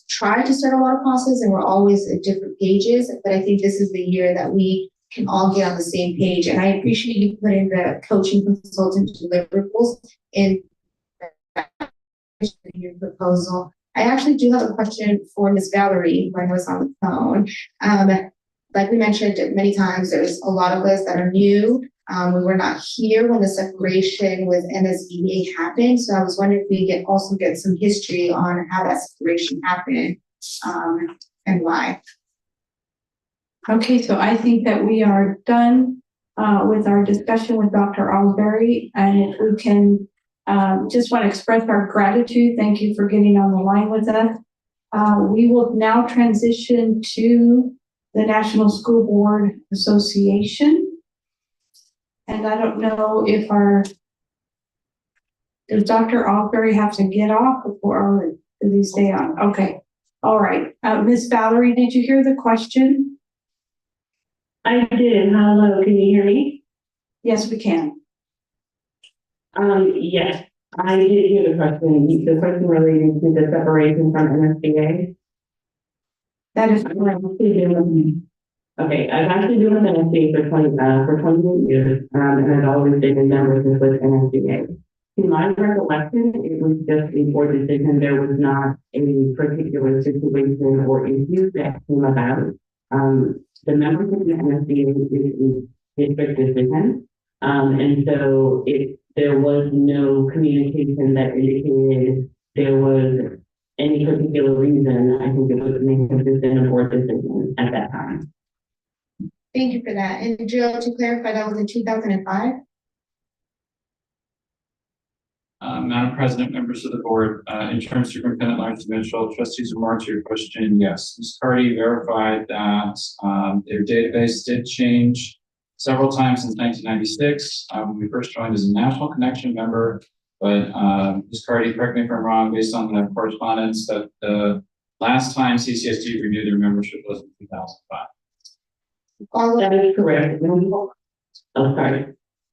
tried to start a lot of process and we're always at different pages, but I think this is the year that we can all get on the same page. And I appreciate you putting the coaching consultant deliverables in your proposal. I actually do have a question for Ms. Valerie when I was on the phone. Like we mentioned many times, there's a lot of us that are new. We were not here when the separation with MSBA happened. So I was wondering if we also get some history on how that separation happened and why. Okay, so I think that we are done with our discussion with Dr. Alsbury, and if we can just want to express our gratitude. Thank you for getting on the line with us. We will now transition to the National School Board Association. And I don't know if does Dr. Albury have to get off or does he stay on? Okay, all right. Miss Valerie, did you hear the question? I did. Hello, can you hear me? Yes, we can. Yes, I did hear the question. The question related to the separation from MSBA. That is correct. Okay, I've actually been with MSBA for 28 years, and I've always been a member with MSBA. To my recollection, it was just a board decision. There was not a particular situation or issue that came about. The members of the MSBA is a district decision. And so there was no communication that indicated there was any particular reason. I think it was been a board decision at that time. Thank you for that. And Jill, to clarify, that was in 2005? Madam President, members of the board, Interim Superintendent Lawrence Mitchell, trustees, more to your question, yes. Ms. Carty verified that their database did change several times since 1996. When we first joined as a National Connection member, but Ms. Carty, correct me if I'm wrong, based on the correspondence that the last time CCSD renewed their membership was in 2005. That is correct. Oh, sorry.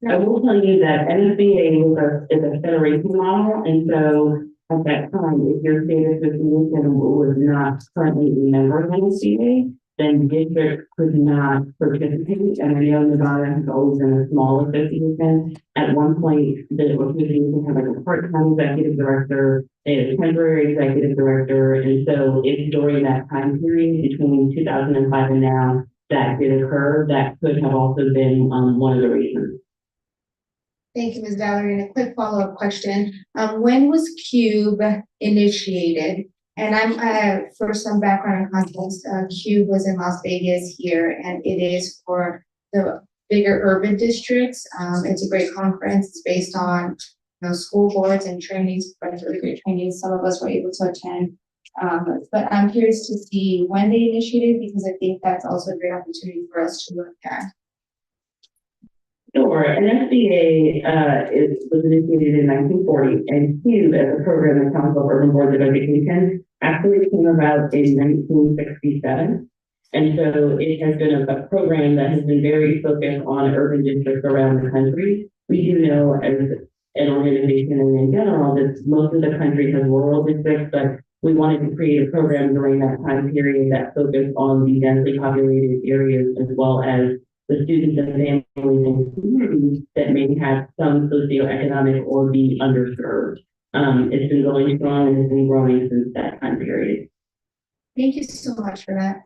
I will tell you that MSBA is a federation model, and so at that time, if your state association was not currently a member of MSBA, then district could not participate. And I know Nevada has always been a small association. At one point, the association had like a part-time executive director, a temporary executive director, and so if during that time period between 2005 and now that did occur, that could have also been one of the reasons. Thank you, Ms. Valerie. And a quick follow-up question. When was CUBE initiated? And I'm, for some background and context, CUBE was in Las Vegas here, and it is for the bigger urban districts. It's a great conference. It's based on, school boards and trainings, but really great trainings. Some of us were able to attend. But I'm curious to see when they initiated, because I think that's also a great opportunity for us to look at. Sure, and SBA was initiated in 1940, and CUBE, as a program of Council of Urban Boards of Education, actually came about in 1967. And so it has been a program that has been very focused on urban districts around the country. We do know as an organization and in general that most of the country has rural districts, but we wanted to create a program during that time period that focused on the densely populated areas as well as the students and families and communities that may have some socioeconomic or be underserved. It's been going strong and has been growing since that time period. Thank you so much for that.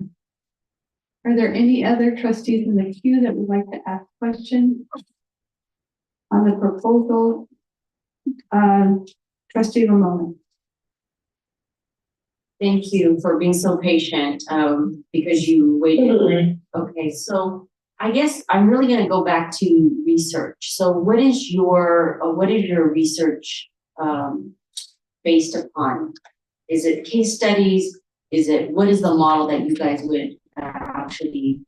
Are there any other trustees in the queue that would like to ask questions on the proposal? Trustee Ramona. Thank you for being so patient, because you waited. Absolutely. Okay, so I guess I'm really going to go back to research. So what is your research based upon? Is it case studies? What is the model that you guys would actually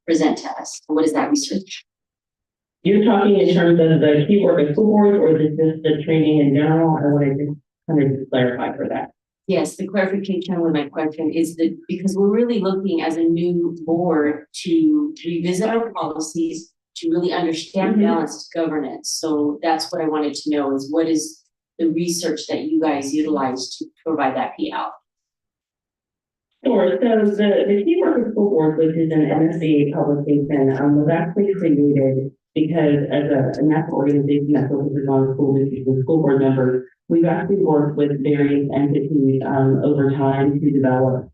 present to us? What is that research? You're talking in terms of the key work of school boards, or is it just the training in general? I want to just kind of clarify for that. Yes, the clarification with my question is that because we're really looking as a new board to revisit our policies to really understand balanced governance. So that's what I wanted to know is what is the research that you guys utilize to provide that payout? Sure. So the key work of school boards, which is an MSBA publication, was actually created because as a national organization that focuses on school districts and school board members, we've actually worked with various entities over time to develop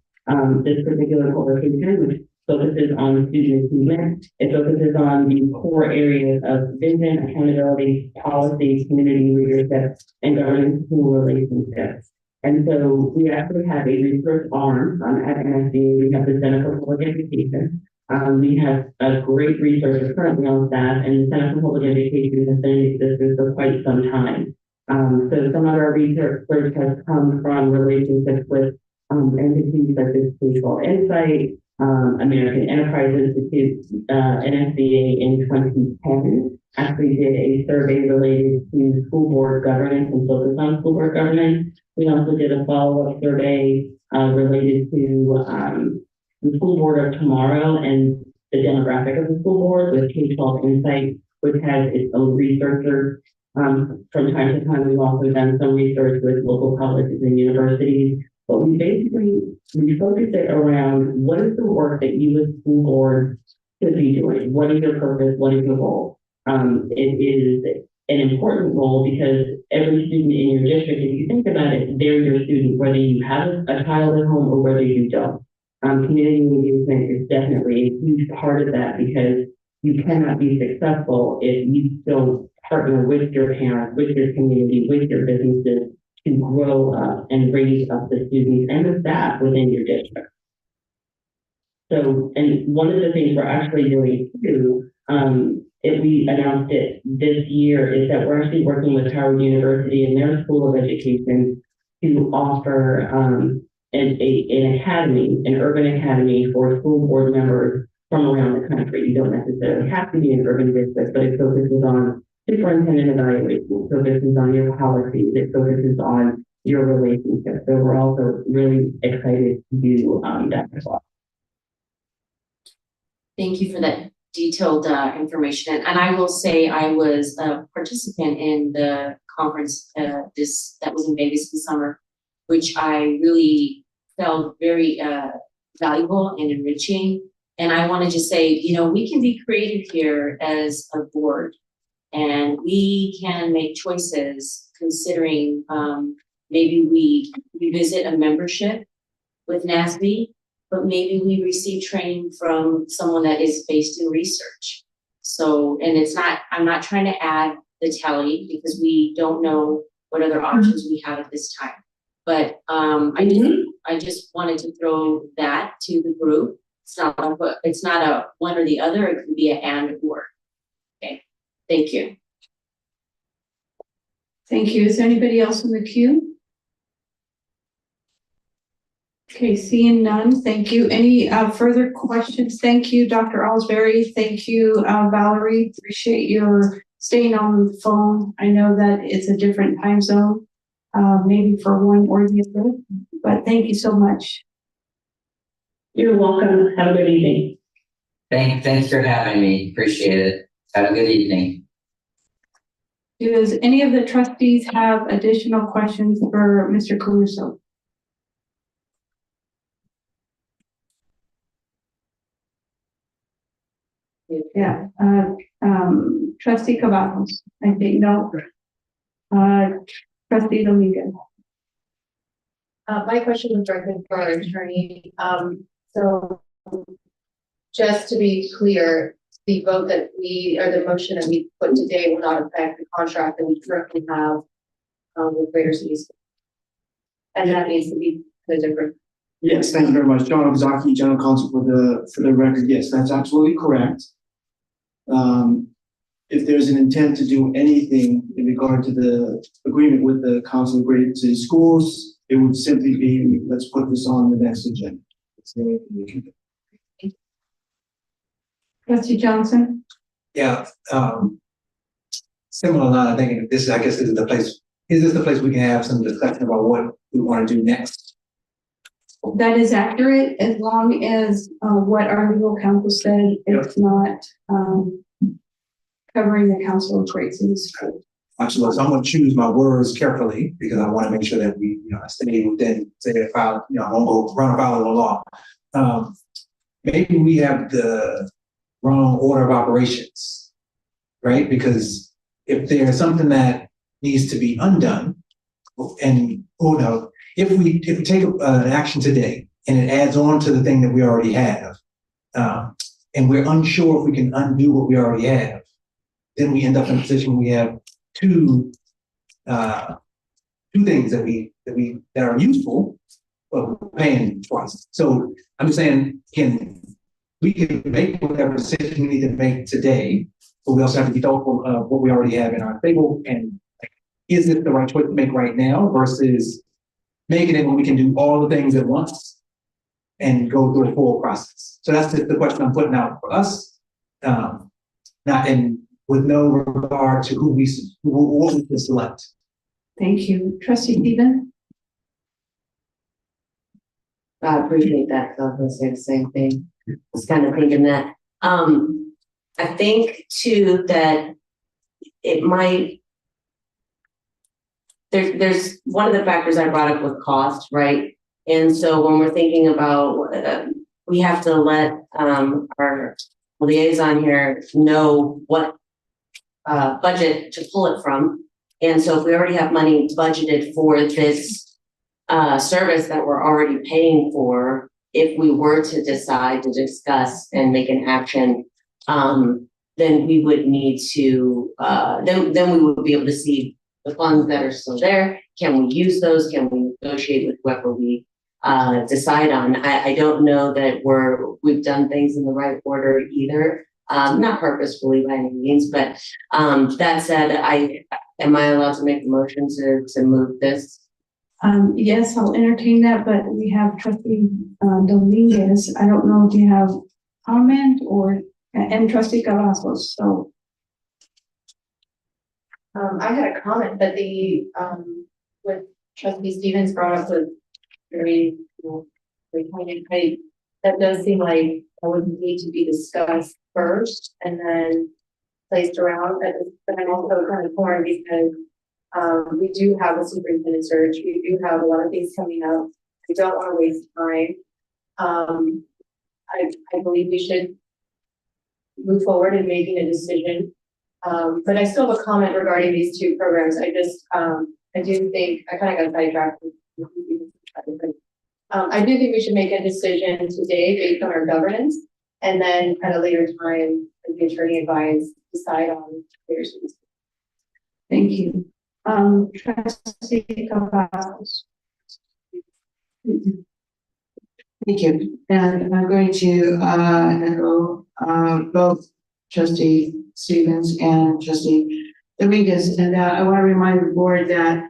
this particular publication, which focuses on student achievement. It focuses on the core areas of vision, accountability, policy, community leadership, and governance tool relationships. And so we actually have a research arm at MSD. We have the Center for Public Education. We have a great researcher currently on staff, and the Center for Public Education has been in existence for quite some time. So some of our research has come from relationships with entities such as Mutual Insight, American Enterprise Institute, NSBA in 2010 actually did a survey related to school board governance and focus on school board governance. We also did a follow-up survey related to the school board of tomorrow and the demographic of the school board with K-12 Insight, which has its own researchers. From time to time, we've also done some research with local colleges and universities, but we focused it around what is the work that you as school board should be doing? What is your purpose? What is your role? It is an important role because every student in your district, if you think about it, they're your student, whether you have a child at home or whether you don't. Community engagement is definitely a huge part of that because you cannot be successful if you don't partner with your parents, with your community, with your businesses to grow up and raise up the students and the staff within your district. So, and one of the things we're actually doing too, if we announced it this year, is that we're actually working with Howard University and their School of Education to offer an academy, an urban academy for school board members from around the country. You don't necessarily have to be an urban district, but it focuses on superintendent evaluation, it focuses on your policies, it focuses on your relationships. So we're also really excited to do that as well. Thank you for that detailed information. And I will say I was a participant in the conference that was in Vegas this summer, which I really felt very valuable and enriching. And I want to just say, you know, we can be creative here as a board, and we can make choices considering maybe we revisit a membership with NASB, but maybe we receive training from someone that is based in research. So, and it's not, I'm not trying to add the tally because we don't know what other options we have at this time. But I just wanted to throw that to the group. It's not a one or the other, it can be an and or. Okay, thank you. Thank you. Is there anybody else in the queue? Okay, seeing none, thank you. Any further questions? Thank you, Dr. Alsbury. Thank you, Valerie. Appreciate your staying on the phone. I know that it's a different time zone, maybe for one or the other, but thank you so much. You're welcome. Have a good evening. Thanks for having me. Appreciate it. Have a good evening. Does any of the trustees have additional questions for Mr. Caruso? Yeah, trustee Cavazos, I think, no. Trustee Dominguez. My question was directed for our attorney. So just to be clear, the vote that the motion that we put today will not affect the contract that we currently have with Greater Cities. And that needs to be different. Yes, thank you very much. John Obzaki, General Counsel for the record. Yes, that's absolutely correct. If there's an intent to do anything in regard to the agreement with the Council of Greater City Schools, it would simply be, let's put this on the next agenda. Trustee Johnson? Yeah, similar line, I think this is, I guess this is the place, is this the place we can have some discussion about what we want to do next? That is accurate, as long as what our legal counsel said, it's not covering the Council of Great City Schools. Absolutely. So I'm going to choose my words carefully because I want to make sure that we, stay within, say, if I won't go run afoul of the law. Maybe we have the wrong order of operations, right? Because if there's something that needs to be undone, and if we take an action today and it adds on to the thing that we already have, and we're unsure if we can undo what we already have, then we end up in a position where we have two things that are useful, but we're paying twice. So I'm just saying, we can make whatever decision we need to make today, but we also have to be thoughtful of what we already have in our table. And is it the right choice to make right now versus making it when we can do all the things at once and go through a full process. So that's the question I'm putting out for us. Not in, with no regard to who we can select. Thank you. Trustee Stevens? I appreciate that, because I was gonna say the same thing. I was kind of thinking that. I think too that it might. There's one of the factors I brought up with cost, right? And so when we're thinking about, we have to let our liaison here know what budget to pull it from. And so if we already have money budgeted for this service that we're already paying for, if we were to decide to discuss and make an action, then we would need to, then we would be able to see the funds that are still there. Can we use those? Can we negotiate with whoever we decide on? I don't know that we've done things in the right order either. Not purposefully by any means, but that said, am I allowed to make a motion to move this? Yes, I'll entertain that, but we have Trustee Dominguez. I don't know if you have comment and Trustee Cavazos, so. I had a comment that what Trustee Stevens brought up was very, very poignant. That does seem like that would need to be discussed first and then placed around. But I'm also kind of torn because we do have a superintendent search. We do have a lot of things coming up. I don't want to waste time. I believe we should move forward in making a decision. But I still have a comment regarding these two programs. I do think, I kind of got sidetracked. I do think we should make a decision today based on our governance, and then at a later time, as the attorney advised, decide on their solutions. Thank you. Trustee Cavazos. Thank you. And I'm going to echo both Trustee Stevens and Trustee Dominguez. And I want to remind the board that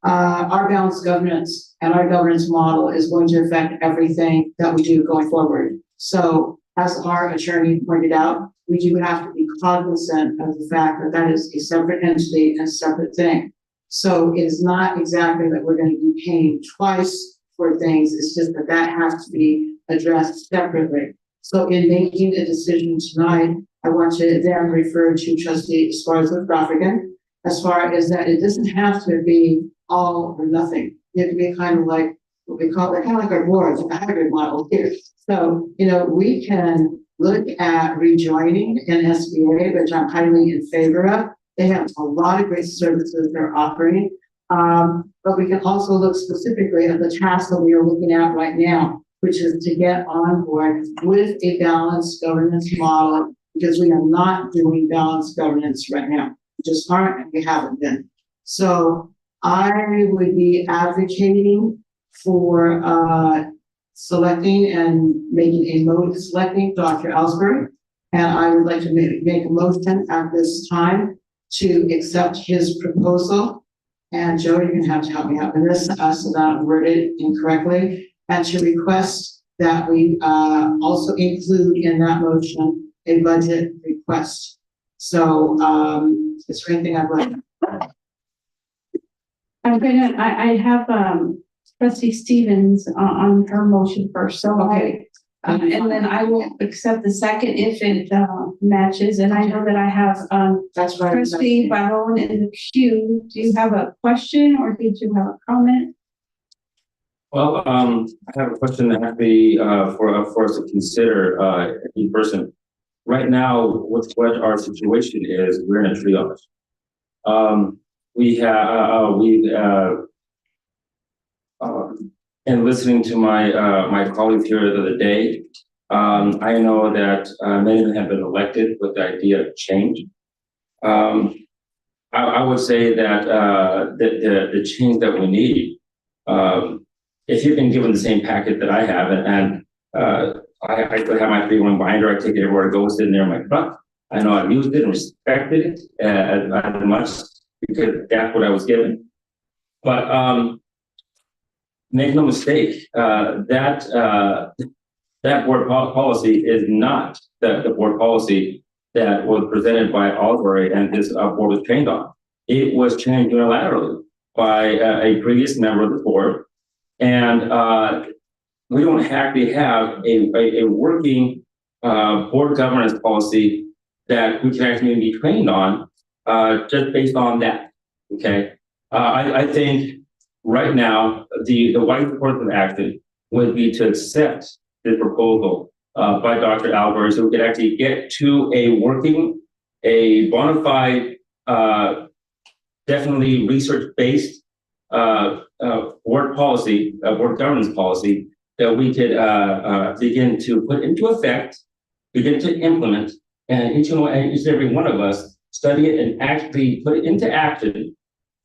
our balanced governance and our governance model is going to affect everything that we do going forward. So as our attorney pointed out, we do have to be cognizant of the fact that that is a separate entity and a separate thing. So it is not exactly that we're going to be paying twice for things. It's just that that has to be addressed separately. So in making a decision tonight, I want to then refer to Trustee Esparza as far as that it doesn't have to be all or nothing. It can be kind of like what we call it, kind of like our boards, a hybrid model here. So, we can look at rejoining an SBA, which I'm highly in favor of. They have a lot of great services they're offering. But we can also look specifically at the task that we are looking at right now, which is to get on board with a balanced governance model, because we are not doing balanced governance right now. We just aren't, and we haven't been. So I would be advocating for selecting and making a motion, selecting Dr. Ellsbury. And I would like to make a motion at this time to accept his proposal. And Joe, you're going to have to help me out with this so that I'm worded incorrectly. And to request that we also include in that motion a budget request. So is there anything I'd like? I have Trustee Stevens on her motion first, so okay. And then I will accept the second if it matches. And I know that I have that's right, Trustee Barone in the queue. Do you have a question or did you have a comment? Well, I have a question that has to be for us to consider in person. Right now, what our situation is, we're in a triage. And listening to my colleagues here the other day, I know that many of them have been elected with the idea of change. I would say that the change that we need, if you've been given the same packet that I have, and I could have my 3-1 binder, I take it everywhere I go, sitting there in my truck. I know I've used it and respected it as much because that's what I was given. But make no mistake, that board policy is not the board policy that was presented by Albury and this board was trained on. It was changed unilaterally by a previous member of the board. And we don't actually have a working board governance policy that we can actually be trained on just based on that. Okay. I think right now the wise course of action would be to accept this proposal by Dr. Albury so we could actually get to a bona fide, definitely research-based board policy, board governance policy that we could begin to put into effect, begin to implement, and each and every one of us study it and actually put it into action.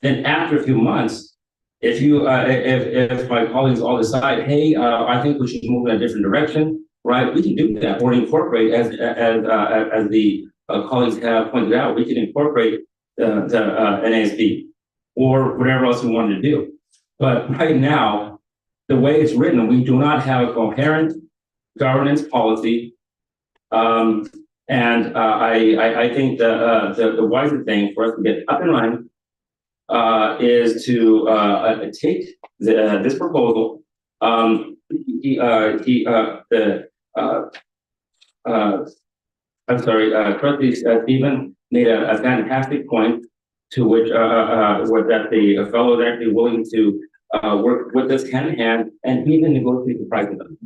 Then after a few months, if my colleagues all decide, hey, I think we should move in a different direction, right? We can do that or incorporate as the colleagues have pointed out, we can incorporate the NASB or whatever else we wanted to do. But right now, the way it's written, we do not have a coherent governance policy. I think the wiser thing for us to get up and running is to take this proposal. Trustee Stephen made a fantastic point to which was that the fellow is actually willing to work with us hand in hand and even negotiate the price of them.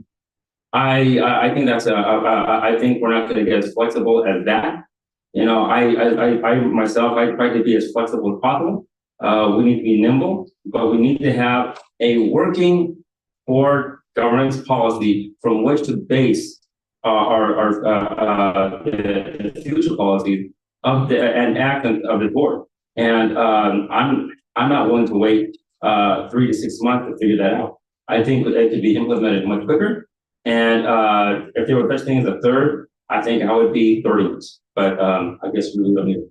I think that's I think we're not going to get as flexible as that. You know, I myself, I try to be as flexible as possible. We need to be nimble, but we need to have a working board governance policy from which to base the future policies of and actions of the board. And I'm not willing to wait 3 to 6 months to figure that out. I think it could be implemented much quicker. And if there were such thing as a third, I think I would be 30 months. But I guess we don't need it.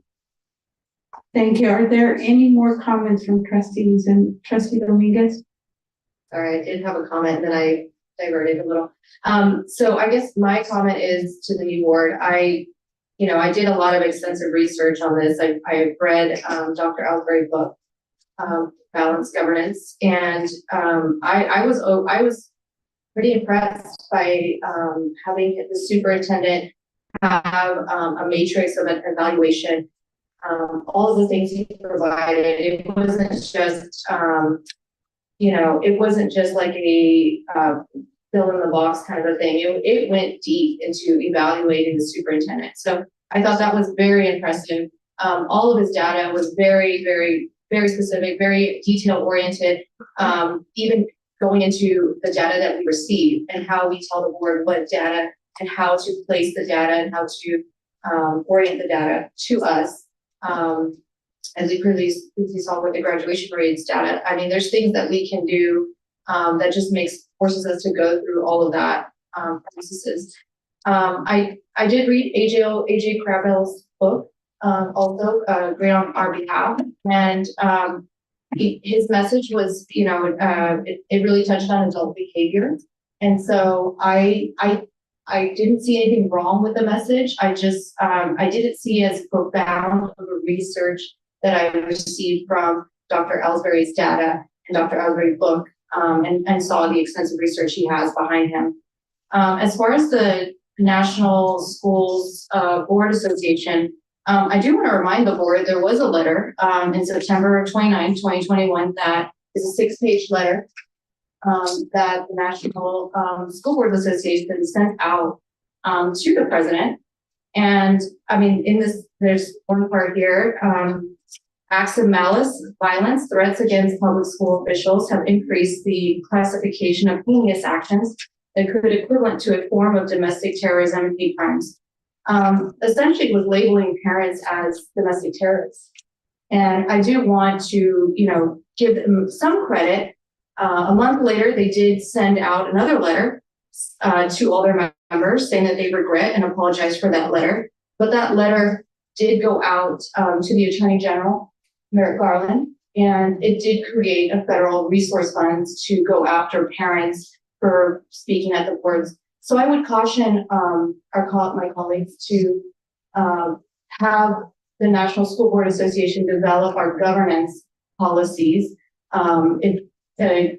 Thank you. Are there any more comments from trustees and Trustee Dominguez? Sorry, I did have a comment and then I diverted a little. So I guess my comment is to the new board. I did a lot of extensive research on this. I've read Dr. Albury's book, Balanced Governance, and I was pretty impressed by having the superintendent have a matrix of an evaluation. All of the things he provided, it wasn't just it wasn't just like a fill in the box kind of a thing. It went deep into evaluating the superintendent. So I thought that was very impressive. All of his data was very, very, very specific, very detail oriented. Even going into the data that we receive and how we tell the board what data and how to place the data and how to orient the data to us. As we previously saw with the graduation rates data, I mean, there's things that we can do that just forces us to go through all of that processes. I did read AJ Crabell's book, also great on our behalf, and his message was, it really touched on adult behavior, and so I didn't see anything wrong with the message. I just I didn't see as profound of a research that I received from Dr. Ellsbury's data and Dr. Ellsbury's book, and saw the extensive research he has behind him. As far as the National Schools Board Association, I do want to remind the board there was a letter in September 29, 2021 that is a 6-page letter that the National School Board Association sent out to the president. And I mean, in this, there's one part here, acts of malice, violence, threats against public school officials have increased the classification of heinous actions that could be equivalent to a form of domestic terrorism and hate crimes. Essentially was labeling parents as domestic terrorists. And I do want to, give them some credit. A month later, they did send out another letter to all their members saying that they regret and apologize for that letter. But that letter did go out to the Attorney General, Merrick Garland, And it did create a federal resource funds to go after parents for speaking at the boards. So I would caution my colleagues to have the National School Board Association develop our governance policies. If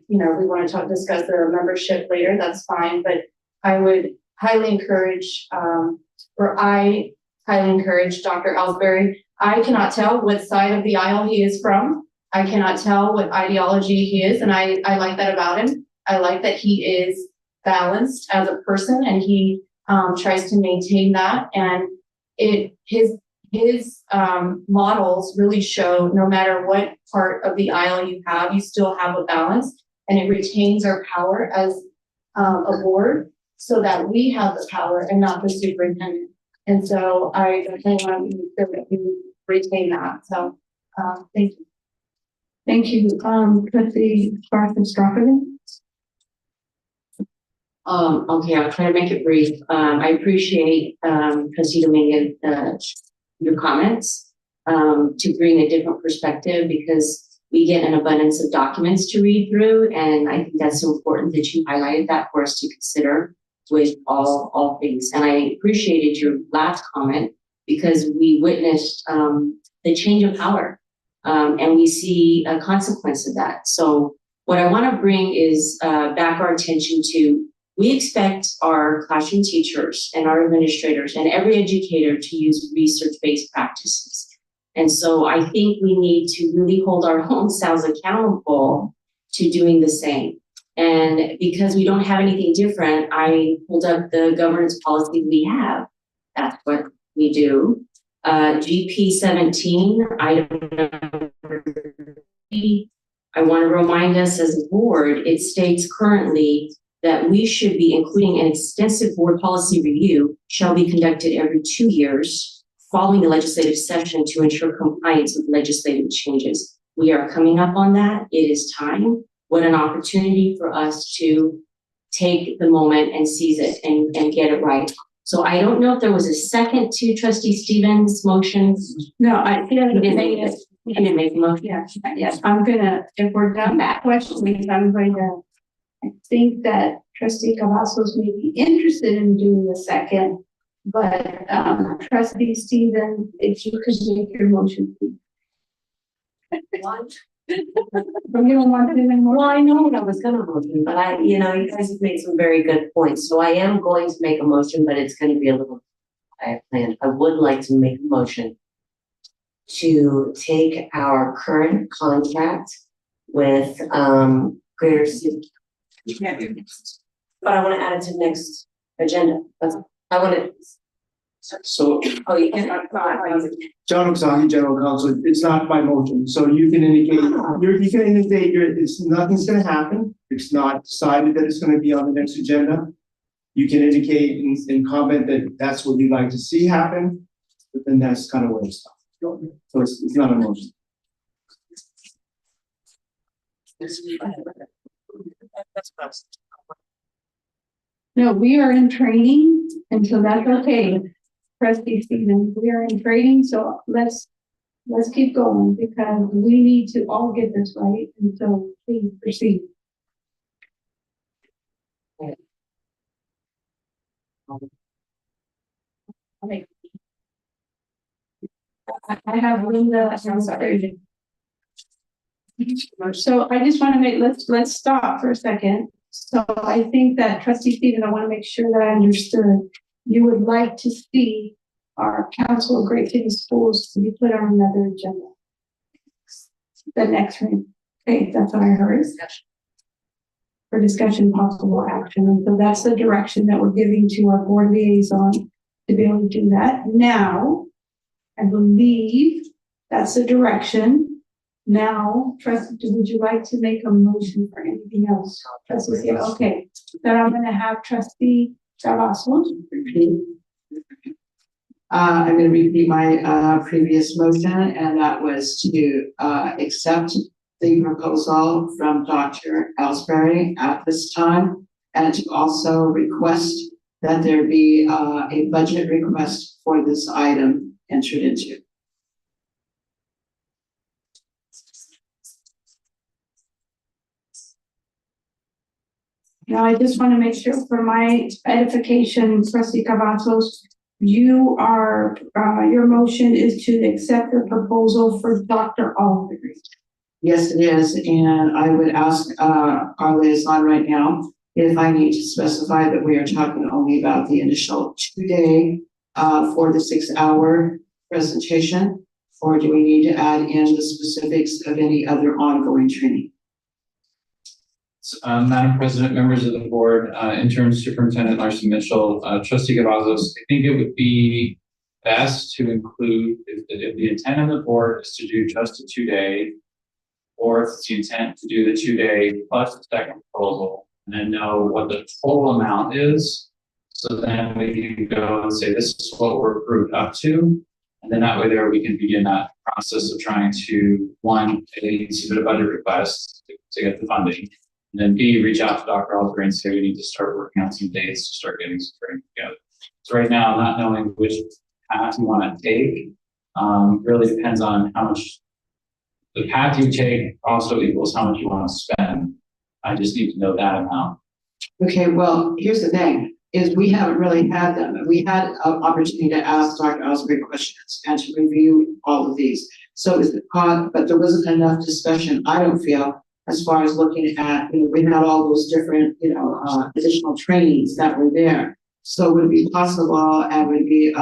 we want to discuss the membership later, that's fine. But I would highly encourage, I highly encourage Dr. Ellsbury. I cannot tell what side of the aisle he is from. I cannot tell what ideology he is, and I like that about him. I like that he is balanced as a person, and he tries to maintain that. And his models really show no matter what part of the aisle you have, you still have a balance, and it retains our power as a board so that we have the power and not the superintendent. And so I definitely want to make sure that we retain that. So thank you. Thank you. Trustee Spartan-Strofferman. Okay, I'll try to make it brief. I appreciate, Trustee Dominguez, your comments, to bring a different perspective because we get an abundance of documents to read through. And I think that's important that you highlighted that for us to consider with all things. And I appreciated your last comment because we witnessed the change of power. And we see a consequence of that. So what I want to bring is back our attention to, we expect our classroom teachers and our administrators and every educator to use research-based practices. And so I think we need to really hold our own selves accountable to doing the same. And because we don't have anything different, I pulled up the governance policy we have. That's what we do. GP 17, item number 3. I want to remind us as a board, it states currently that we should be including an extensive board policy review shall be conducted every 2 years following the legislative session to ensure compliance with legislative changes. We are coming up on that. It is time. What an opportunity for us to take the moment and seize it and get it right. So I don't know if there was a second to Trustee Stevens' motion. No, he didn't make it. He didn't make the motion. Yes, I'm gonna, if we're done that question, I'm going to, I think that Trustee Cavazos may be interested in doing the second, but Trustee Stevens, if you could make your motion, please. You don't want to do any more? Well, I know what I was gonna motion, but you guys have made some very good points. So I am going to make a motion, but it's gonna be a little, I have planned. I would like to make a motion to take our current contract with Greater City. But I want to add it to the next agenda. I want to. So, Oh, you can. John Oksaki, General Counsel, it's not my motion, so you can indicate, nothing's gonna happen. It's not decided that it's gonna be on the next agenda. You can indicate and comment that that's what you'd like to see happen, but then that's kind of where it's stopped. So it's not a motion. No, we are in training, and so that's okay. Trustee Stevens, we are in training, so let's keep going because we need to all get this right, and so please proceed. Okay. I have Linda. I'm sorry. So I just want to make, let's stop for a second. So I think that Trustee Stevens, I want to make sure that I understood. You would like to see our Council of Great City Schools to be put on another agenda. The next one. Okay, that's what I heard. For discussion, possible action. And so that's the direction that we're giving to our board liaison to be able to do that. Now, I believe that's the direction. Now, Trustee, would you like to make a motion for anything else? Trustee, yeah, okay. Then I'm going to have Trustee Cavazos. I'm going to repeat my previous motion, and that was to accept the proposal from Dr. Ellsbury at this time, and to also request that there be a budget request for this item entered into. Now, I just want to make sure for my edification, trustee Cavazos, you are, your motion is to accept the proposal for Dr. Albury. Yes, it is, and I would ask, our liaison right now, if I need to specify that we are talking only about the initial 2-day, 4 to 6 hour presentation, or do we need to add in the specifics of any other ongoing training? Madam President, members of the board, Interim Superintendent Larson Mitchell, Trustee Cavazos, I think it would be best to include, if the intent of the board is to do just a 2-day, or if it's the intent to do the 2-day plus the second proposal, and then know what the total amount is. So then we can go and say, this is what we're approved up to. And then that way there we can begin that process of trying to, one, submit a budget request to get the funding. And then B, reach out to Dr. Albury and say we need to start working on some dates to start getting some training together. So right now, not knowing which path you want to take really depends on how much the path you take also equals how much you want to spend. I just need to know that amount. Okay, well, here's the thing, is we haven't really had them. We had an opportunity to ask Dr. Albury questions and to review all of these. So is the but there wasn't enough discussion, I don't feel, as far as looking at, we had all those different, additional trainings that were there. So would it be possible and would it be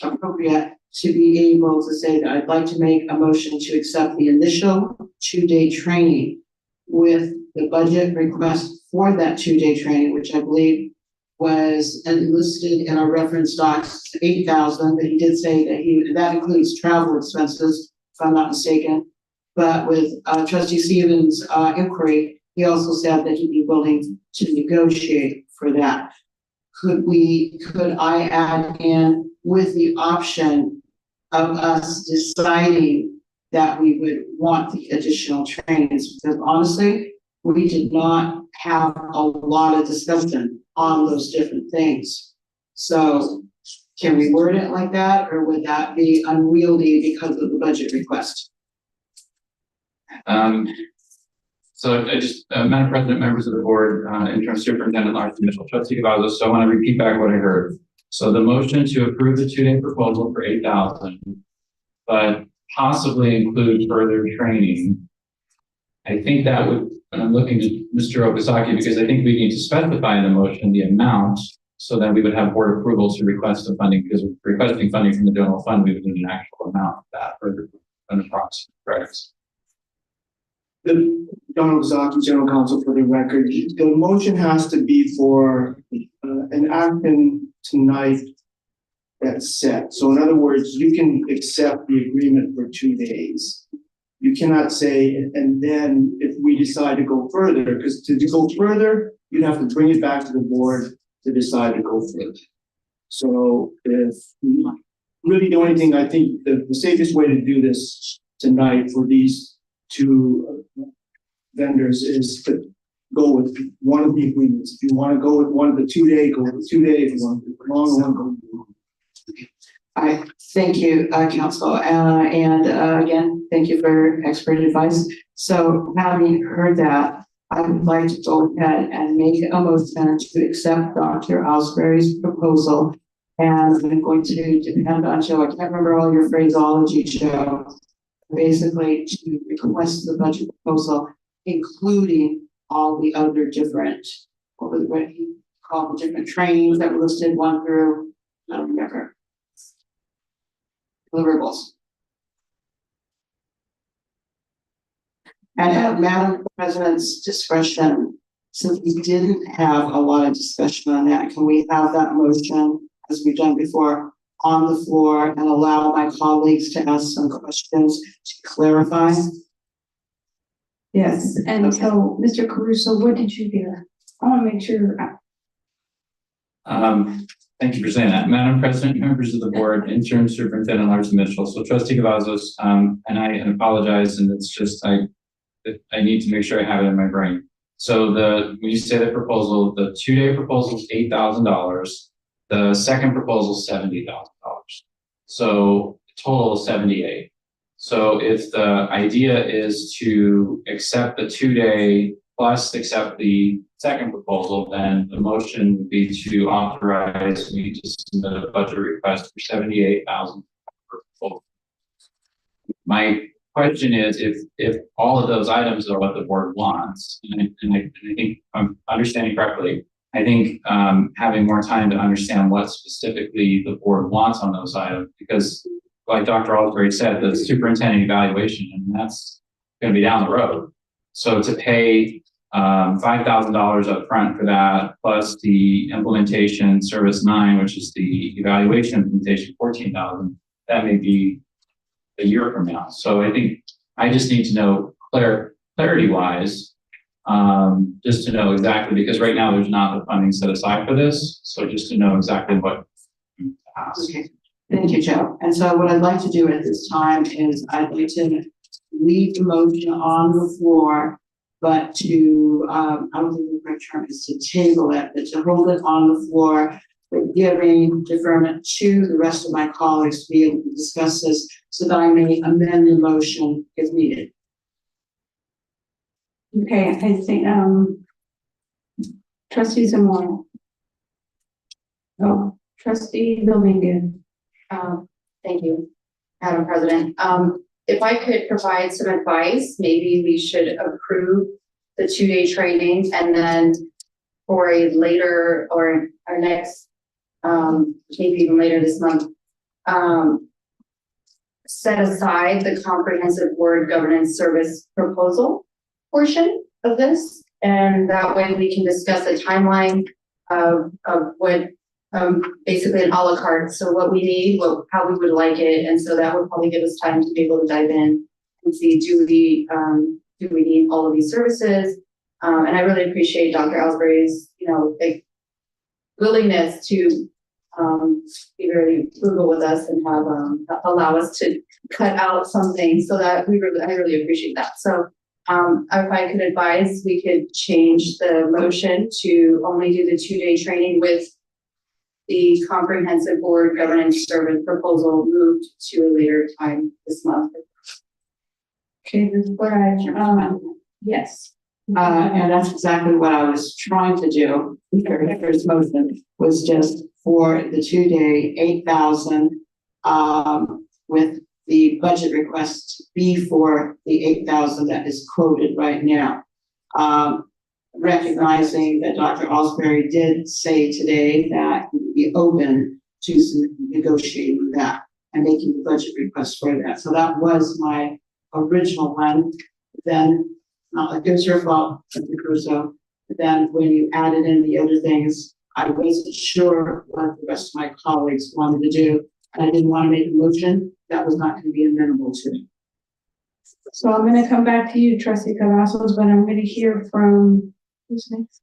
appropriate to be able to say that I'd like to make a motion to accept the initial 2-day training with the budget request for that 2-day training, which I believe was enlisted in our reference docs, 8,000, but he did say that that includes travel expenses, if I'm not mistaken. But with Trustee Stevens' inquiry, he also said that he'd be willing to negotiate for that. Could I add in with the option of us deciding that we would want the additional trainings? Because honestly, we did not have a lot of discussion on those different things. So can we word it like that, or would that be unwieldy because of the budget request? So I just, Madam President, members of the board, Interim Superintendent Larson Mitchell, Trustee Cavazos, so I want to repeat back what I heard. So the motion to approve the 2-day proposal for 8,000, but possibly include further training. I think that would, and I'm looking to Mr. Okazaki, because I think we need to specify in the motion the amount, so that we would have board approval to request the funding, because requesting funding from the general fund, we would need an actual amount of that for an approximate price. Donald Zaki, General Counsel, for the record, the motion has to be for an action tonight that's set. So in other words, you can accept the agreement for 2 days. You cannot say, and then if we decide to go further, because to go further, you'd have to bring it back to the board to decide to go further. So if really the only thing I think the safest way to do this tonight for these 2 vendors is to go with one of the agreements. If you want to go with one of the 2-day, go with the 2-day. If you want the long one, go with the long. I thank you, Council, and again, thank you for expert advice. So having heard that, I would like to go ahead and make a motion to accept Dr. Albury's proposal. And I'm going to depend on Joe. I can't remember all your phraseology, Joe. Basically, to request the budget proposal, including all the other different, what he called the different trainings that were listed 1 through, I don't remember, deliverables. And at Madam President's discretion, since we didn't have a lot of discussion on that, can we have that motion, as we've done before, on the floor and allow my colleagues to ask some questions to clarify? Yes, and so, Mr. Caruso, what did you hear? I want to make sure. Thank you for saying that. Madam President, members of the board, Interim Superintendent Larson Mitchell. So Trustee Cavazos, and I apologize, and it's just, I need to make sure I have it in my brain. So when you say the proposal, the 2-day proposal is $8,000. The second proposal is $70,000. So total is 78. So if the idea is to accept the 2-day plus accept the second proposal, then the motion would be to authorize me to submit a budget request for $78,000 per proposal. My question is if all of those items are what the board wants, and I think I'm understanding correctly, I think having more time to understand what specifically the board wants on those items, because like Dr. Alsbury said, the superintendent evaluation, and that's going to be down the road. So to pay $5,000 up front for that, plus the implementation service 9, which is the evaluation implementation, 14,000, that may be a year from now. So I think I just need to know clarity wise, just to know exactly, because right now there's not the funding set aside for this. So just to know exactly what to ask. Okay, thank you, Joe. And so what I'd like to do at this time is I'd like to leave the motion on the floor, but to, I don't think the correct term is to table it, but to hold it on the floor, but giving deferment to the rest of my colleagues to be able to discuss this so that I may amend the motion if needed. Okay, I think, trustee Zamora. Oh, trustee Dominguez. Thank you, Madam President. If I could provide some advice, maybe we should approve the 2-day training and then for a later or our next, maybe even later this month, set aside the comprehensive board governance service proposal portion of this. And that way we can discuss a timeline of what basically an a la carte. So what we need, how we would like it. And so that would probably give us time to be able to dive in and see, do we need all of these services? And I really appreciate Dr. Alsbury's, like willingness to be very frugal with us and have allow us to cut out some things so that I really appreciate that. So if I could advise, we could change the motion to only do the 2-day training with the comprehensive board governance service proposal moved to a later time this month. Okay, this is what I, yes. And that's exactly what I was trying to do. The very first motion was just for the 2-day 8,000 with the budget request to be for the 8,000 that is quoted right now. Recognizing that Dr. Alsbury did say today that he would be open to negotiating that and making the budget request for that. So that was my original one. Then, not like it was your fault, Mr. Crusoe. But then when you added in the other things, I wasn't sure what the rest of my colleagues wanted to do. And I didn't want to make a motion that was not going to be amenable to me. So I'm going to come back to you, trustee Cavazos, but I'm going to hear from, who's next?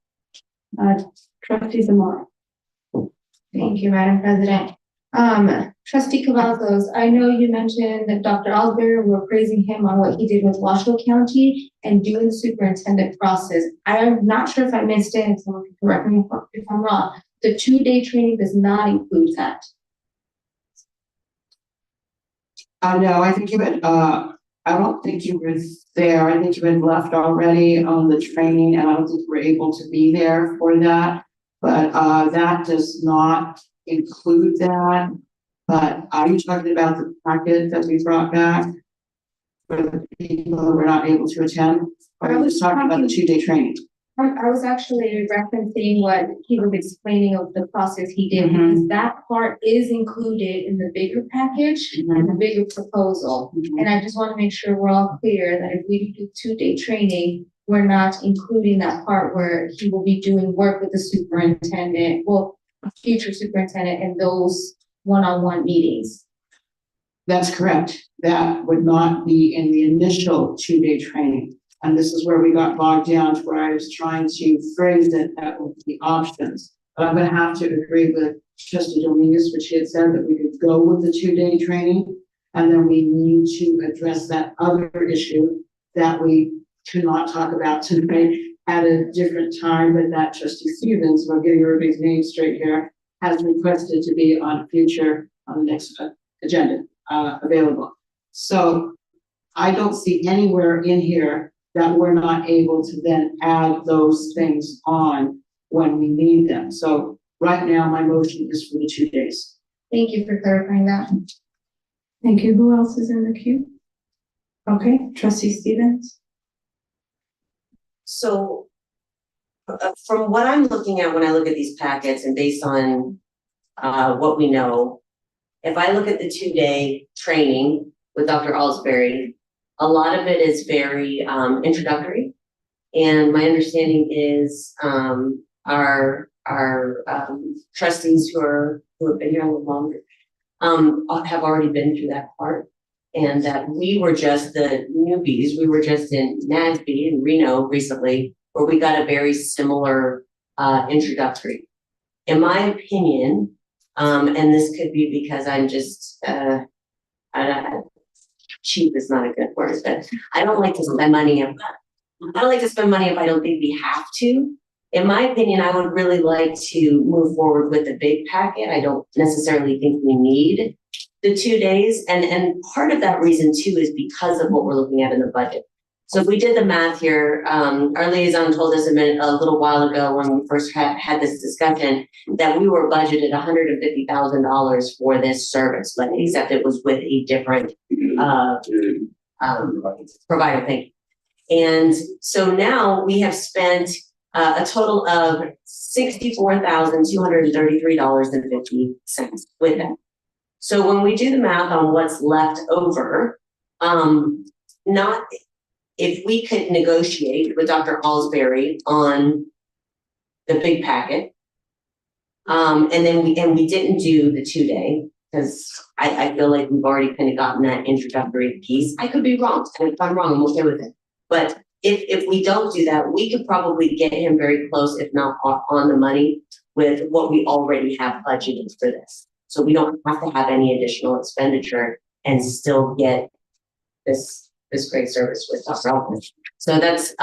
Trustee Zamora. Thank you, Madam President. Trustee Cavazos, I know you mentioned that Dr. Alsbury, we're praising him on what he did with Washoe County and doing the superintendent process. I'm not sure if I missed it, and someone can correct me if I'm wrong. The 2-day training does not include that. No, I think you had, I don't think you were there. I think you had left already on the training, and I don't think you were able to be there for that. But that does not include that. But are you talking about the packet that we brought back for the people who were not able to attend? Or are you just talking about the 2-day training? I was actually referencing what he was explaining of the process he did, because that part is included in the bigger package and the bigger proposal. And I just want to make sure we're all clear that if we do 2-day training, we're not including that part where he will be doing work with the superintendent, well, future superintendent, in those one-on-one meetings. That's correct. That would not be in the initial 2-day training. And this is where we got bogged down to where I was trying to phrase it that with the options. But I'm going to have to agree with Trustee Dominguez, which she had said that we could go with the 2-day training. And then we need to address that other issue that we cannot talk about tonight at a different time, but that Trustee Stevens, if I'm getting everybody's name straight here, has requested to be on the next agenda available. So I don't see anywhere in here that we're not able to then add those things on when we need them. So right now, my motion is for the 2 days. Thank you for clarifying that. Thank you. Who else is in the queue? Okay, trustee Stevens. So from what I'm looking at when I look at these packets and based on what we know, if I look at the 2-day training with Dr. Alsbury, a lot of it is very introductory. And my understanding is our trustees who have been here a little longer have already been through that part. And that we were just the newbies. We were just in NASB and Reno recently, where we got a very similar introductory. In my opinion, and this could be because I'm just cheap is not a good word, but I don't like to spend money. I don't like to spend money if I don't think we have to. In my opinion, I would really like to move forward with the big packet. I don't necessarily think we need the 2 days. And part of that reason too is because of what we're looking at in the budget. So if we did the math here, our liaison told us a little while ago when we first had this discussion that we were budgeted $150,000 for this service, but except it was with a different provider thing. And so now we have spent a total of $64,233.50 with them. So when we do the math on what's left over, not if we could negotiate with Dr. Alsbury on the big packet, and then we didn't do the 2-day because I feel like we've already kind of gotten that introductory piece. I could be wrong, and if I'm wrong, I'm okay with it. But if we don't do that, we could probably get him very close, if not on the money, with what we already have budgeted for this. So we don't have to have any additional expenditure and still get this great service with Dr. Alpert. So that's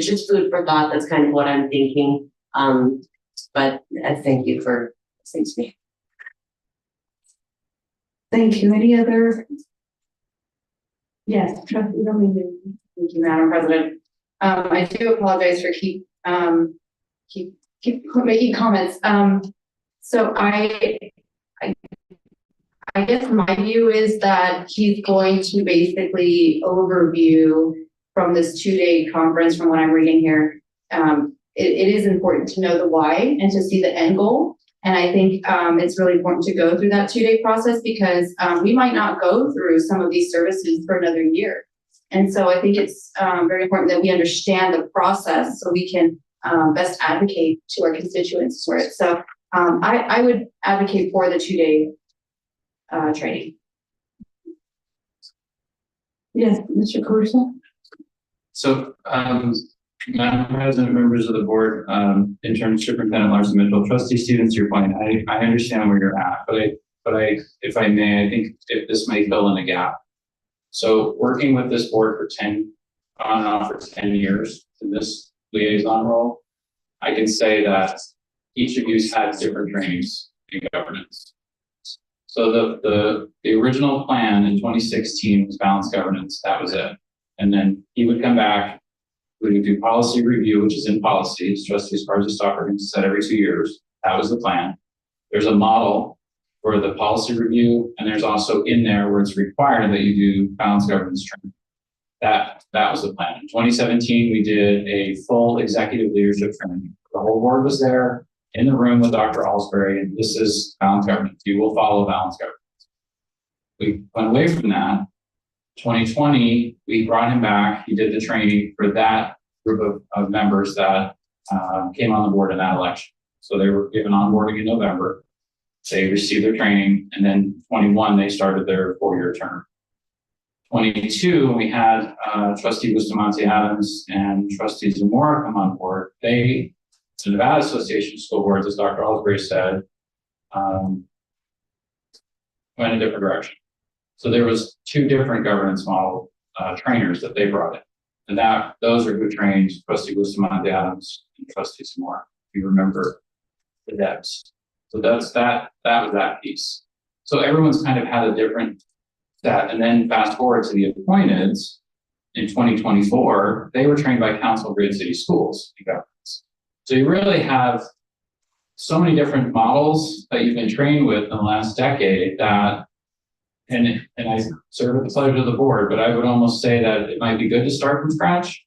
just food for thought. That's kind of what I'm thinking. But thank you for listening to me. Thank you. Any other? Yes, trustee Dominguez. Thank you, Madam President. I do apologize for keep making comments. So I guess my view is that he's going to basically overview from this 2-day conference from what I'm reading here. It is important to know the why and to see the end goal. And I think it's really important to go through that 2-day process because we might not go through some of these services for another year. And so I think it's very important that we understand the process so we can best advocate to our constituents for it. So I would advocate for the 2-day training. Yes, Mr. Caruso. So, Madam President, members of the board, Intern Superintendent Larson Mitchell, Trustee Stevens, to your point, I understand where you're at, but if I may, I think this may fill in a gap. So working with this board for 10 years in this liaison role, I can say that each of you's had different trainings in governance. So the original plan in 2016 was balanced governance. That was it. And then he would come back, we would do policy review, which is in policy. Trustee Esparza Stockton said every 2 years. That was the plan. There's a model for the policy review, and there's also in there where it's required that you do balanced governance training. That was the plan. In 2017, we did a full executive leadership training. The whole board was there in the room with Dr. Alsbury, and this is balanced governance. You will follow balanced governance. We went away from that. 2020, we brought him back. He did the training for that group of members that came on the board in that election. So they were given onboarding in November. They received their training, and then 21, they started their 4-year term. 22, we had Trustee Bustamante Adams and Trustee Zamora come on board. The Nevada Association of School Boards, as Dr. Alsbury said, went a different direction. So there was 2 different governance model trainers that they brought in. And those are who trained Trustee Bustamante Adams and Trustee Zamora, if you remember the depths. So that was that piece. So everyone's kind of had a different set. And then fast forward to the appointeds, in 2024, they were trained by Council Grid City Schools. So you really have so many different models that you've been trained with in the last decade that, and I serve at the pleasure of the board, but I would almost say that it might be good to start from scratch,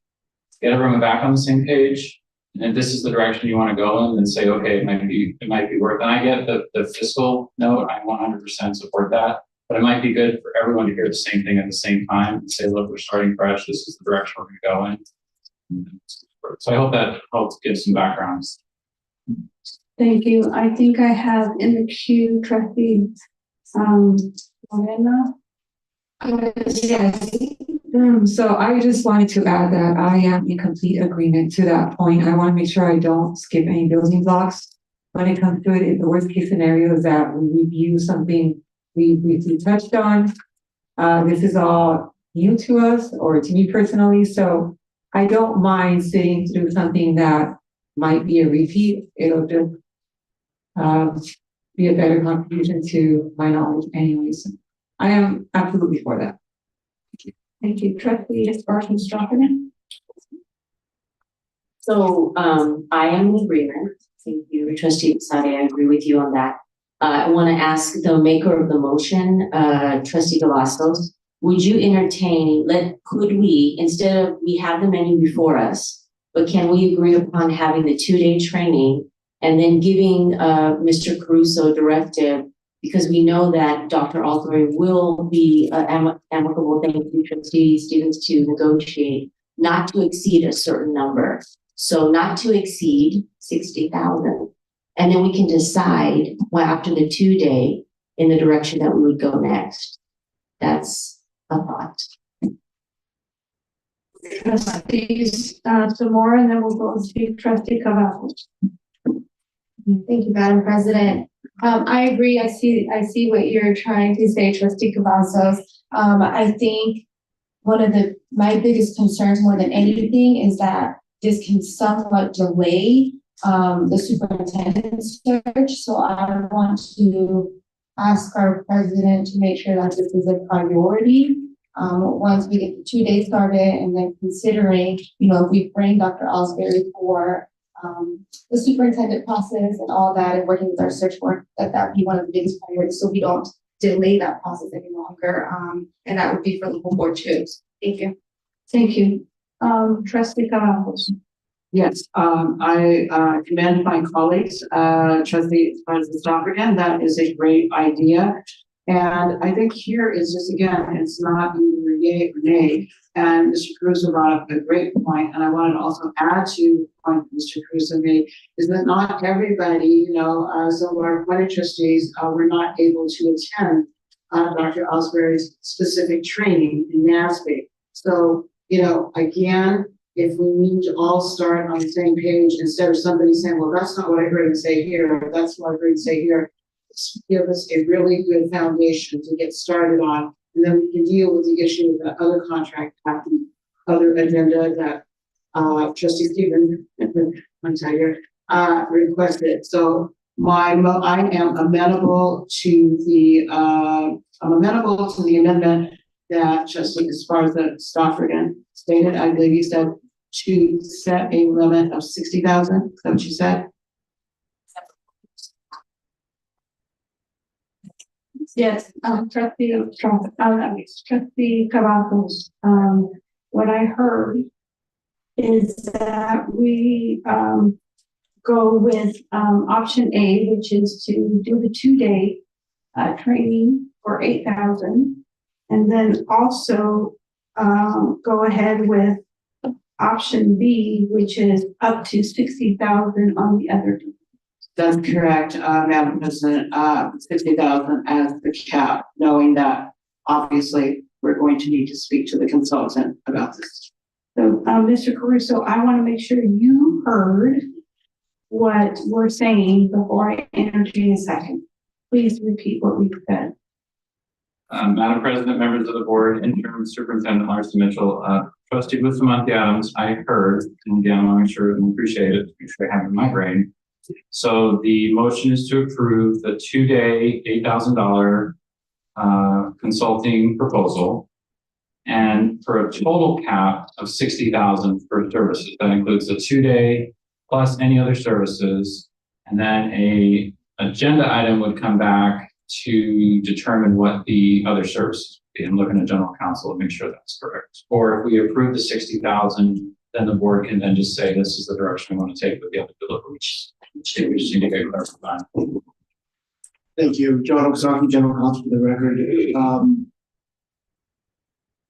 get everyone back on the same page. And if this is the direction you want to go in, then say, okay, it might be worth it. And I get the fiscal note, I 100% support that, but it might be good for everyone to hear the same thing at the same time and say, look, we're starting fresh. This is the direction we're going to go in. So I hope that helps give some backgrounds. Thank you. I think I have in the queue trustee, Morena. Yes. So I just wanted to add that I am in complete agreement to that point. I want to make sure I don't skip any building blocks when it comes to it. If the worst case scenario is that we review something we briefly touched on. This is all new to us or to me personally. So I don't mind sitting through something that might be a repeat. It'll just be a better contribution to my knowledge anyways. I am absolutely for that. Thank you. Trustee Spartan-Strotherman. So I am in agreement. Thank you, Trustee Sade. I agree with you on that. I want to ask the maker of the motion, Trustee Galastos, would you entertain, could we, instead of, we have the menu before us, but can we agree upon having the 2-day training and then giving Mr. Caruso directive, because we know that Dr. Albury will be amicable, thank you, Trustee Stevens, to negotiate not to exceed a certain number. So not to exceed 60,000. And then we can decide after the 2-day in the direction that we would go next. That's a thought. Trustees, some more, and then we'll go to Trustee Cavazos. Thank you, Madam President. I agree. I see what you're trying to say, Trustee Cavazos. I think one of my biggest concerns more than anything is that this can somewhat delay the superintendent search. So I want to ask our president to make sure that this is a priority. Once we get the 2 days started, and then considering, if we bring Dr. Alsbury for the superintendent process and all that, and working with our search board, that be one of the biggest priorities, so we don't delay that process any longer. And that would be for the whole board too. Thank you. Thank you. Trustee Cavazos. Yes, I commend my colleagues, Trustee Spartan-Strotherman. That is a great idea. And I think here is just, again, it's not either yay or nay. And Mr. Caruso brought up a great point, and I wanted to also add to the point Mr. Caruso made, is that not everybody, some of our appointed trustees were not able to attend Dr. Alsbury's specific training in NASB. So, again, if we need to all start on the same page, instead of somebody saying, well, that's not what I heard him say here, that's what I heard him say here, give us a really good foundation to get started on, and then we can deal with the issue of the other contract, other agenda that Trustee Stevens requested. So I am amenable to the amendment that Trustee Spartan-Strotherman stated. I believe you said to set a limit of 60,000. Is that what you said? Yes, Trustee Cavazos. What I heard is that we go with option A, which is to do the 2-day training for 8,000, and then also go ahead with option B, which is up to 60,000 on the other. That's correct, Madam President. 60,000 as the cap, knowing that obviously we're going to need to speak to the consultant about this. So, Mr. Caruso, I want to make sure you heard what we're saying before I entertain a second. Please repeat what we said. Madam President, members of the board, Interim Superintendent Larson Mitchell, Trustee Bustamante Adams, I heard, and again, I want to make sure and appreciate it, make sure I have it in my brain. So the motion is to approve the 2-day $8,000 consulting proposal. and for a total cap of 60,000 for services. That includes the 2-day plus any other services. And then a agenda item would come back to determine what the other services would be. I'm looking at general counsel to make sure that's correct. Or if we approve the 60,000, then the board can then just say, this is the direction we want to take with the other deliveries. We just need to get clarified. Thank you, John Oksaki, General Counsel, for the record.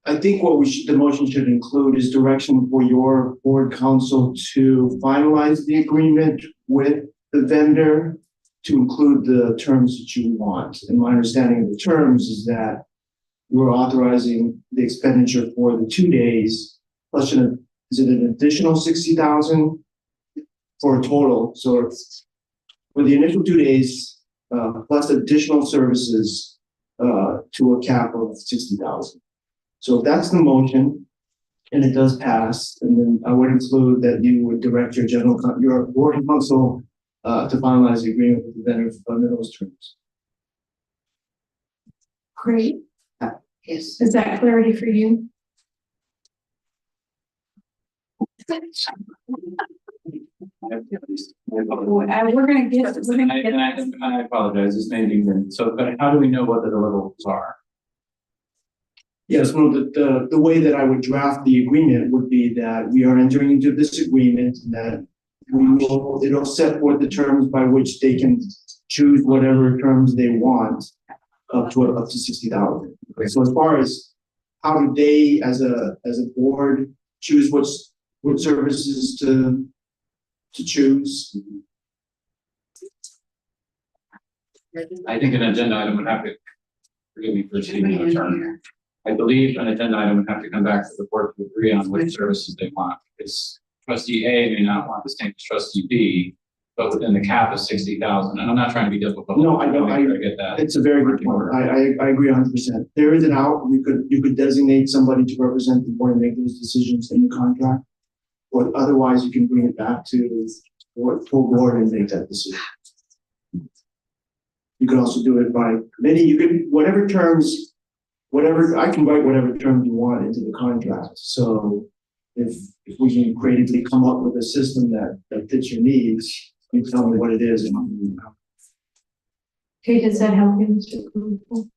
I think what the motion should include is direction for your board counsel to finalize the agreement with the vendor to include the terms that you want. And my understanding of the terms is that you're authorizing the expenditure for the 2 days, plus is it an additional 60,000 for a total? So it's for the initial 2 days, plus additional services to a cap of 60,000. So if that's the motion, and it does pass, and then I would include that you would direct your board counsel to finalize the agreement with the vendor under those terms. Great. Yes. Is that clarity for you? We're gonna get. I apologize. This may be so, but how do we know what the deliverables are? Yes, well, the way that I would draft the agreement would be that we are entering into this agreement and that it'll set forth the terms by which they can choose whatever terms they want up to 60,000. Okay. So as far as how do they as a board choose what services to choose? I think an agenda item would have to, forgive me for speaking out of turn. I believe an agenda item would have to come back to the board to agree on which services they want. Because trustee A may not want the same as trustee B, but within the cap of 60,000. And I'm not trying to be difficult. No, I don't. I get that. It's a very good point. I agree 100%. There is an out. You could designate somebody to represent the board and make those decisions in the contract, or otherwise you can bring it back to full board and make that decision. You could also do it by committee. You could I can write whatever terms you want into the contract. So if we can creatively come up with a system that fits your needs, you tell me what it is. Okay, does that help you, Mr. Crucial?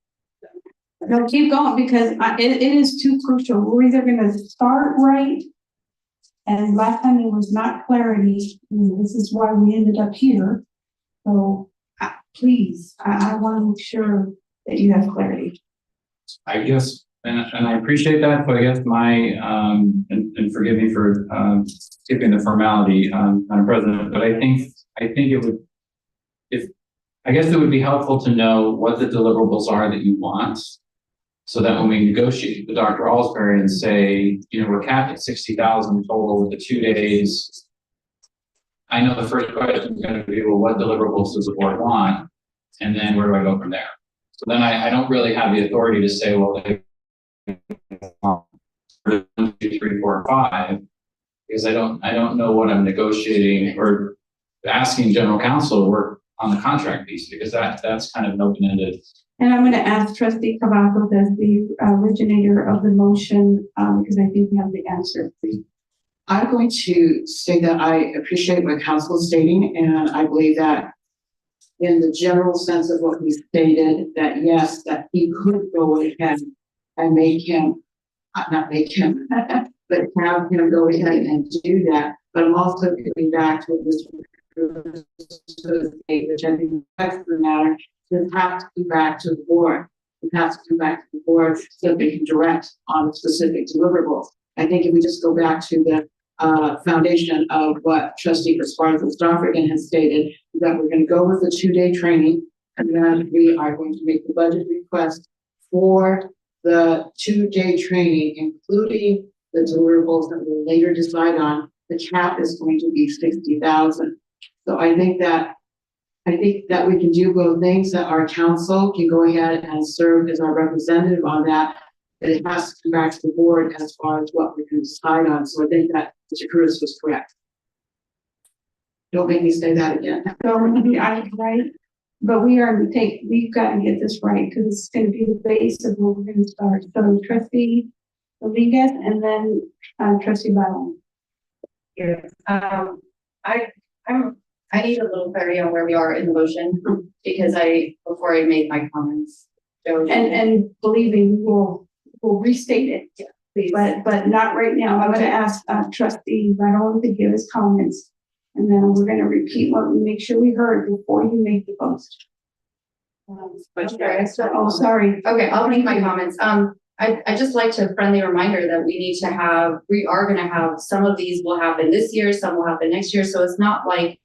No, keep going because it is too crucial. We're either gonna start right, and last time it was not clarity. This is why we ended up here. So please, I want to make sure that you have clarity. I guess, and I appreciate that, but I guess my, and forgive me for skipping the formality, Madam President, but I think it would, I guess it would be helpful to know what the deliverables are that you want, so that when we negotiate with Dr. Alsbury and say, we're capped at 60,000 total with the 2 days, I know the first question is going to be, well, what deliverables does the board want? And then where do I go from there? So then I don't really have the authority to say, well, 1, 2, 3, 4, 5, because I don't know what I'm negotiating or asking general counsel to work on the contract piece, because that's kind of an open-ended. And I'm going to ask Trustee Cavazos as the originator of the motion, because I think we have the answer. I'm going to say that I appreciate what counsel is stating, and I believe that in the general sense of what we stated, that yes, that he could go ahead and make him, not make him, but have him go ahead and do that. But I'm also getting back to this, which I think that's the matter. It has to go back to the board. It has to come back to the board so they can direct on specific deliverables. I think if we just go back to the foundation of what Trustee Esparza-Stoffergan has stated, that we're going to go with the 2-day training, and then we are going to make the budget request for the 2-day training, including the deliverables that we'll later decide on. The cap is going to be 60,000. So I think that we can do both things, that our council can go ahead and serve as our representative on that. But it has to come back to the board as far as what we can decide on. So I think that Mr. Cruz was correct. Don't make me say that again. So I'm right, but we've got to get this right, because it's going to be the base of where we're going to start. So Trustee Rodriguez, and then, trustee Byron. Yes, I need a little clarity on where we are in the motion, because before I make my comments. And believe me, we'll restate it. Please. But not right now. I'm gonna ask, trustee Byron to give his comments. And then we're gonna repeat what we make sure we heard before you make the post. Sorry. Okay, I'll make my comments. I just like to friendly reminder that we are gonna have, some of these will happen this year, some will happen next year, so it's not like,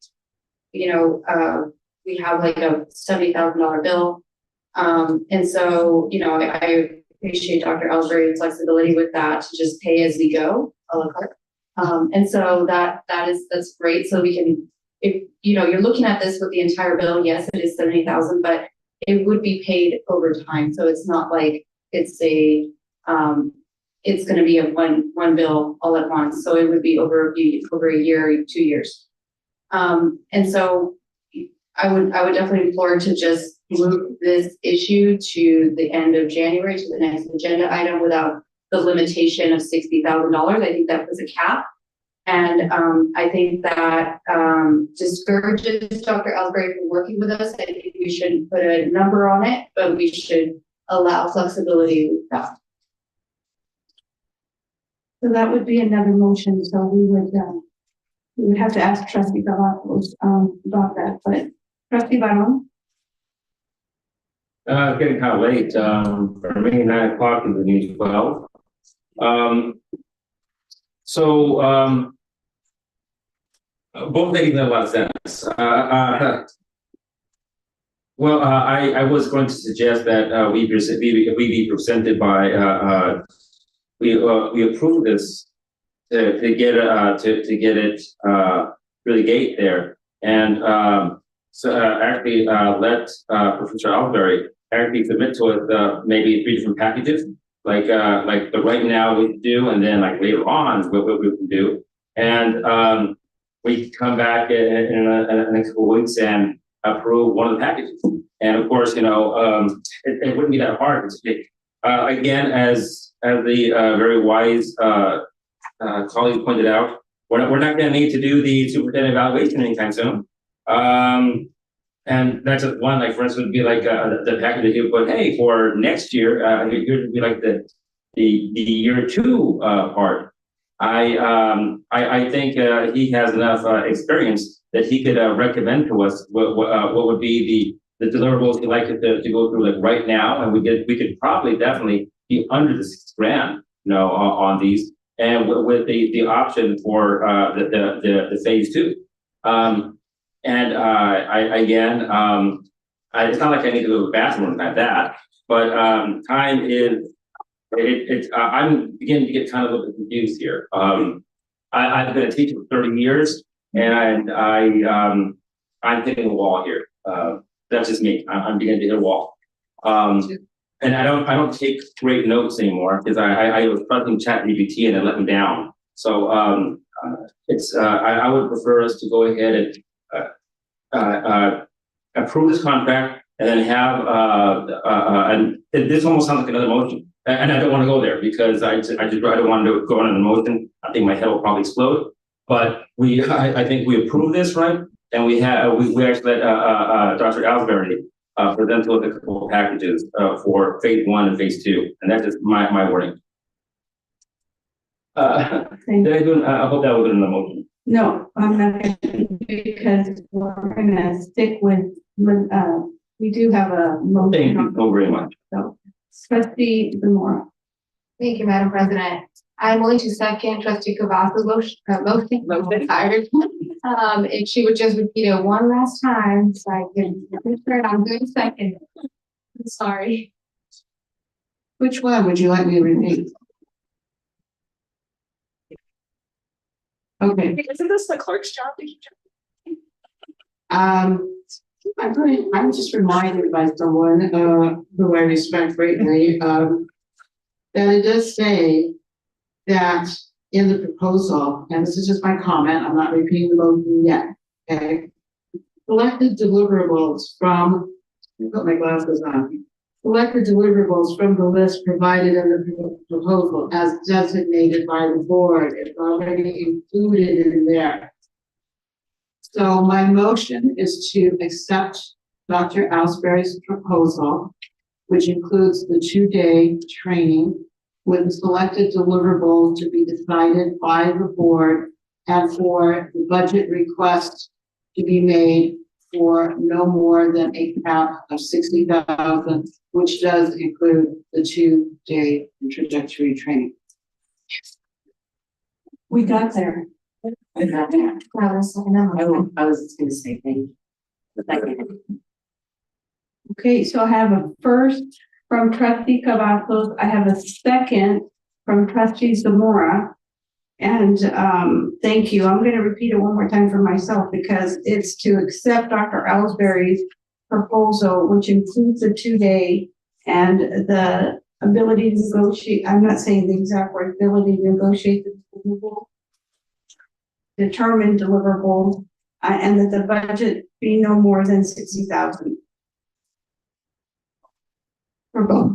we have like a $70,000 bill. And so, I appreciate Dr. Ellsbury's flexibility with that to just pay as we go, a la carte. And so that's great. So we can, if, you're looking at this with the entire bill, yes, it is 70,000, but it would be paid over time. So it's not like it's going to be a one bill all at once. So it would be over a year, 2 years. And so I would definitely implore to just move this issue to the end of January, to the next agenda item, without the limitation of $60,000. I think that was a cap. And I think that discourages Dr. Ellsbury from working with us. I think we shouldn't put a number on it, but we should allow flexibility with that. So that would be another motion. So we would have to ask trustee Galapagos about that, but trustee Byron. It's getting kind of late. For me, 9 o'clock is the new 12. Both making a lot of sense. Well, I was going to suggest that we be presented by we approve this to get it through the gate there, and actually let Professor Ellsbury actually submit to us maybe 3 different packages, like the right now we do, and then like later on what we can do, and we come back in a couple of weeks and approve one of the packages. And of course, it wouldn't be that hard to pick. Again, as the very wise colleague pointed out, we're not going to need to do the superintendent evaluation anytime soon. And that's just one, like for instance, would be like the package that you put, hey, for next year, here would be like the year 2 part. I think he has enough experience that he could recommend to us what would be the deliverables he'd like to go through like right now, and we could probably definitely be under the $6,000, on these, and with the option for the phase 2. It's not like I need to go to the bathroom at that, but time is. I'm beginning to get kind of a little bit confused here. I've been a teacher for 30 years, and I'm hitting a wall here. That's just me. I'm beginning to hit a wall. And I don't take great notes anymore because I was trusting ChatGPT and it let me down. So I would prefer us to go ahead and approve this contract and then have and this almost sounds like another motion. And I don't want to go there because I don't want to go on an emotion. I think my head will probably explode. But I think we approve this, right? And we actually let Dr. Ellsbury present to us a couple of packages for phase 1 and phase 2, and that's just my wording. Did I do? I hope that was in the motion. No, I'm not going to, because we're going to stick with we do have a motion. Thank you so very much. So, trustee Zamora. Thank you, Madam President. I'm willing to second trustee Cavazos' motion. Tired. If she would just repeat it one last time, so I can make sure I'm doing second. I'm sorry. Which one would you like me to repeat? Okay. Isn't this the clerk's job to keep track? I'm just reminded by someone who I respect greatly that it does say that in the proposal, and this is just my comment, I'm not repeating the motion yet, okay? Selected deliverables from, let me put my glasses on. selected deliverables from the list provided in the proposal as designated by the board. It's already included in there. So my motion is to accept Dr. Alsbury's proposal, which includes the 2-day training with the selected deliverables to be decided by the board and for the budget request to be made for no more than a cap of 60,000, which does include the 2-day introductory training. We got there. I was just gonna say thank you. Okay, so I have a first from trustee Cavazos. I have a second from trustee Zamora. And thank you. I'm going to repeat it one more time for myself because it's to accept Dr. Ellsbury's proposal, which includes the 2-day and the ability to negotiate. I'm not saying the exact word, ability to negotiate the deliverable, determine deliverable, and that the budget be no more than 60,000 for both.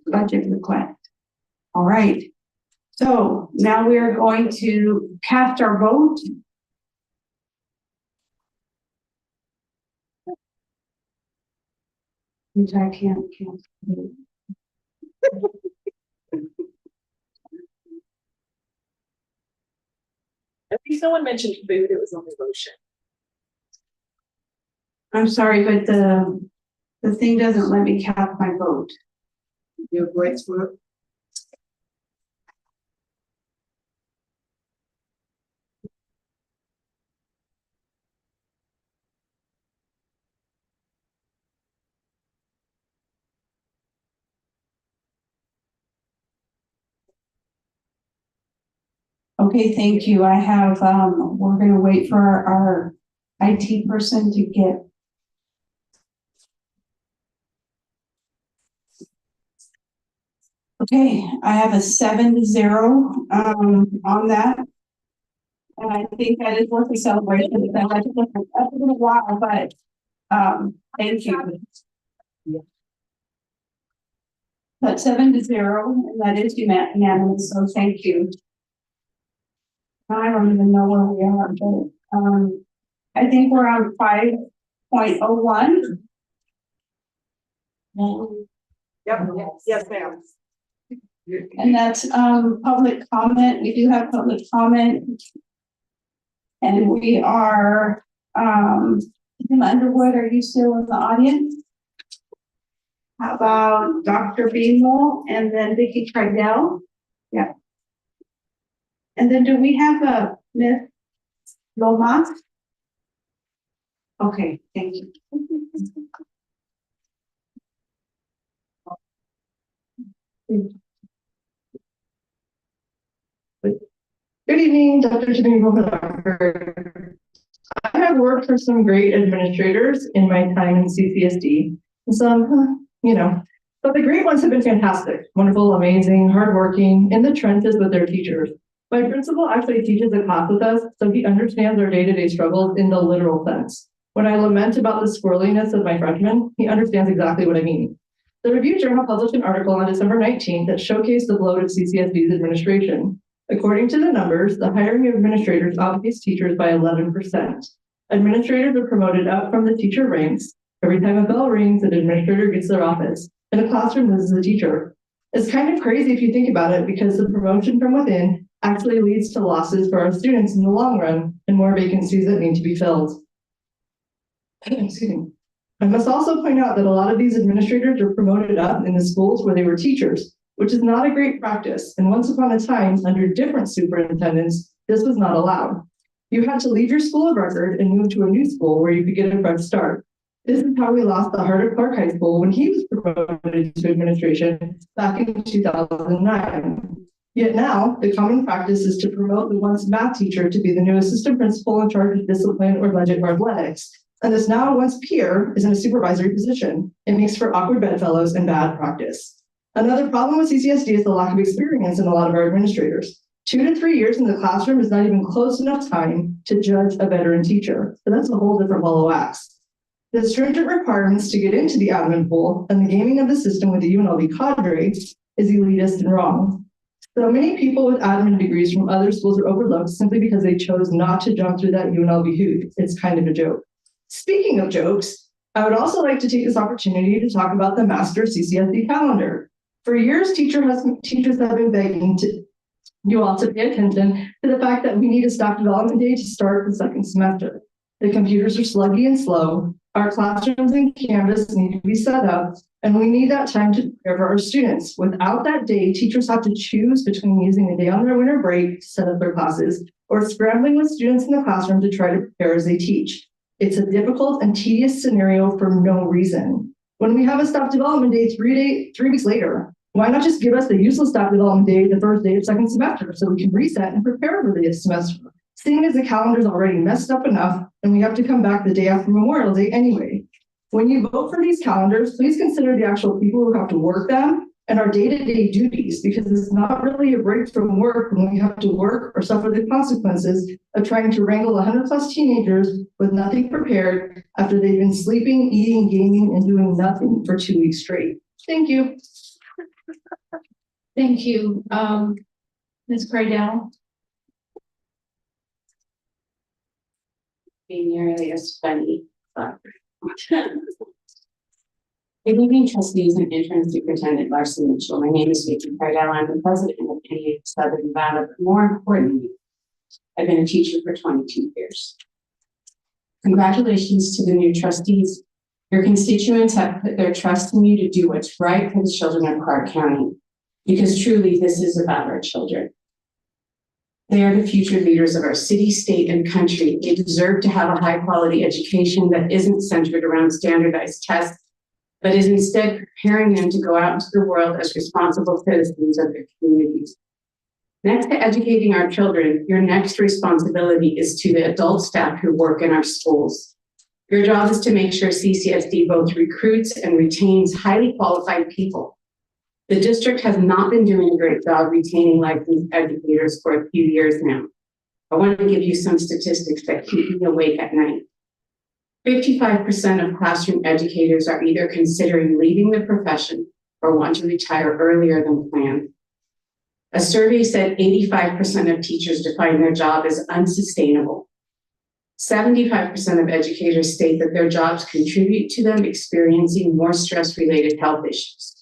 Budget request. All right. So now we are going to cast our vote. Which I can't. I think someone mentioned food, it was on the motion. I'm sorry, but the thing doesn't let me cast my vote. Your voice work? Okay, thank you. I have, we're gonna wait for our IT person to get. Okay, I have a 7-0 on that. And I think that is worth a celebration. That's been a while, but thank you. But 7-0, and that is unanimous, so thank you. I don't even know where we are, but I think we're on 5.01. Yep, yes, ma'am. And that's public comment. We do have public comment. And we are Tim Underwood, are you still in the audience? How about Dr. Beamel and then Vicki Tridell? Yeah. And then do we have a Miss Lomas? Okay, thank you. Good evening, Dr. I have worked for some great administrators in my time in CCSD. Some, but the great ones have been fantastic, wonderful, amazing, hardworking, in the trenches with their teachers. My principal actually teaches a class with us, so he understands our day-to-day struggles in the literal sense. When I lament about the squirreliness of my freshmen, he understands exactly what I mean. The Review Journal published an article on December 19th that showcased the bloat of CCSD's administration. According to the numbers, the hiring of administrators outpaced teachers by 11%. Administrators are promoted up from the teacher ranks. Every time a bell rings, an administrator gets their office, and a classroom loses a teacher. It's kind of crazy if you think about it, because the promotion from within actually leads to losses for our students in the long run and more vacancies that need to be filled. Excuse me. I must also point out that a lot of these administrators are promoted up in the schools where they were teachers, which is not a great practice. And once upon a time, under different superintendents, this was not allowed. You had to leave your school of record and move to a new school where you could get a fresh start. This is how we lost the heart of Clark High School when he was promoted to administration back in 2009. Yet now, the common practice is to promote the once math teacher to be the new assistant principal in charge of discipline or budget or athletics. And this now once peer is in a supervisory position. It makes for awkward bedfellows and bad practice. Another problem with CCSD is the lack of experience in a lot of our administrators. 2 to 3 years in the classroom is not even close enough time to judge a veteran teacher. So that's a whole different ball of wax. The stringent requirements to get into the admin pool and the gaming of the system with the UNLV cadre is elitist and wrong. So many people with admin degrees from other schools are overlooked simply because they chose not to jump through that UNLV hoop. It's kind of a joke. Speaking of jokes, I would also like to take this opportunity to talk about the master CCSD calendar. For years, teachers have been begging you all to pay attention to the fact that we need a staff development day to start the second semester. The computers are sluggy and slow. Our classrooms and Canvas need to be set up, and we need that time to prepare for our students. Without that day, teachers have to choose between using a day on their winter break to set up their classes or scrambling with students in the classroom to try to prepare as they teach. It's a difficult and tedious scenario for no reason. When we have a staff development day 3 weeks later, why not just give us the useless staff development day the first day of second semester so we can reset and prepare for the semester? Seeing as the calendar is already messed up enough and we have to come back the day after Memorial Day anyway. When you vote for these calendars, please consider the actual people who have to work them and our day-to-day duties, because it's not really a break from work when we have to work or suffer the consequences of trying to wrangle 100+ teenagers with nothing prepared after they've been sleeping, eating, gaming, and doing nothing for 2 weeks straight. Thank you. Thank you. Ms. Cardell. Be nearly as funny, but. Good evening, trustees and interim superintendent Larson Mitchell. My name is Vicky Cardell. I'm the president of the Southern Nevada, but more importantly, I've been a teacher for 22 years. Congratulations to the new trustees. Your constituents have put their trust in you to do what's right for the children of Clark County, because truly this is about our children. They are the future leaders of our city, state, and country. They deserve to have a high-quality education that isn't centered around standardized tests, but is instead preparing them to go out into the world as responsible citizens of their communities. Next to educating our children, your next responsibility is to the adult staff who work in our schools. Your job is to make sure CCSD both recruits and retains highly qualified people. The district has not been doing a great job retaining licensed educators for a few years now. I want to give you some statistics that keep me awake at night. 55% of classroom educators are either considering leaving the profession or want to retire earlier than planned. A survey said 85% of teachers define their job as unsustainable. 75% of educators state that their jobs contribute to them experiencing more stress-related health issues.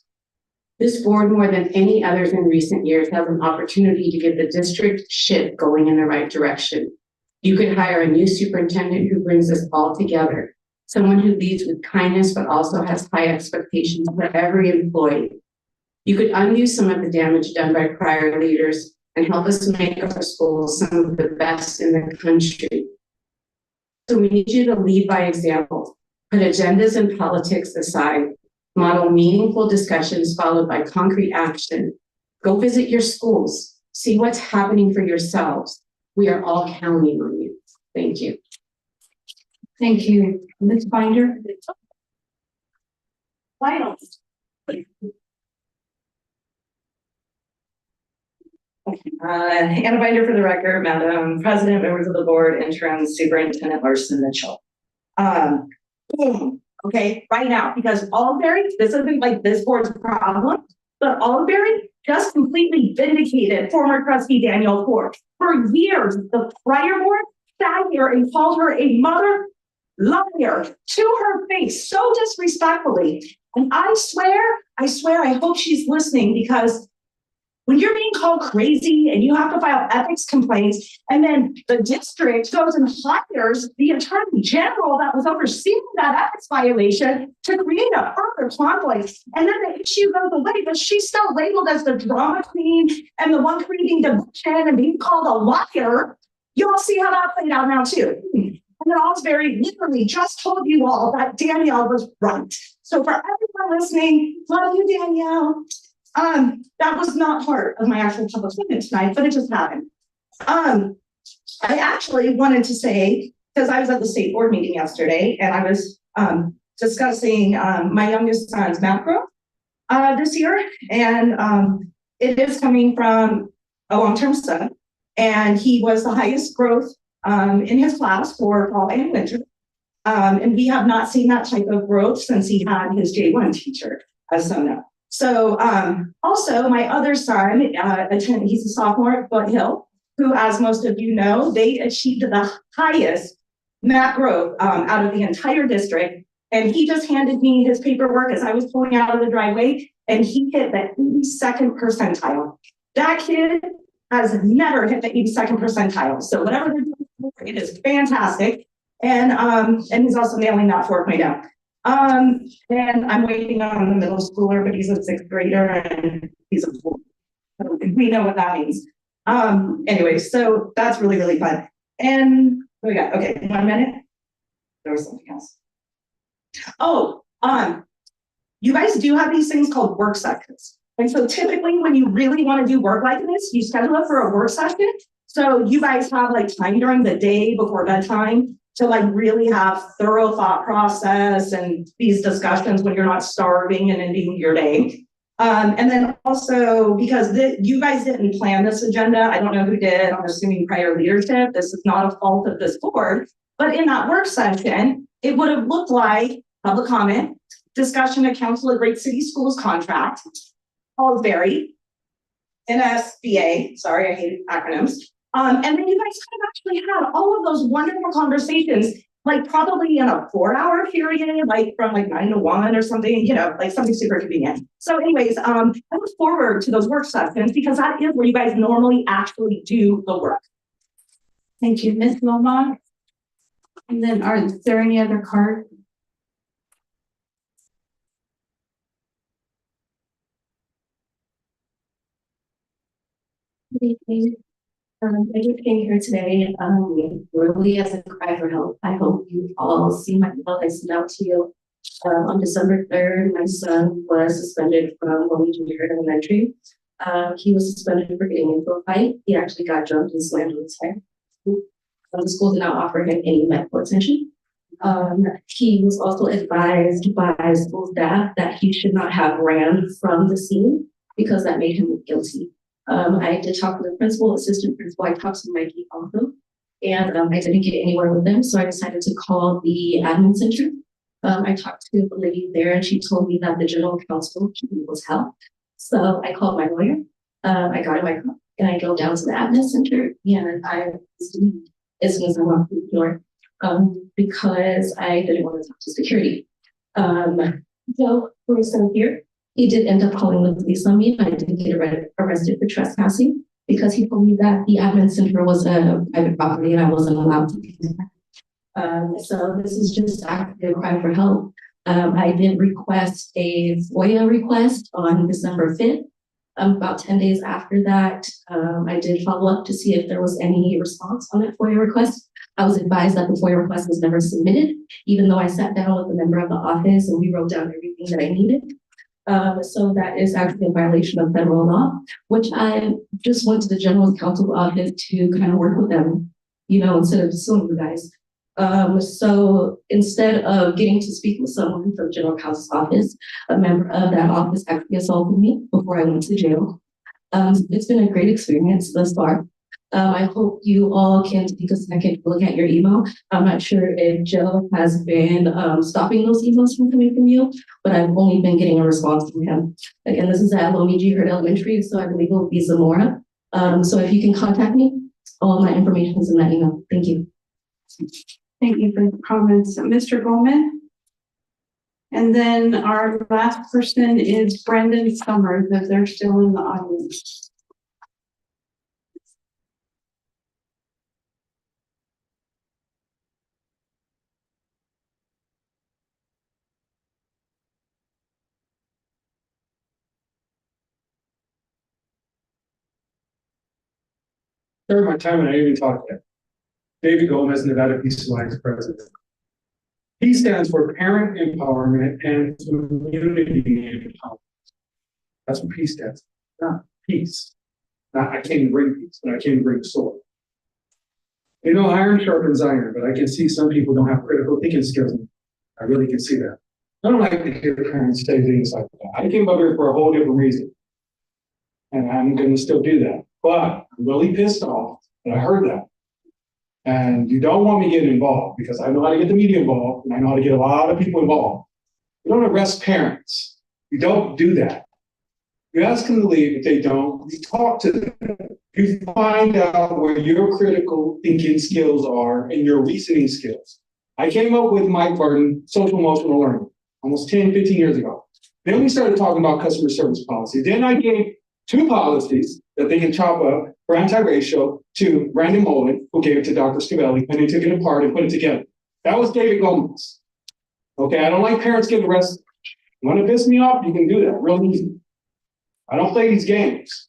This board, more than any others in recent years, has an opportunity to get the district ship going in the right direction. You could hire a new superintendent who brings us all together, someone who leads with kindness but also has high expectations for every employee. You could undo some of the damage done by prior leaders and help us make our schools some of the best in the country. So we need you to lead by example, put agendas and politics aside, model meaningful discussions followed by concrete action. Go visit your schools, see what's happening for yourselves. We are all counting on you. Thank you. Thank you. Ms. Binder. Final. Anna Binder for the record, Madam President, members of the board, interim superintendent Larson Mitchell. Boom. Okay, right now, because Albury, this isn't like this board's problem, but Albury just completely vindicated former trustee Danielle Ford. For years, the prior board sat here and called her a mother liar to her face so disrespectfully. And I swear, I hope she's listening, because when you're being called crazy and you have to file ethics complaints, and then the district goes and hires the attorney general that was overseeing that ethics violation to create a further conflict, and then the issue goes away, but she's still labeled as the drama queen and the one creating division and being called a liar. You all see how that played out now too. And then Osbury literally just told you all that Danielle was right. So for everyone listening, love you, Danielle. That was not part of my actual public statement tonight, but it just happened. I actually wanted to say, because I was at the state board meeting yesterday and I was discussing my youngest son's math growth this year, and it is coming from a long-term stud, and he was the highest growth in his class for fall and winter. And we have not seen that type of growth since he had his J1 teacher, as some know. So also my other son, he's a sophomore at Foothill, who, as most of you know, they achieved the highest math growth out of the entire district. And he just handed me his paperwork as I was pulling out of the driveway, and he hit the 82nd percentile. That kid has never hit the 82nd percentile. So whatever they're doing, it is fantastic. And he's also nailing that 4.0. And I'm waiting on the middle schooler, but he's a 6th grader and he's a fool. We know what that means. Anyway, so that's really, really fun. And what we got? Okay, 1 minute. There was something else. Oh, you guys do have these things called work sessions. And so typically when you really want to do work like this, you schedule it for a work session. So you guys have like time during the day before bedtime to like really have thorough thought process and these discussions when you're not starving and ending your day. And then also because you guys didn't plan this agenda, I don't know who did, I'm assuming prior leadership, this is not a fault of this board, but in that work session, it would have looked like public comment, discussion of Council of Great City Schools contract, Salisbury, NSBA, sorry, I hate acronyms. And then you guys could have actually had all of those wonderful conversations, like probably in a 4-hour period, like from like 9 to 1 or something, you know, like something super convenient. So anyways, I look forward to those work sessions because that is where you guys normally actually do the work. Thank you, Ms. Lomar. And then is there any other card? Good evening. I just came here today, really as a cry for help. I hope you all see my email I sent out to you. On December 3rd, my son was suspended from Wilmington Elementary. He was suspended for getting into a fight. He actually got jumped and slammed on his head. The school did not offer him any medical attention. He was also advised by school staff that he should not have ran from the scene because that made him guilty. I did talk with the principal, assistant principal, I talked to Mikey also, and I didn't get anywhere with them, so I decided to call the admin center. I talked to the lady there and she told me that the general counsel was help. So I called my lawyer, I got in my car and I drove down to the admin center and I was as soon as I walked through the door, because I didn't want to talk to security. So we're still here. He did end up calling the police on me, but I didn't get arrested for trespassing because he told me that the admin center was a private property and I wasn't allowed to be there. So this is just actually a cry for help. I did request a FOIA request on December 5th. About 10 days after that, I did follow up to see if there was any response on that FOIA request. I was advised that the FOIA request was never submitted, even though I sat down with a member of the office and we wrote down everything that I needed. So that is actually a violation of federal law, which I just went to the general counsel office to kind of work with them, you know, instead of suing you guys. So instead of getting to speak with someone from general counsel's office, a member of that office actually assaulted me before I went to jail. It's been a great experience thus far. I hope you all can take a second to look at your email. I'm not sure if Joe has been stopping those emails from coming from you, but I've only been getting a response from him. Again, this is at Lomiji Herd Elementary, so I believe it will be Zamora. So if you can contact me, all my information is in that email. Thank you. Thank you for the comments. Mr. Bowman? And then our last person is Brendan Summers, if they're still in the audience. During my time, and I didn't even talk yet. David Gomez, Nevada Peace Alliance president. P stands for Parent Empowerment and Community Empowerment. That's what P stands for, not peace. Not I can't bring peace, but I can bring sword. You know, iron sharpens iron, but I can see some people don't have critical thinking skills. I really can see that. I don't like to hear parents say things like that. I came up here for a whole different reason. And I'm going to still do that. But I'm really pissed off that I heard that. And you don't want me getting involved because I know how to get the media involved and I know how to get a lot of people involved. You don't arrest parents. You don't do that. You ask them to leave. If they don't, you talk to them. You find out where your critical thinking skills are and your reasoning skills. I came up with Mike Barton, social emotional learning, almost 10, 15 years ago. Then we started talking about customer service policy. Then I gave 2 policies that they can chop up for anti-racial to Brandon Mullen, who gave it to Dr. Scavelli, and they took it apart and put it together. That was David Gomez. Okay, I don't like parents getting arrested. You want to piss me off? You can do that real easy. I don't play these games.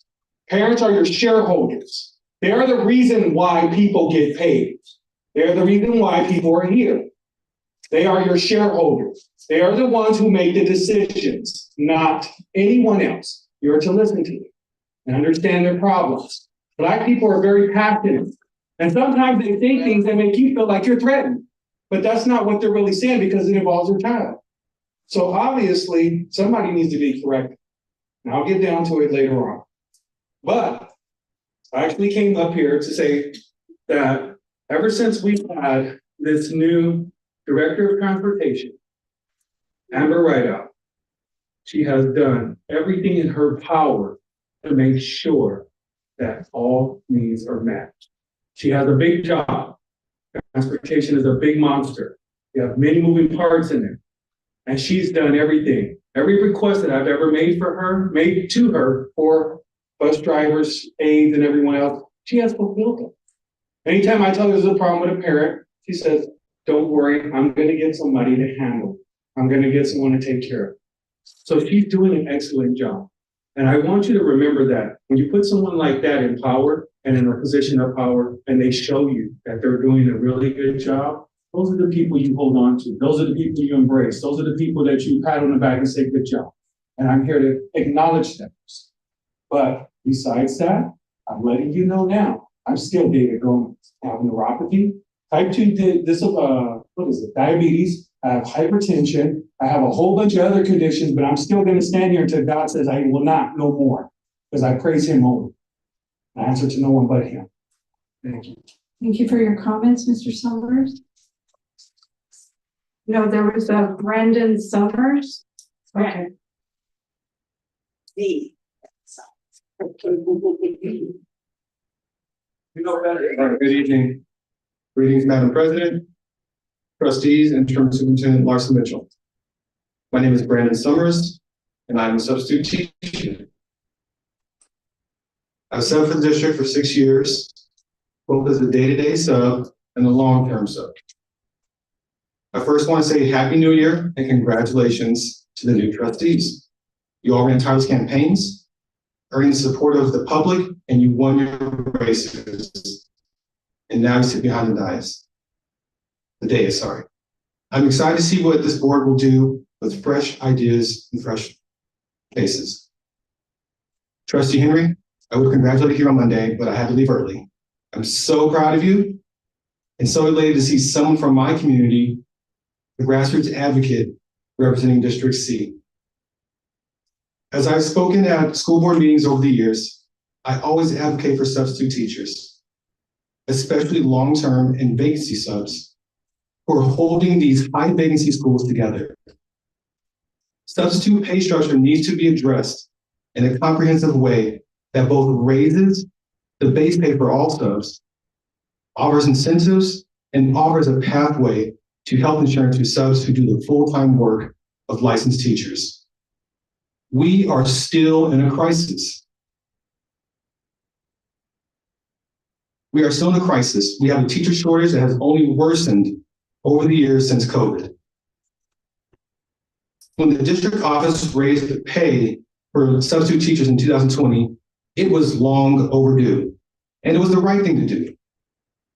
Parents are your shareholders. They are the reason why people get paid. They're the reason why people are here. They are your shareholders. They are the ones who make the decisions, not anyone else. You're to listen to them and understand their problems. Black people are very passionate. And sometimes they say things that make you feel like you're threatened. But that's not what they're really saying because it involves their child. So obviously, somebody needs to be corrected. And I'll get down to it later on. But I actually came up here to say that ever since we've had this new Director of Transportation, Amber Rideout, she has done everything in her power to make sure that all needs are met. She has a big job. Transportation is a big monster. You have many moving parts in it. And she's done everything. Every request that I've ever made to her for bus drivers, aides, and everyone else, she has fulfilled them. Anytime I tell her there's a problem with a parent, she says, don't worry, I'm going to get somebody to handle it. I'm going to get someone to take care of it. So she's doing an excellent job. And I want you to remember that when you put someone like that in power and in a position of power, and they show you that they're doing a really good job, those are the people you hold on to. Those are the people you embrace. Those are the people that you pat on the back and say, good job. And I'm here to acknowledge them. But besides that, I'm letting you know now, I'm still David Gomez. I have neuropathy, type 2, diabetes, I have hypertension, I have a whole bunch of other conditions, but I'm still going to stand here until God says I will not no more, because I praise him only. I answer to no one but him. Thank you. Thank you for your comments, Mr. Summers. No, there was a Brandon Summers. Okay. Good evening. Greetings, Madam President, trustees, and Interim Superintendent Larson Mitchell. My name is Brandon Summers, and I'm a substitute teacher. I've served for the district for 6 years, both as a day-to-day sub and a long-term sub. I first want to say Happy New Year and congratulations to the new trustees. You all ran tireless campaigns, earning the support of the public, and you won your races. And now you sit behind the dais. The dais, sorry. I'm excited to see what this board will do with fresh ideas and fresh faces. Trustee Henry, I would congratulate you here on Monday, but I had to leave early. I'm so proud of you and so elated to see someone from my community, the grassroots advocate representing District C. As I've spoken at school board meetings over the years, I always advocate for substitute teachers, especially long-term and vacancy subs who are holding these high vacancy schools together. Substitute pay structure needs to be addressed in a comprehensive way that both raises the base pay for all subs, offers incentives, and offers a pathway to health insurance to subs who do the full-time work of licensed teachers. We are still in a crisis. We are still in a crisis. We have a teacher shortage that has only worsened over the years since COVID. When the district office raised the pay for substitute teachers in 2020, it was long overdue, and it was the right thing to do.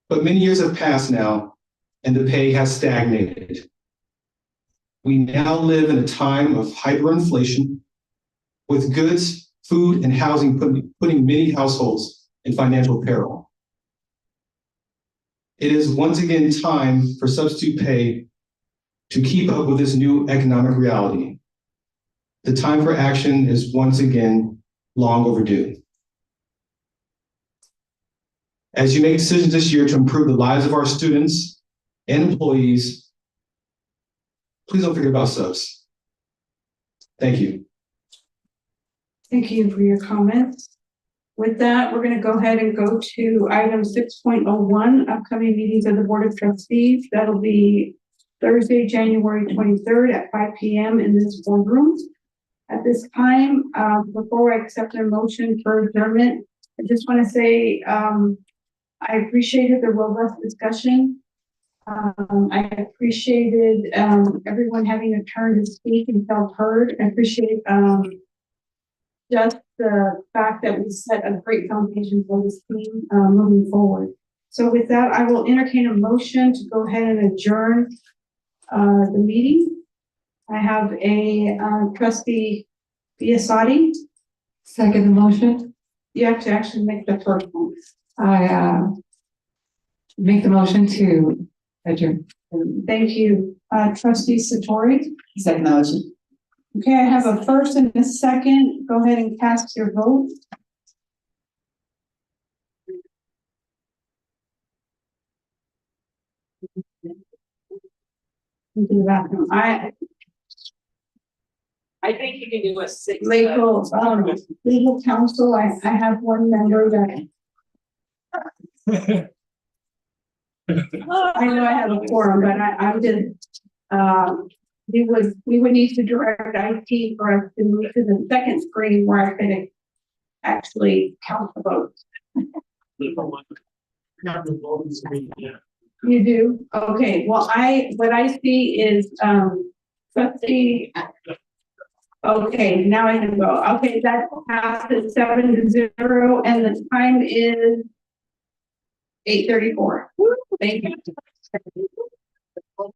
But many years have passed now, and the pay has stagnated. We now live in a time of hyperinflation, with goods, food, and housing putting many households in financial peril. It is once again time for substitute pay to keep up with this new economic reality. The time for action is once again long overdue. As you make decisions this year to improve the lives of our students and employees, please don't forget about subs. Thank you. Thank you for your comments. With that, we're gonna go ahead and go to item 6.01, upcoming meetings of the Board of Trustees. That'll be Thursday, January 23rd at 5 p.m. in this boardroom. At this time, before I accept a motion for adjournment, I just want to say I appreciated the robust discussion. I appreciated everyone having a turn to speak and felt heard. I appreciate just the fact that we set a great foundation for this team moving forward. So with that, I will entertain a motion to go ahead and adjourn the meeting. I have a trustee Biasotti. Second the motion. You have to actually make the first one. I make the motion to adjourn. Thank you. Trustee Satori. Second motion. Okay, I have a first and a second. Go ahead and cast your vote. Into the bathroom. I think you can do a six. Legal counsel, I have one member that. I know I have a quorum, but I'm just, we would need to direct IT for us to move to the second screen where I can actually count the votes. You do? Okay, well, what I see is, trustee. Okay, now I can go. Okay, that passes 7-0 and the time is 8:34. Thank you.